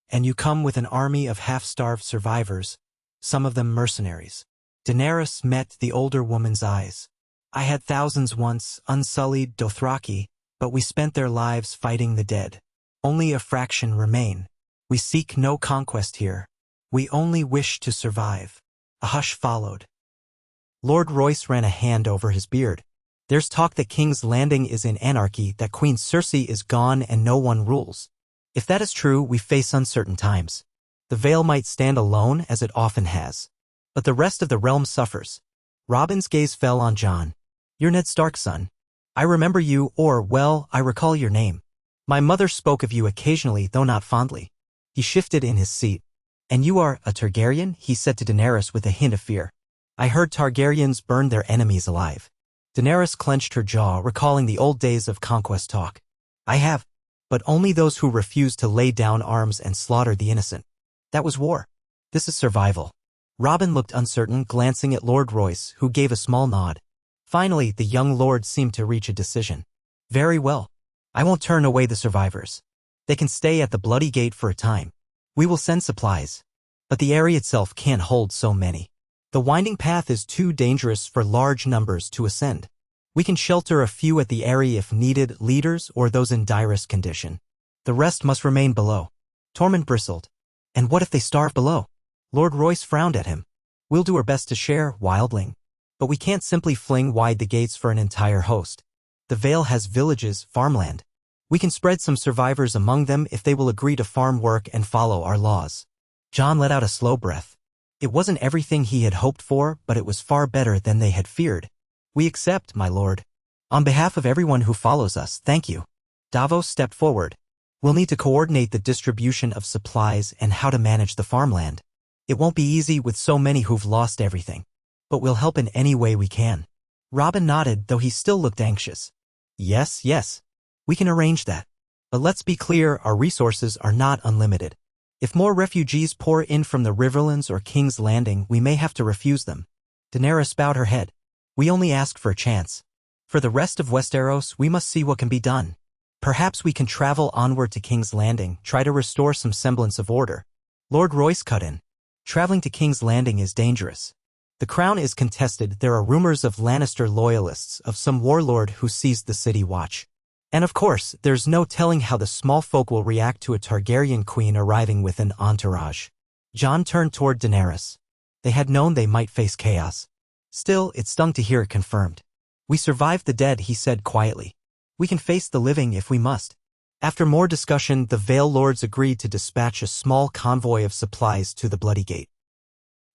and you come with an army of half-starved survivors, some of them mercenaries." Daenerys met the older woman's eyes. "I had thousands once, unsullied Dothraki, but we spent their lives fighting the dead. Only a fraction remain. We seek no conquest here. We only wish to survive." A hush followed. Lord Royce ran a hand over his beard. "There's talk that King's Landing is in anarchy, that Queen Cersei is gone and no one rules. If that is true, we face uncertain times. The Vale might stand alone, as it often has. But the rest of the realm suffers." Robin's gaze fell on Jon. "You're Ned Stark's son. I remember you, or, well, I recall your name. My mother spoke of you occasionally, though not fondly." He shifted in his seat. "And you are a Targaryen?" he said to Daenerys with a hint of fear. "I heard Targaryens burned their enemies alive." Daenerys clenched her jaw, recalling the old days of conquest talk. "I have, but only those who refused to lay down arms and slaughter the innocent. That was war. This is survival." Robin looked uncertain, glancing at Lord Royce, who gave a small nod. Finally, the young lord seemed to reach a decision. Very well. I won't turn away the survivors. They can stay at the Bloody Gate for a time. We will send supplies. But the area itself can't hold so many. The winding path is too dangerous for large numbers to ascend. We can shelter a few at the area if needed, leaders or those in direst condition. The rest must remain below. Tormund bristled. And what if they starve below? Lord Royce frowned at him. We'll do our best to share, wildling. But we can't simply fling wide the gates for an entire host. The Vale has villages, farmland. We can spread some survivors among them if they will agree to farm work and follow our laws. Jon let out a slow breath. It wasn't everything he had hoped for, but it was far better than they had feared. We accept, my lord. On behalf of everyone who follows us, thank you. Davos stepped forward. We'll need to coordinate the distribution of supplies and how to manage the farmland. It won't be easy with so many who've lost everything. But we'll help in any way we can. Robin nodded, though he still looked anxious. Yes. We can arrange that. But let's be clear, our resources are not unlimited. If more refugees pour in from the Riverlands or King's Landing, we may have to refuse them. Daenerys bowed her head. We only ask for a chance. For the rest of Westeros, we must see what can be done. Perhaps we can travel onward to King's Landing, try to restore some semblance of order. Lord Royce cut in. Traveling to King's Landing is dangerous. The crown is contested. There are rumors of Lannister loyalists, of some warlord who seized the city watch. And of course, there's no telling how the small folk will react to a Targaryen queen arriving with an entourage. Jon turned toward Daenerys. They had known they might face chaos. Still, it stung to hear it confirmed. We survived the dead, he said quietly. We can face the living if we must. After more discussion, the Vale Lords agreed to dispatch a small convoy of supplies to the Bloody Gate.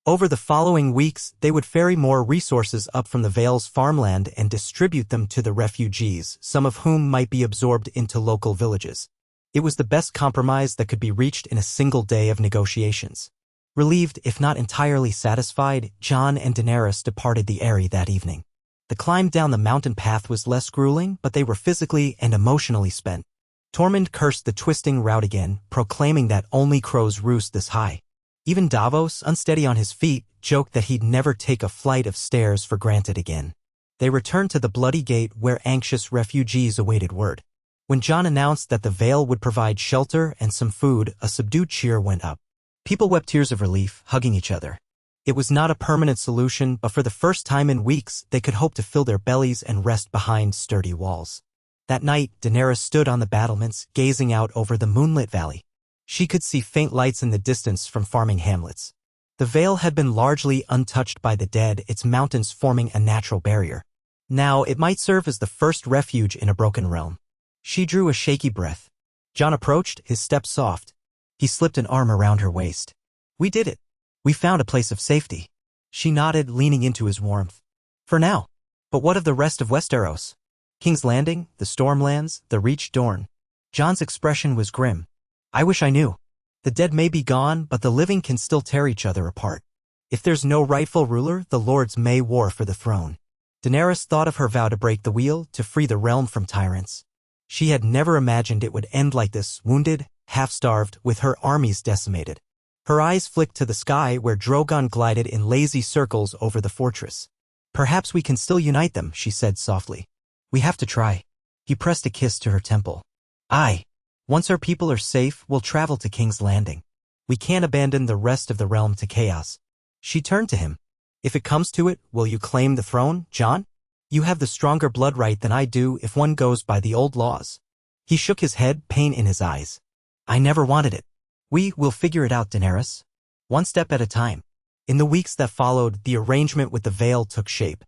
Over the following weeks, they would ferry more resources up from the Vale's farmland and distribute them to the refugees, some of whom might be absorbed into local villages. It was the best compromise that could be reached in a single day of negotiations. Relieved, if not entirely satisfied, Jon and Daenerys departed the Eyrie that evening. The climb down the mountain path was less grueling, but they were physically and emotionally spent. Tormund cursed the twisting route again, proclaiming that only crows roost this high. Even Davos, unsteady on his feet, joked that he'd never take a flight of stairs for granted again. They returned to the Bloody Gate where anxious refugees awaited word. When Jon announced that the Vale would provide shelter and some food, a subdued cheer went up. People wept tears of relief, hugging each other. It was not a permanent solution, but for the first time in weeks, they could hope to fill their bellies and rest behind sturdy walls. That night, Daenerys stood on the battlements, gazing out over the moonlit valley. She could see faint lights in the distance from farming hamlets. The Vale had been largely untouched by the dead, its mountains forming a natural barrier. Now it might serve as the first refuge in a broken realm. She drew a shaky breath. Jon approached, his step soft. He slipped an arm around her waist. We did it. We found a place of safety. She nodded, leaning into his warmth. For now. But what of the rest of Westeros? King's Landing, the Stormlands, the Reach Dorne. Jon's expression was grim. I wish I knew. The dead may be gone, but the living can still tear each other apart. If there's no rightful ruler, the lords may war for the throne. Daenerys thought of her vow to break the wheel, to free the realm from tyrants. She had never imagined it would end like this, wounded, half-starved, with her armies decimated. Her eyes flicked to the sky where Drogon glided in lazy circles over the fortress. Perhaps we can still unite them, she said softly. We have to try. He pressed a kiss to her temple. Aye. Once our people are safe, we'll travel to King's Landing. We can't abandon the rest of the realm to chaos. She turned to him. If it comes to it, will you claim the throne, Jon? You have the stronger blood right than I do if one goes by the old laws. He shook his head, pain in his eyes. I never wanted it. We will figure it out, Daenerys. One step at a time. In the weeks that followed, the arrangement with the Vale took shape.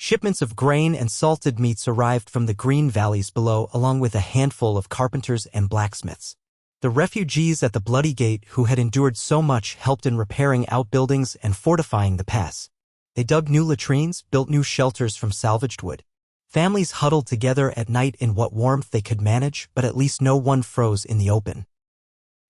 Shipments of grain and salted meats arrived from the green valleys below, along with a handful of carpenters and blacksmiths. The refugees at the Bloody Gate, who had endured so much, helped in repairing outbuildings and fortifying the pass. They dug new latrines, built new shelters from salvaged wood. Families huddled together at night in what warmth they could manage, but at least no one froze in the open.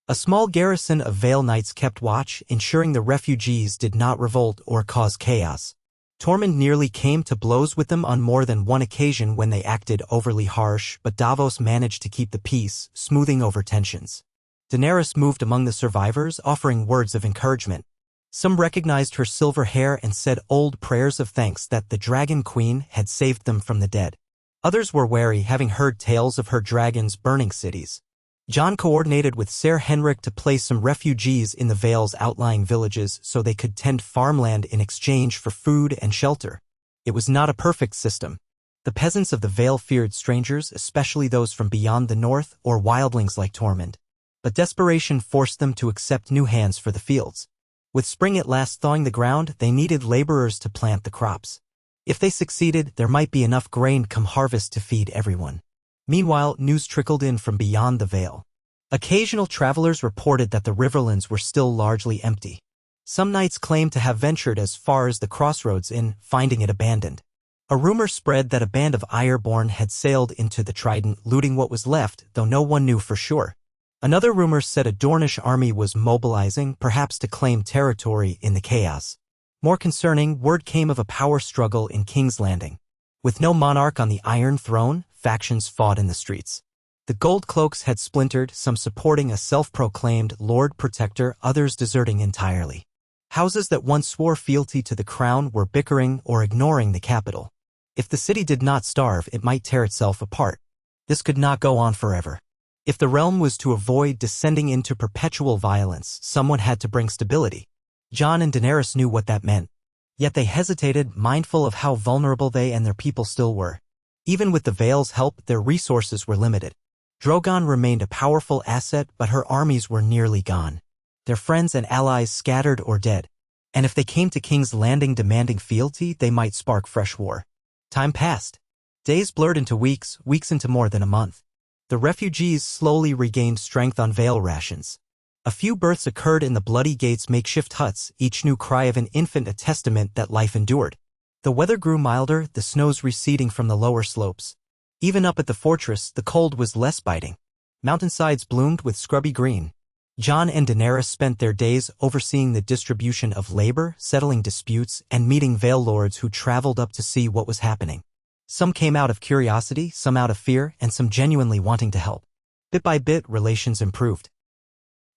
A small garrison of Vale Knights kept watch, ensuring the refugees did not revolt or cause chaos. Tormund nearly came to blows with them on more than one occasion when they acted overly harsh, but Davos managed to keep the peace, smoothing over tensions. Daenerys moved among the survivors, offering words of encouragement. Some recognized her silver hair and said old prayers of thanks that the Dragon Queen had saved them from the dead. Others were wary, having heard tales of her dragons burning cities. Jon coordinated with Ser Henrik to place some refugees in the Vale's outlying villages so they could tend farmland in exchange for food and shelter. It was not a perfect system. The peasants of the Vale feared strangers, especially those from beyond the north or wildlings like Tormund. But desperation forced them to accept new hands for the fields. With spring at last thawing the ground, they needed laborers to plant the crops. If they succeeded, there might be enough grain come harvest to feed everyone. Meanwhile, news trickled in from beyond the Vale. Occasional travelers reported that the riverlands were still largely empty. Some knights claimed to have ventured as far as the crossroads Inn, finding it abandoned. A rumor spread that a band of Ironborn had sailed into the Trident, looting what was left, though no one knew for sure. Another rumor said a Dornish army was mobilizing, perhaps to claim territory in the chaos. More concerning, word came of a power struggle in King's Landing. With no monarch on the Iron Throne, factions fought in the streets. The Gold Cloaks had splintered, some supporting a self-proclaimed Lord Protector, others deserting entirely. Houses that once swore fealty to the crown were bickering or ignoring the capital. If the city did not starve, it might tear itself apart. This could not go on forever. If the realm was to avoid descending into perpetual violence, someone had to bring stability. Jon and Daenerys knew what that meant. Yet they hesitated, mindful of how vulnerable they and their people still were. Even with the Vale's help, their resources were limited. Drogon remained a powerful asset, but her armies were nearly gone. Their friends and allies scattered or dead. And if they came to King's Landing demanding fealty, they might spark fresh war. Time passed. Days blurred into weeks, weeks into more than a month. The refugees slowly regained strength on Vale rations. A few births occurred in the Bloody Gate's makeshift huts, each new cry of an infant a testament that life endured. The weather grew milder, the snows receding from the lower slopes. Even up at the fortress, the cold was less biting. Mountainsides bloomed with scrubby green. Jon and Daenerys spent their days overseeing the distribution of labor, settling disputes, and meeting Vale lords who traveled up to see what was happening. Some came out of curiosity, some out of fear, and some genuinely wanting to help. Bit by bit, relations improved.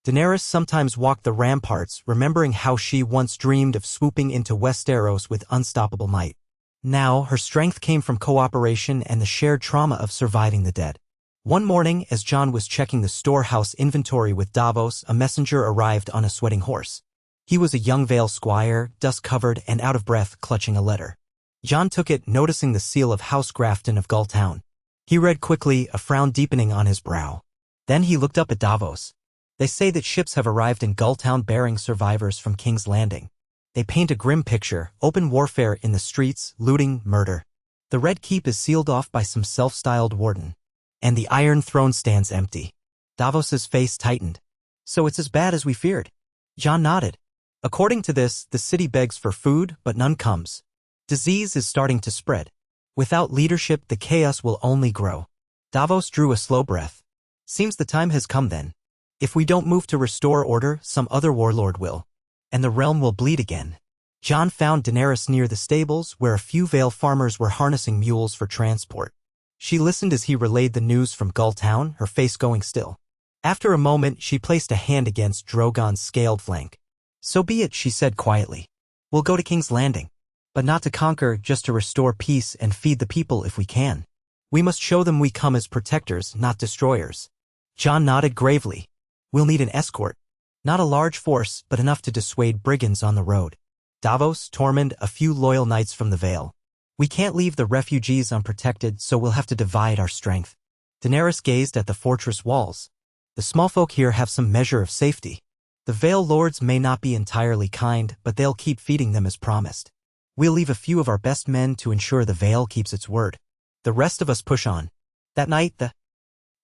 Daenerys sometimes walked the ramparts, remembering how she once dreamed of swooping into Westeros with unstoppable might. Now, her strength came from cooperation and the shared trauma of surviving the dead. One morning, as Jon was checking the storehouse inventory with Davos, a messenger arrived on a sweating horse. He was a young Vale squire, dust-covered and out of breath, clutching a letter. Jon took it, noticing the seal of House Grafton of Gulltown. He read quickly, a frown deepening on his brow. Then he looked up at Davos. They say that ships have arrived in Gulltown bearing survivors from King's Landing. They paint a grim picture, open warfare in the streets, looting, murder. The Red Keep is sealed off by some self-styled warden. And the Iron Throne stands empty. Davos's face tightened. So it's as bad as we feared. Jon nodded. According to this, the city begs for food, but none comes. Disease is starting to spread. Without leadership, the chaos will only grow. Davos drew a slow breath. Seems the time has come then. If we don't move to restore order, some other warlord will. And the realm will bleed again. Jon found Daenerys near the stables, where a few Vale farmers were harnessing mules for transport. She listened as he relayed the news from Gulltown, her face going still. After a moment, she placed a hand against Drogon's scaled flank. So be it, she said quietly. We'll go to King's Landing. But not to conquer, just to restore peace and feed the people if we can. We must show them we come as protectors, not destroyers. Jon nodded gravely. We'll need an escort. Not a large force, but enough to dissuade brigands on the road. Davos, Tormund, a few loyal knights from the Vale. We can't leave the refugees unprotected, so we'll have to divide our strength. Daenerys gazed at the fortress walls. The small folk here have some measure of safety. The Vale lords may not be entirely kind, but they'll keep feeding them as promised. We'll leave a few of our best men to ensure the Vale keeps its word. The rest of us push on. That night, the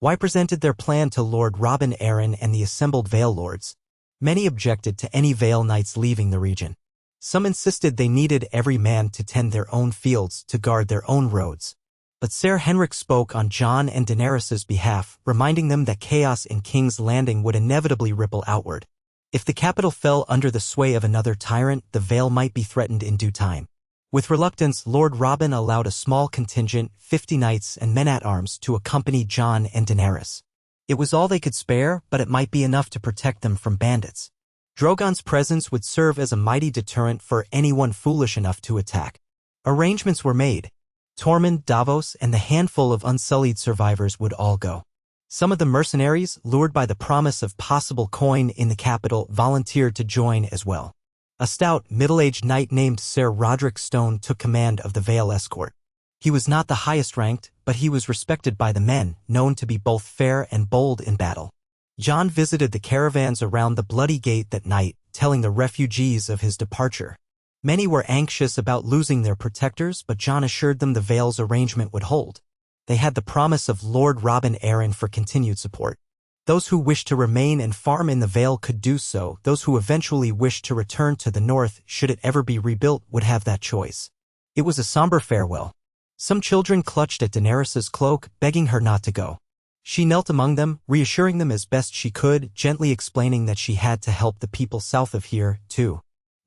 Y presented their plan to Lord Robin Arryn and the assembled Vale lords. Many objected to any Vale knights leaving the region. Some insisted they needed every man to tend their own fields, to guard their own roads. But Ser Henrik spoke on Jon and Daenerys' behalf, reminding them that chaos in King's Landing would inevitably ripple outward. If the capital fell under the sway of another tyrant, the Vale might be threatened in due time. With reluctance, Lord Robin allowed a small contingent, 50 knights and men-at-arms, to accompany Jon and Daenerys. It was all they could spare, but it might be enough to protect them from bandits. Drogon's presence would serve as a mighty deterrent for anyone foolish enough to attack. Arrangements were made. Tormund, Davos, and the handful of unsullied survivors would all go. Some of the mercenaries, lured by the promise of possible coin in the capital, volunteered to join as well. A stout, middle-aged knight named Ser Roderick Stone took command of the Vale escort. He was not the highest ranked, but he was respected by the men, known to be both fair and bold in battle. Jon visited the caravans around the Bloody Gate that night, telling the refugees of his departure. Many were anxious about losing their protectors, but Jon assured them the Vale's arrangement would hold. They had the promise of Lord Robin Arryn for continued support. Those who wished to remain and farm in the Vale could do so. Those who eventually wished to return to the north, should it ever be rebuilt, would have that choice. It was a somber farewell. Some children clutched at Daenerys's cloak, begging her not to go. She knelt among them, reassuring them as best she could, gently explaining that she had to help the people south of here, too.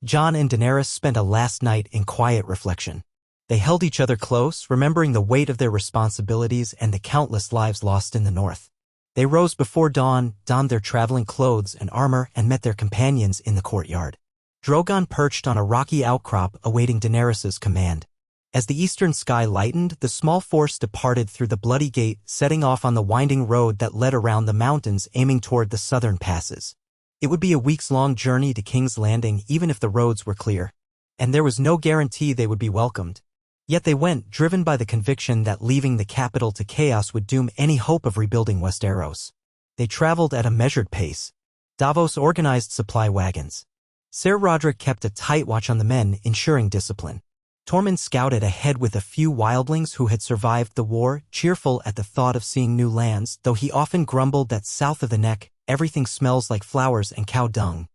Jon and Daenerys spent a last night in quiet reflection. They held each other close, remembering the weight of their responsibilities and the countless lives lost in the north. They rose before dawn, donned their traveling clothes and armor, and met their companions in the courtyard. Drogon perched on a rocky outcrop awaiting Daenerys's command. As the eastern sky lightened, the small force departed through the Bloody Gate, setting off on the winding road that led around the mountains, aiming toward the southern passes. It would be a weeks-long journey to King's Landing even if the roads were clear. And there was no guarantee they would be welcomed. Yet they went, driven by the conviction that leaving the capital to chaos would doom any hope of rebuilding Westeros. They traveled at a measured pace. Davos organized supply wagons. Ser Roderick kept a tight watch on the men, ensuring discipline. Tormund scouted ahead with a few wildlings who had survived the war, cheerful at the thought of seeing new lands, though he often grumbled that south of the Neck, everything smells like flowers and cow dung.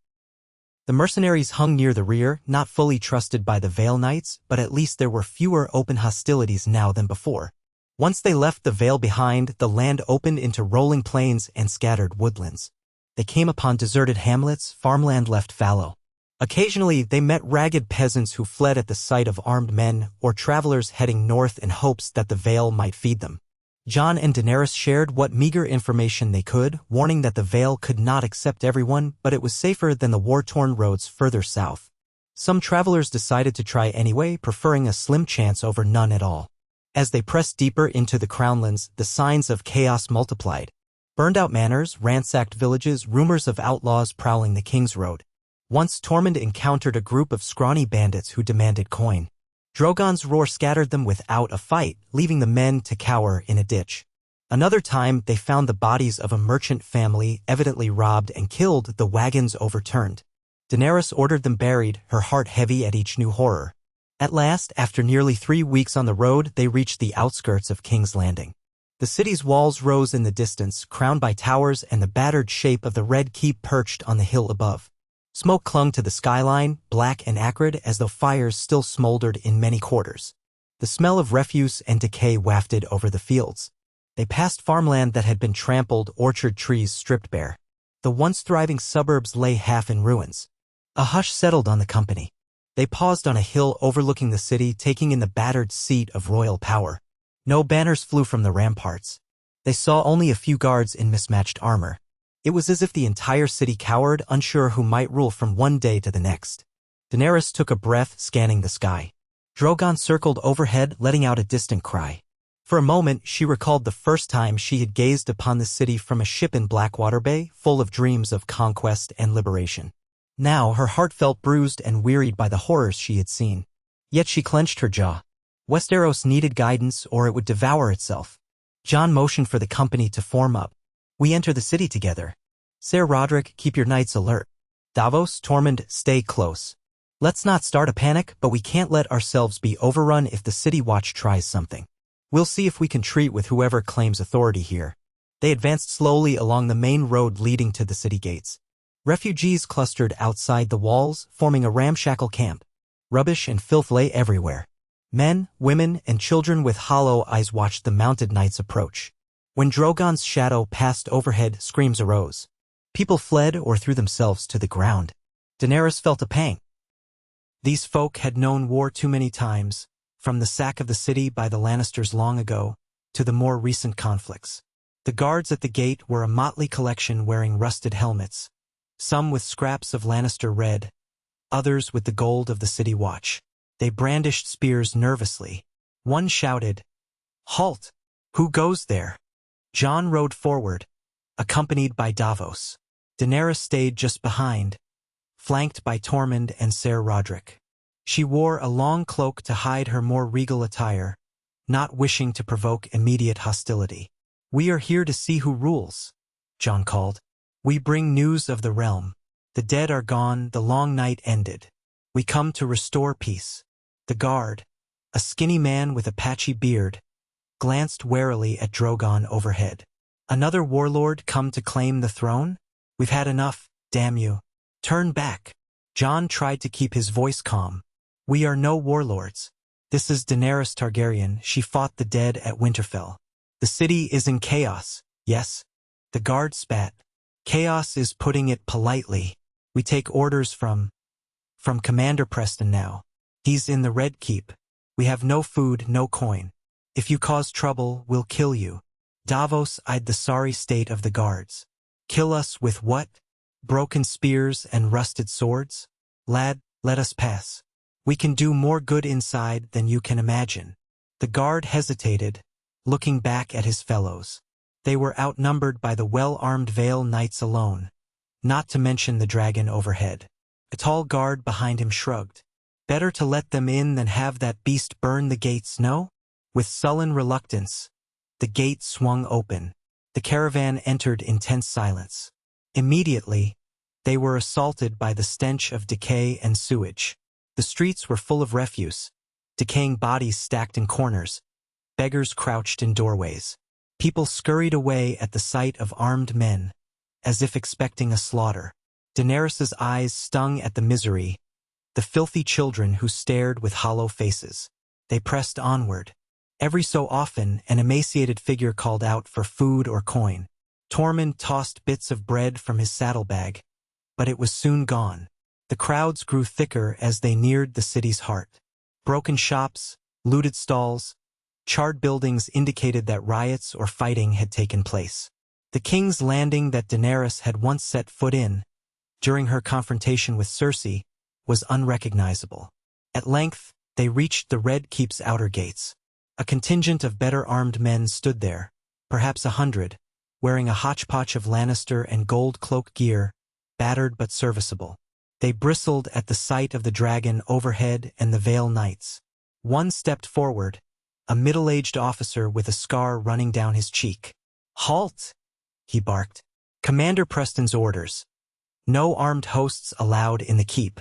The mercenaries hung near the rear, not fully trusted by the Vale Knights, but at least there were fewer open hostilities now than before. Once they left the Vale behind, the land opened into rolling plains and scattered woodlands. They came upon deserted hamlets, farmland left fallow. Occasionally, they met ragged peasants who fled at the sight of armed men, or travelers heading north in hopes that the Vale might feed them. Jon and Daenerys shared what meager information they could, warning that the Vale could not accept everyone, but it was safer than the war-torn roads further south. Some travelers decided to try anyway, preferring a slim chance over none at all. As they pressed deeper into the Crownlands, the signs of chaos multiplied. Burned-out manors, ransacked villages, rumors of outlaws prowling the King's Road. Once Tormund encountered a group of scrawny bandits who demanded coin. Drogon's roar scattered them without a fight, leaving the men to cower in a ditch. Another time, they found the bodies of a merchant family, evidently robbed and killed, the wagons overturned. Daenerys ordered them buried, her heart heavy at each new horror. At last, after nearly 3 weeks on the road, they reached the outskirts of King's Landing. The city's walls rose in the distance, crowned by towers and the battered shape of the Red Keep perched on the hill above. Smoke clung to the skyline, black and acrid as though fires still smoldered in many quarters. The smell of refuse and decay wafted over the fields. They passed farmland that had been trampled, orchard trees stripped bare. The once thriving suburbs lay half in ruins. A hush settled on the company. They paused on a hill overlooking the city, taking in the battered seat of royal power. No banners flew from the ramparts. They saw only a few guards in mismatched armor. It was as if the entire city cowered, unsure who might rule from one day to the next. Daenerys took a breath, scanning the sky. Drogon circled overhead, letting out a distant cry. For a moment, she recalled the first time she had gazed upon the city from a ship in Blackwater Bay, full of dreams of conquest and liberation. Now her heart felt bruised and wearied by the horrors she had seen. Yet she clenched her jaw. Westeros needed guidance, or it would devour itself. Jon motioned for the company to form up. We enter the city together. Ser Roderick, keep your knights alert. Davos, Tormund, stay close. Let's not start a panic, but we can't let ourselves be overrun if the City Watch tries something. We'll see if we can treat with whoever claims authority here. They advanced slowly along the main road leading to the city gates. Refugees clustered outside the walls, forming a ramshackle camp. Rubbish and filth lay everywhere. Men, women, and children with hollow eyes watched the mounted knights approach. When Drogon's shadow passed overhead, screams arose. People fled or threw themselves to the ground. Daenerys felt a pang. These folk had known war too many times, from the sack of the city by the Lannisters long ago, to the more recent conflicts. The guards at the gate were a motley collection wearing rusted helmets. some with scraps of Lannister red, others with the gold of the city watch. They brandished spears nervously. One shouted, "Halt! Who goes there?" Jon rode forward, accompanied by Davos. Daenerys stayed just behind, flanked by Tormund and Ser Roderick. She wore a long cloak to hide her more regal attire, not wishing to provoke immediate hostility. "We are here to see who rules," Jon called. "We bring news of the realm. The dead are gone, the long night ended. We come to restore peace." The guard, a skinny man with a patchy beard, glanced warily at Drogon overhead. "Another warlord come to claim the throne? We've had enough, damn you. Turn back." Jon tried to keep his voice calm. "We are no warlords. This is Daenerys Targaryen. She fought the dead at Winterfell. The city is in chaos, yes?" The guard spat. "Chaos is putting it politely. We take orders from Commander Preston now. He's in the Red Keep. We have no food, no coin. If you cause trouble, we'll kill you." Davos eyed the sorry state of the guards. "Kill us with what? Broken spears and rusted swords? Lad, let us pass. We can do more good inside than you can imagine." The guard hesitated, looking back at his fellows. They were outnumbered by the well-armed Vale Knights alone, not to mention the dragon overhead. A tall guard behind him shrugged. "Better to let them in than have that beast burn the gates, no?" With sullen reluctance, the gate swung open. The caravan entered in tense silence. Immediately, they were assaulted by the stench of decay and sewage. The streets were full of refuse, decaying bodies stacked in corners, beggars crouched in doorways. People scurried away at the sight of armed men, as if expecting a slaughter. Daenerys's eyes stung at the misery, the filthy children who stared with hollow faces. They pressed onward. Every so often, an emaciated figure called out for food or coin. Tormund tossed bits of bread from his saddlebag, but it was soon gone. The crowds grew thicker as they neared the city's heart. Broken shops, looted stalls, charred buildings indicated that riots or fighting had taken place. The King's Landing that Daenerys had once set foot in, during her confrontation with Cersei, was unrecognizable. At length, they reached the Red Keep's outer gates. A contingent of better-armed men stood there, perhaps 100, wearing a hodgepodge of Lannister and gold cloak gear, battered but serviceable. They bristled at the sight of the dragon overhead and the Vale Knights. One stepped forward, a middle-aged officer with a scar running down his cheek. "Halt!" he barked. "Commander Preston's orders. No armed hosts allowed in the keep."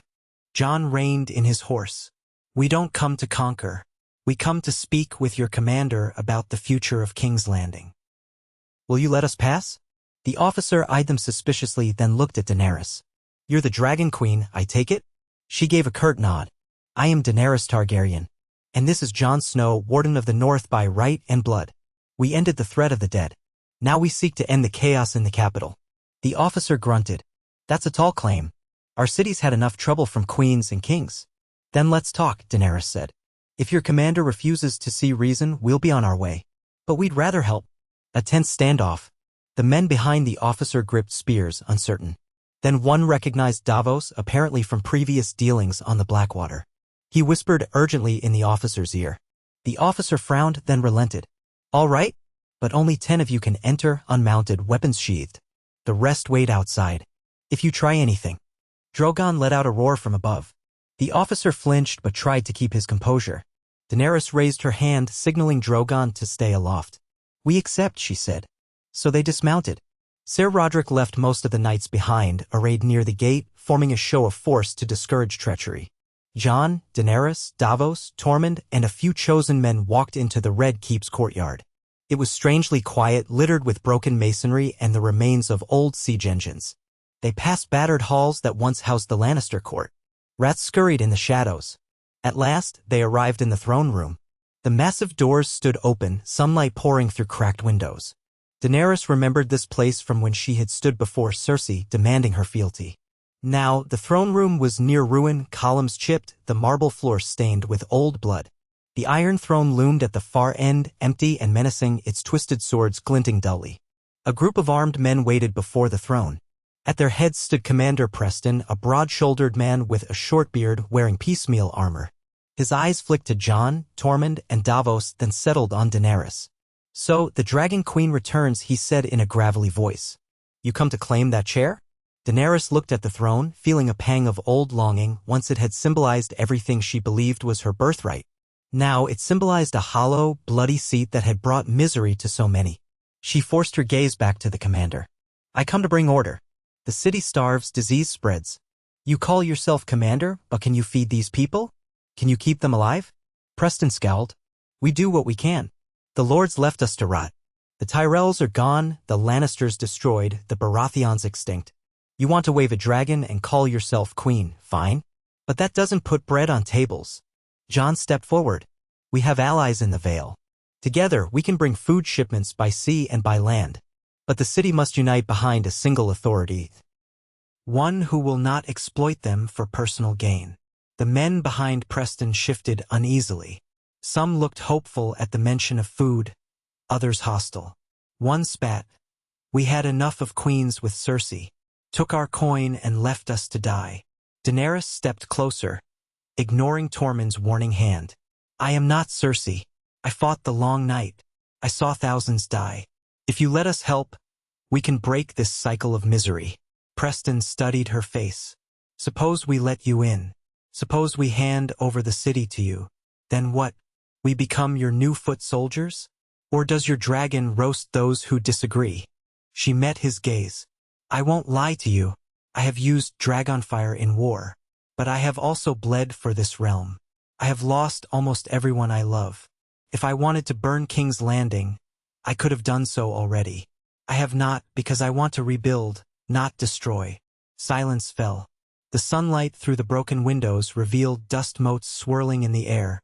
Jon reined in his horse. "We don't come to conquer. We come to speak with your commander about the future of King's Landing." "Will you let us pass?" The officer eyed them suspiciously, then looked at Daenerys. "You're the Dragon Queen, I take it?" She gave a curt nod. "I am Daenerys Targaryen, and this is Jon Snow, Warden of the North by right and blood. We ended the threat of the dead. Now we seek to end the chaos in the capital." The officer grunted. "That's a tall claim. Our city's had enough trouble from queens and kings." "Then let's talk," Daenerys said. "If your commander refuses to see reason, we'll be on our way. But we'd rather help." A tense standoff. The men behind the officer gripped spears, uncertain. Then one recognized Davos, apparently from previous dealings on the Blackwater. He whispered urgently in the officer's ear. The officer frowned, then relented. "All right, but only 10 of you can enter unmounted, weapons sheathed. The rest wait outside. If you try anything." Drogon let out a roar from above. The officer flinched but tried to keep his composure. Daenerys raised her hand, signaling Drogon to stay aloft. "We accept," she said. So they dismounted. Ser Roderick left most of the knights behind, arrayed near the gate, forming a show of force to discourage treachery. Jon, Daenerys, Davos, Tormund, and a few chosen men walked into the Red Keep's courtyard. It was strangely quiet, littered with broken masonry and the remains of old siege engines. They passed battered halls that once housed the Lannister court. Rats scurried in the shadows. At last, they arrived in the throne room. The massive doors stood open, sunlight pouring through cracked windows. Daenerys remembered this place from when she had stood before Cersei, demanding her fealty. Now, the throne room was near ruin, columns chipped, the marble floor stained with old blood. The Iron Throne loomed at the far end, empty and menacing, its twisted swords glinting dully. A group of armed men waited before the throne. At their heads stood Commander Preston, a broad-shouldered man with a short beard wearing piecemeal armor. His eyes flicked to Jon, Tormund, and Davos, then settled on Daenerys. "So, the Dragon Queen returns," he said in a gravelly voice. "You come to claim that chair?" Daenerys looked at the throne, feeling a pang of old longing. Once it had symbolized everything she believed was her birthright. Now it symbolized a hollow, bloody seat that had brought misery to so many. She forced her gaze back to the commander. "I come to bring order. The city starves, disease spreads. You call yourself commander, but can you feed these people? Can you keep them alive?" Preston scowled. "We do what we can. The lords left us to rot. The Tyrells are gone, the Lannisters destroyed, the Baratheons extinct. You want to wave a dragon and call yourself queen, fine. But that doesn't put bread on tables." Jon stepped forward. "We have allies in the Vale. Together, we can bring food shipments by sea and by land. But the city must unite behind a single authority. One who will not exploit them for personal gain." The men behind Preston shifted uneasily. Some looked hopeful at the mention of food, others hostile. One spat. "We had enough of queens with Cersei. Took our coin and left us to die." Daenerys stepped closer, ignoring Tormund's warning hand. "I am not Cersei. I fought the long night. I saw thousands die. If you let us help, we can break this cycle of misery." Preston studied her face. "Suppose we let you in. Suppose we hand over the city to you. Then what? We become your new foot soldiers? Or does your dragon roast those who disagree?" She met his gaze. "I won't lie to you. I have used dragonfire in war. But I have also bled for this realm. I have lost almost everyone I love. If I wanted to burn King's Landing, I could have done so already. I have not, because I want to rebuild, not destroy." Silence fell. The sunlight through the broken windows revealed dust motes swirling in the air,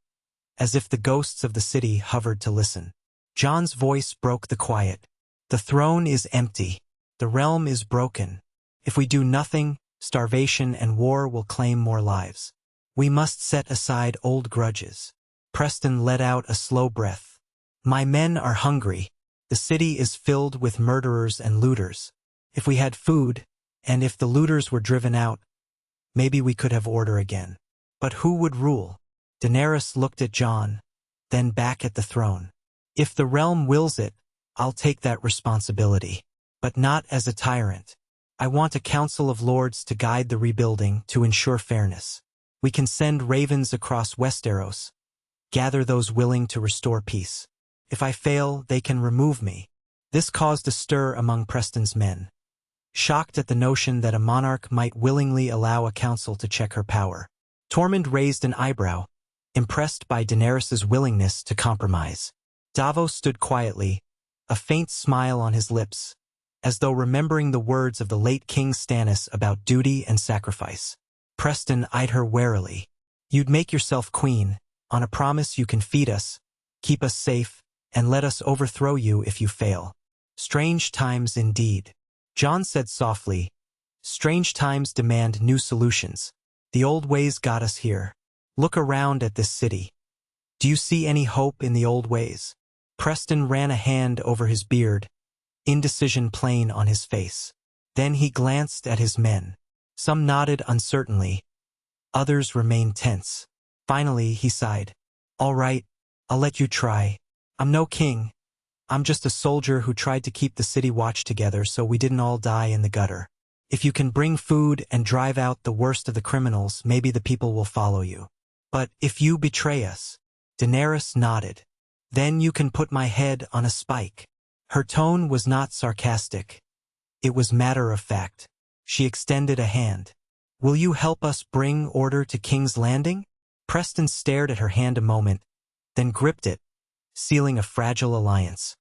as if the ghosts of the city hovered to listen. Jon's voice broke the quiet. "The throne is empty. The realm is broken. If we do nothing, starvation and war will claim more lives. We must set aside old grudges." Preston let out a slow breath. "My men are hungry. The city is filled with murderers and looters. If we had food, and if the looters were driven out, maybe we could have order again. But who would rule?" Daenerys looked at Jon, then back at the throne. "If the realm wills it, I'll take that responsibility. But not as a tyrant. I want a council of lords to guide the rebuilding, to ensure fairness. We can send ravens across Westeros, gather those willing to restore peace. If I fail, they can remove me." This caused a stir among Preston's men, shocked at the notion that a monarch might willingly allow a council to check her power. Tormund raised an eyebrow, impressed by Daenerys' willingness to compromise. Davos stood quietly, a faint smile on his lips, as though remembering the words of the late King Stannis about duty and sacrifice. Preston eyed her warily. "You'd make yourself queen, on a promise you can feed us, keep us safe, and let us overthrow you if you fail. Strange times indeed." Jon said softly, "Strange times demand new solutions. The old ways got us here. Look around at this city. Do you see any hope in the old ways?" Preston ran a hand over his beard, indecision plain on his face. Then he glanced at his men. Some nodded uncertainly. Others remained tense. Finally, he sighed. "All right, I'll let you try. I'm no king. I'm just a soldier who tried to keep the city watch together so we didn't all die in the gutter. If you can bring food and drive out the worst of the criminals, maybe the people will follow you. But if you betray us..." Daenerys nodded. "Then you can put my head on a spike." Her tone was not sarcastic. It was matter of fact. She extended a hand. "Will you help us bring order to King's Landing?" Preston stared at her hand a moment, then gripped it, sealing a fragile alliance.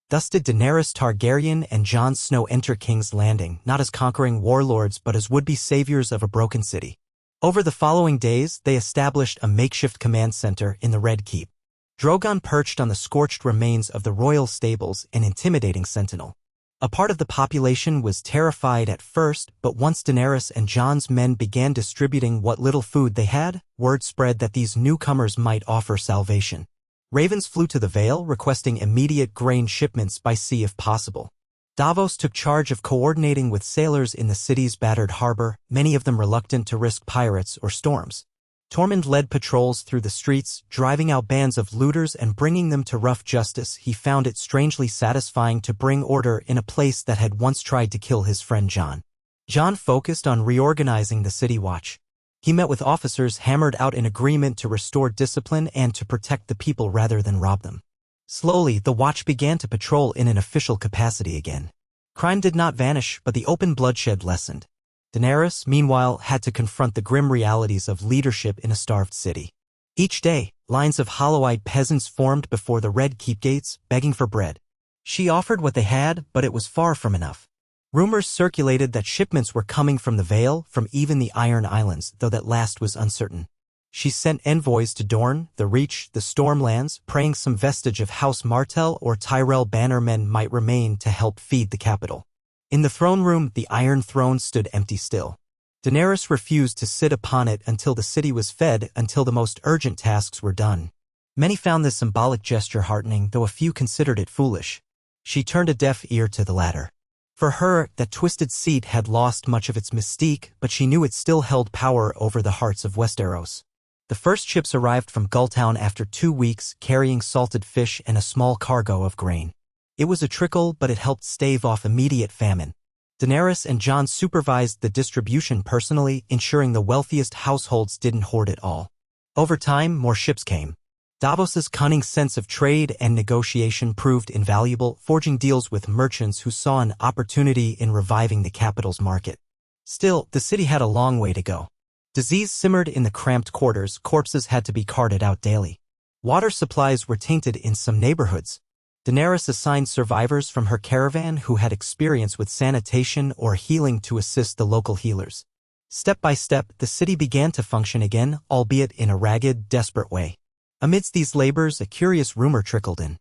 Thus did Daenerys Targaryen and Jon Snow enter King's Landing, not as conquering warlords but as would-be saviors of a broken city. Over the following days, they established a makeshift command center in the Red Keep. Drogon perched on the scorched remains of the royal stables, an intimidating sentinel. A part of the population was terrified at first, but once Daenerys and Jon's men began distributing what little food they had, word spread that these newcomers might offer salvation. Ravens flew to the Vale, requesting immediate grain shipments by sea if possible. Davos took charge of coordinating with sailors in the city's battered harbor, many of them reluctant to risk pirates or storms. Tormund led patrols through the streets, driving out bands of looters and bringing them to rough justice. He found it strangely satisfying to bring order in a place that had once tried to kill his friend Jon. Jon focused on reorganizing the city watch. He met with officers, hammered out an agreement to restore discipline and to protect the people rather than rob them. Slowly, the watch began to patrol in an official capacity again. Crime did not vanish, but the open bloodshed lessened. Daenerys, meanwhile, had to confront the grim realities of leadership in a starved city. Each day, lines of hollow-eyed peasants formed before the Red Keep gates, begging for bread. She offered what they had, but it was far from enough. Rumors circulated that shipments were coming from the Vale, from even the Iron Islands, though that last was uncertain. She sent envoys to Dorne, the Reach, the Stormlands, praying some vestige of House Martell or Tyrell bannermen might remain to help feed the capital. In the throne room, the Iron Throne stood empty still. Daenerys refused to sit upon it until the city was fed, until the most urgent tasks were done. Many found this symbolic gesture heartening, though a few considered it foolish. She turned a deaf ear to the latter. For her, that twisted seat had lost much of its mystique, but she knew it still held power over the hearts of Westeros. The first ships arrived from Gulltown after 2 weeks, carrying salted fish and a small cargo of grain. It was a trickle, but it helped stave off immediate famine. Daenerys and Jon supervised the distribution personally, ensuring the wealthiest households didn't hoard it all. Over time, more ships came. Davos's cunning sense of trade and negotiation proved invaluable, forging deals with merchants who saw an opportunity in reviving the capital's market. Still, the city had a long way to go. Disease simmered in the cramped quarters, corpses had to be carted out daily. Water supplies were tainted in some neighborhoods. Daenerys assigned survivors from her caravan who had experience with sanitation or healing to assist the local healers. Step by step, the city began to function again, albeit in a ragged, desperate way. Amidst these labors, a curious rumor trickled in.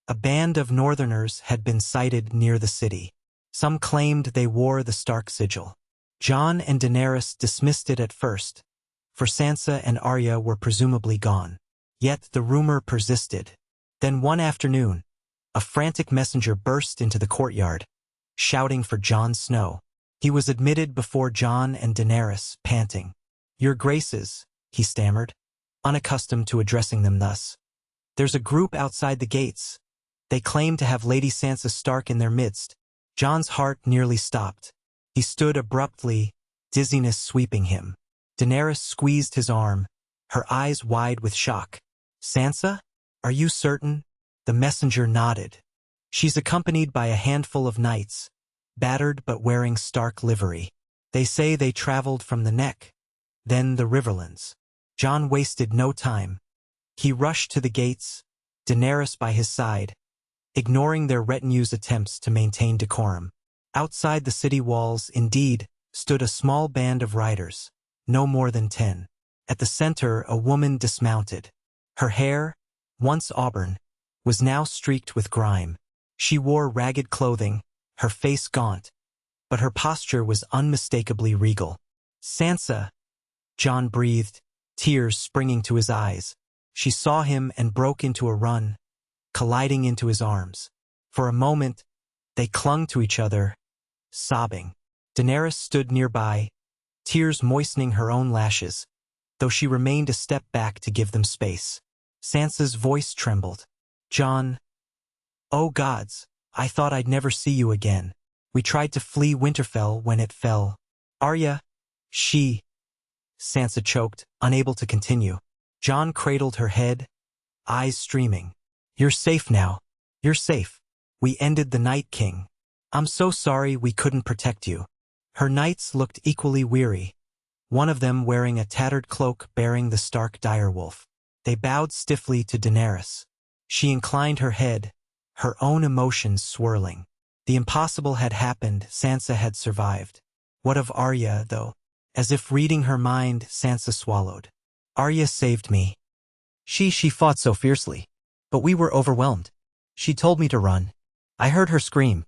A band of northerners had been sighted near the city. Some claimed they wore the Stark sigil. Jon and Daenerys dismissed it at first, for Sansa and Arya were presumably gone. Yet the rumor persisted. Then one afternoon, a frantic messenger burst into the courtyard, shouting for Jon Snow. He was admitted before Jon and Daenerys, panting. "Your Graces," he stammered, unaccustomed to addressing them thus. "There's a group outside the gates. They claim to have Lady Sansa Stark in their midst." Jon's heart nearly stopped. He stood abruptly, dizziness sweeping him. Daenerys squeezed his arm, her eyes wide with shock. "Sansa? Are you certain?" The messenger nodded. "She's accompanied by a handful of knights, battered but wearing Stark livery. They say they traveled from the Neck, then the Riverlands." Jon wasted no time. He rushed to the gates, Daenerys by his side, ignoring their retinue's attempts to maintain decorum. Outside the city walls, indeed, stood a small band of riders, no more than 10. At the center, a woman dismounted. Her hair, once auburn, was now streaked with grime. She wore ragged clothing, her face gaunt, but her posture was unmistakably regal. "Sansa," Jon breathed, tears springing to his eyes. She saw him and broke into a run, colliding into his arms. For a moment, they clung to each other, sobbing. Daenerys stood nearby, tears moistening her own lashes, though she remained a step back to give them space. Sansa's voice trembled. "Jon, oh gods, I thought I'd never see you again. We tried to flee Winterfell when it fell. Arya, Sansa choked, unable to continue. Jon cradled her head, eyes streaming. "You're safe now. You're safe. We ended the Night King. I'm so sorry we couldn't protect you." Her knights looked equally weary, one of them wearing a tattered cloak bearing the Stark direwolf. They bowed stiffly to Daenerys. She inclined her head, her own emotions swirling. The impossible had happened, Sansa had survived. What of Arya, though? As if reading her mind, Sansa swallowed. "Arya saved me. She fought so fiercely. But we were overwhelmed. She told me to run. I heard her scream.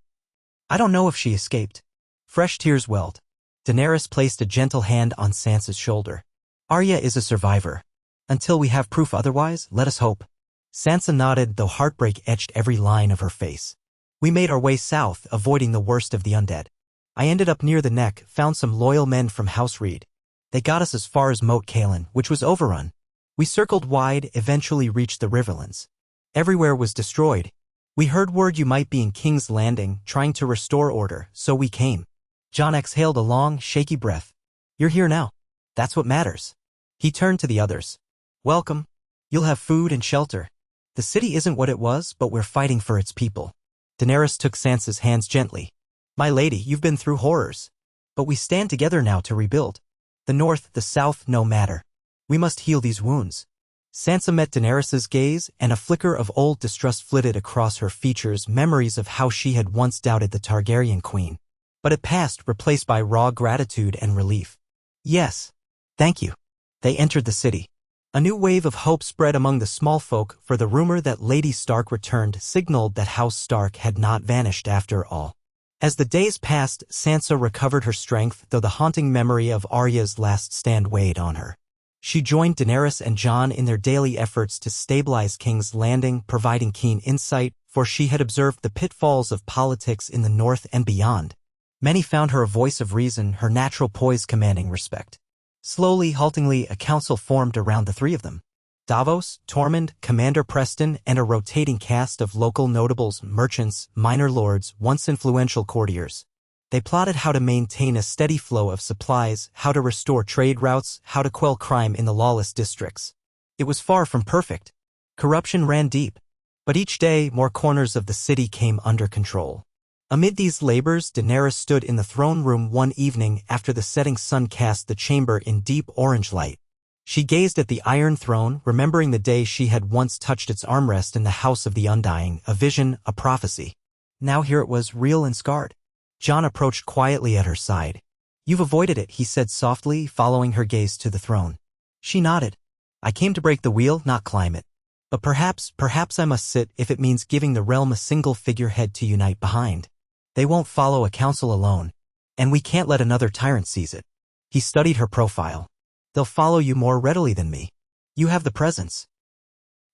I don't know if she escaped." Fresh tears welled. Daenerys placed a gentle hand on Sansa's shoulder. "Arya is a survivor. Until we have proof otherwise, let us hope." Sansa nodded, though heartbreak etched every line of her face. We made our way south, avoiding the worst of the undead. I ended up near the neck, found some loyal men from House Reed. They got us as far as Moat Cailin, which was overrun. We circled wide, eventually reached the Riverlands. Everywhere was destroyed. We heard word you might be in King's Landing, trying to restore order, so we came. Jon exhaled a long, shaky breath. You're here now. That's what matters. He turned to the others. Welcome. You'll have food and shelter. The city isn't what it was, but we're fighting for its people. Daenerys took Sansa's hands gently. My lady, you've been through horrors. But we stand together now to rebuild. The north, the south, no matter. We must heal these wounds. Sansa met Daenerys's gaze, and a flicker of old distrust flitted across her features, memories of how she had once doubted the Targaryen queen. But it passed, replaced by raw gratitude and relief. Yes. Thank you. They entered the city. A new wave of hope spread among the small folk, for the rumor that Lady Stark returned signaled that House Stark had not vanished after all. As the days passed, Sansa recovered her strength, though the haunting memory of Arya's last stand weighed on her. She joined Daenerys and Jon in their daily efforts to stabilize King's Landing, providing keen insight, for she had observed the pitfalls of politics in the north and beyond. Many found her a voice of reason, her natural poise commanding respect. Slowly, haltingly, a council formed around the three of them. Davos, Tormund, Commander Preston, and a rotating cast of local notables, merchants, minor lords, once influential courtiers. They plotted how to maintain a steady flow of supplies, how to restore trade routes, how to quell crime in the lawless districts. It was far from perfect. Corruption ran deep. But each day, more corners of the city came under control. Amid these labors, Daenerys stood in the throne room one evening after the setting sun cast the chamber in deep orange light. She gazed at the Iron Throne, remembering the day she had once touched its armrest in the House of the Undying, a vision, a prophecy. Now here it was, real and scarred. Jon approached quietly at her side. You've avoided it, he said softly, following her gaze to the throne. She nodded. I came to break the wheel, not climb it. But perhaps I must sit if it means giving the realm a single figurehead to unite behind. They won't follow a council alone. And we can't let another tyrant seize it. He studied her profile. They'll follow you more readily than me. You have the presence.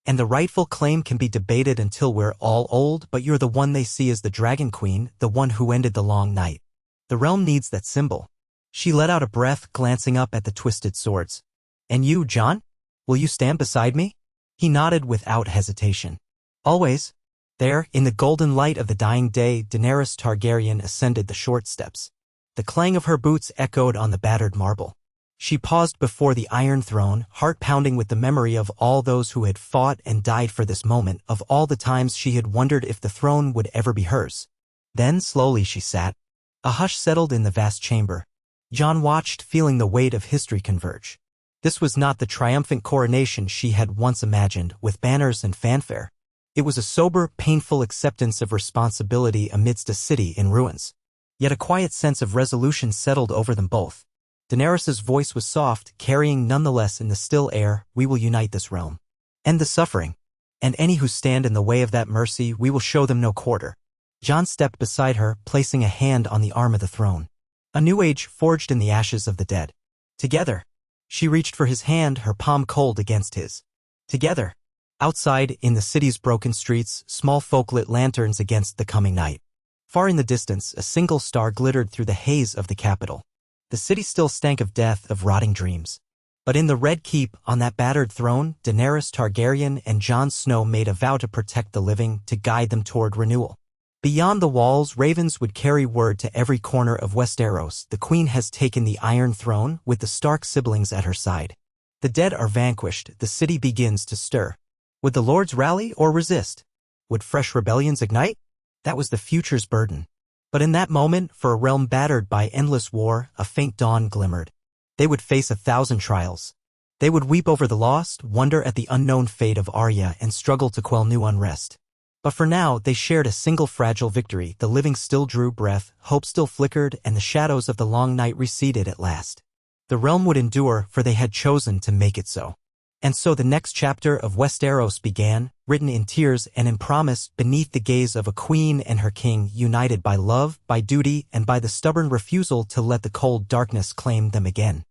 And the rightful claim can be debated until we're all old, but you're the one they see as the Dragon Queen, the one who ended the long night. The realm needs that symbol. She let out a breath, glancing up at the twisted swords. And you, Jon? Will you stand beside me? He nodded without hesitation. Always. There, in the golden light of the dying day, Daenerys Targaryen ascended the short steps. The clang of her boots echoed on the battered marble. She paused before the Iron Throne, heart pounding with the memory of all those who had fought and died for this moment, of all the times she had wondered if the throne would ever be hers. Then, slowly she sat. A hush settled in the vast chamber. Jon watched, feeling the weight of history converge. This was not the triumphant coronation she had once imagined, with banners and fanfare. It was a sober, painful acceptance of responsibility amidst a city in ruins. Yet a quiet sense of resolution settled over them both. Daenerys's voice was soft, carrying nonetheless in the still air, we will unite this realm. End the suffering. And any who stand in the way of that mercy, we will show them no quarter. Jon stepped beside her, placing a hand on the arm of the throne. A new age forged in the ashes of the dead. Together. She reached for his hand, her palm cold against his. Together. Outside, in the city's broken streets, small folk lit lanterns against the coming night. Far in the distance, a single star glittered through the haze of the capital. The city still stank of death, of rotting dreams. But in the Red Keep, on that battered throne, Daenerys Targaryen and Jon Snow made a vow to protect the living, to guide them toward renewal. Beyond the walls, ravens would carry word to every corner of Westeros. The queen has taken the Iron Throne, with the Stark siblings at her side. The dead are vanquished, the city begins to stir. Would the lords rally or resist? Would fresh rebellions ignite? That was the future's burden. But in that moment, for a realm battered by endless war, a faint dawn glimmered. They would face 1,000 trials. They would weep over the lost, wonder at the unknown fate of Arya, and struggle to quell new unrest. But for now, they shared a single fragile victory. The living still drew breath, hope still flickered, and the shadows of the long night receded at last. The realm would endure, for they had chosen to make it so. And so the next chapter of Westeros began, written in tears and in promise, beneath the gaze of a queen and her king, united by love, by duty, and by the stubborn refusal to let the cold darkness claim them again.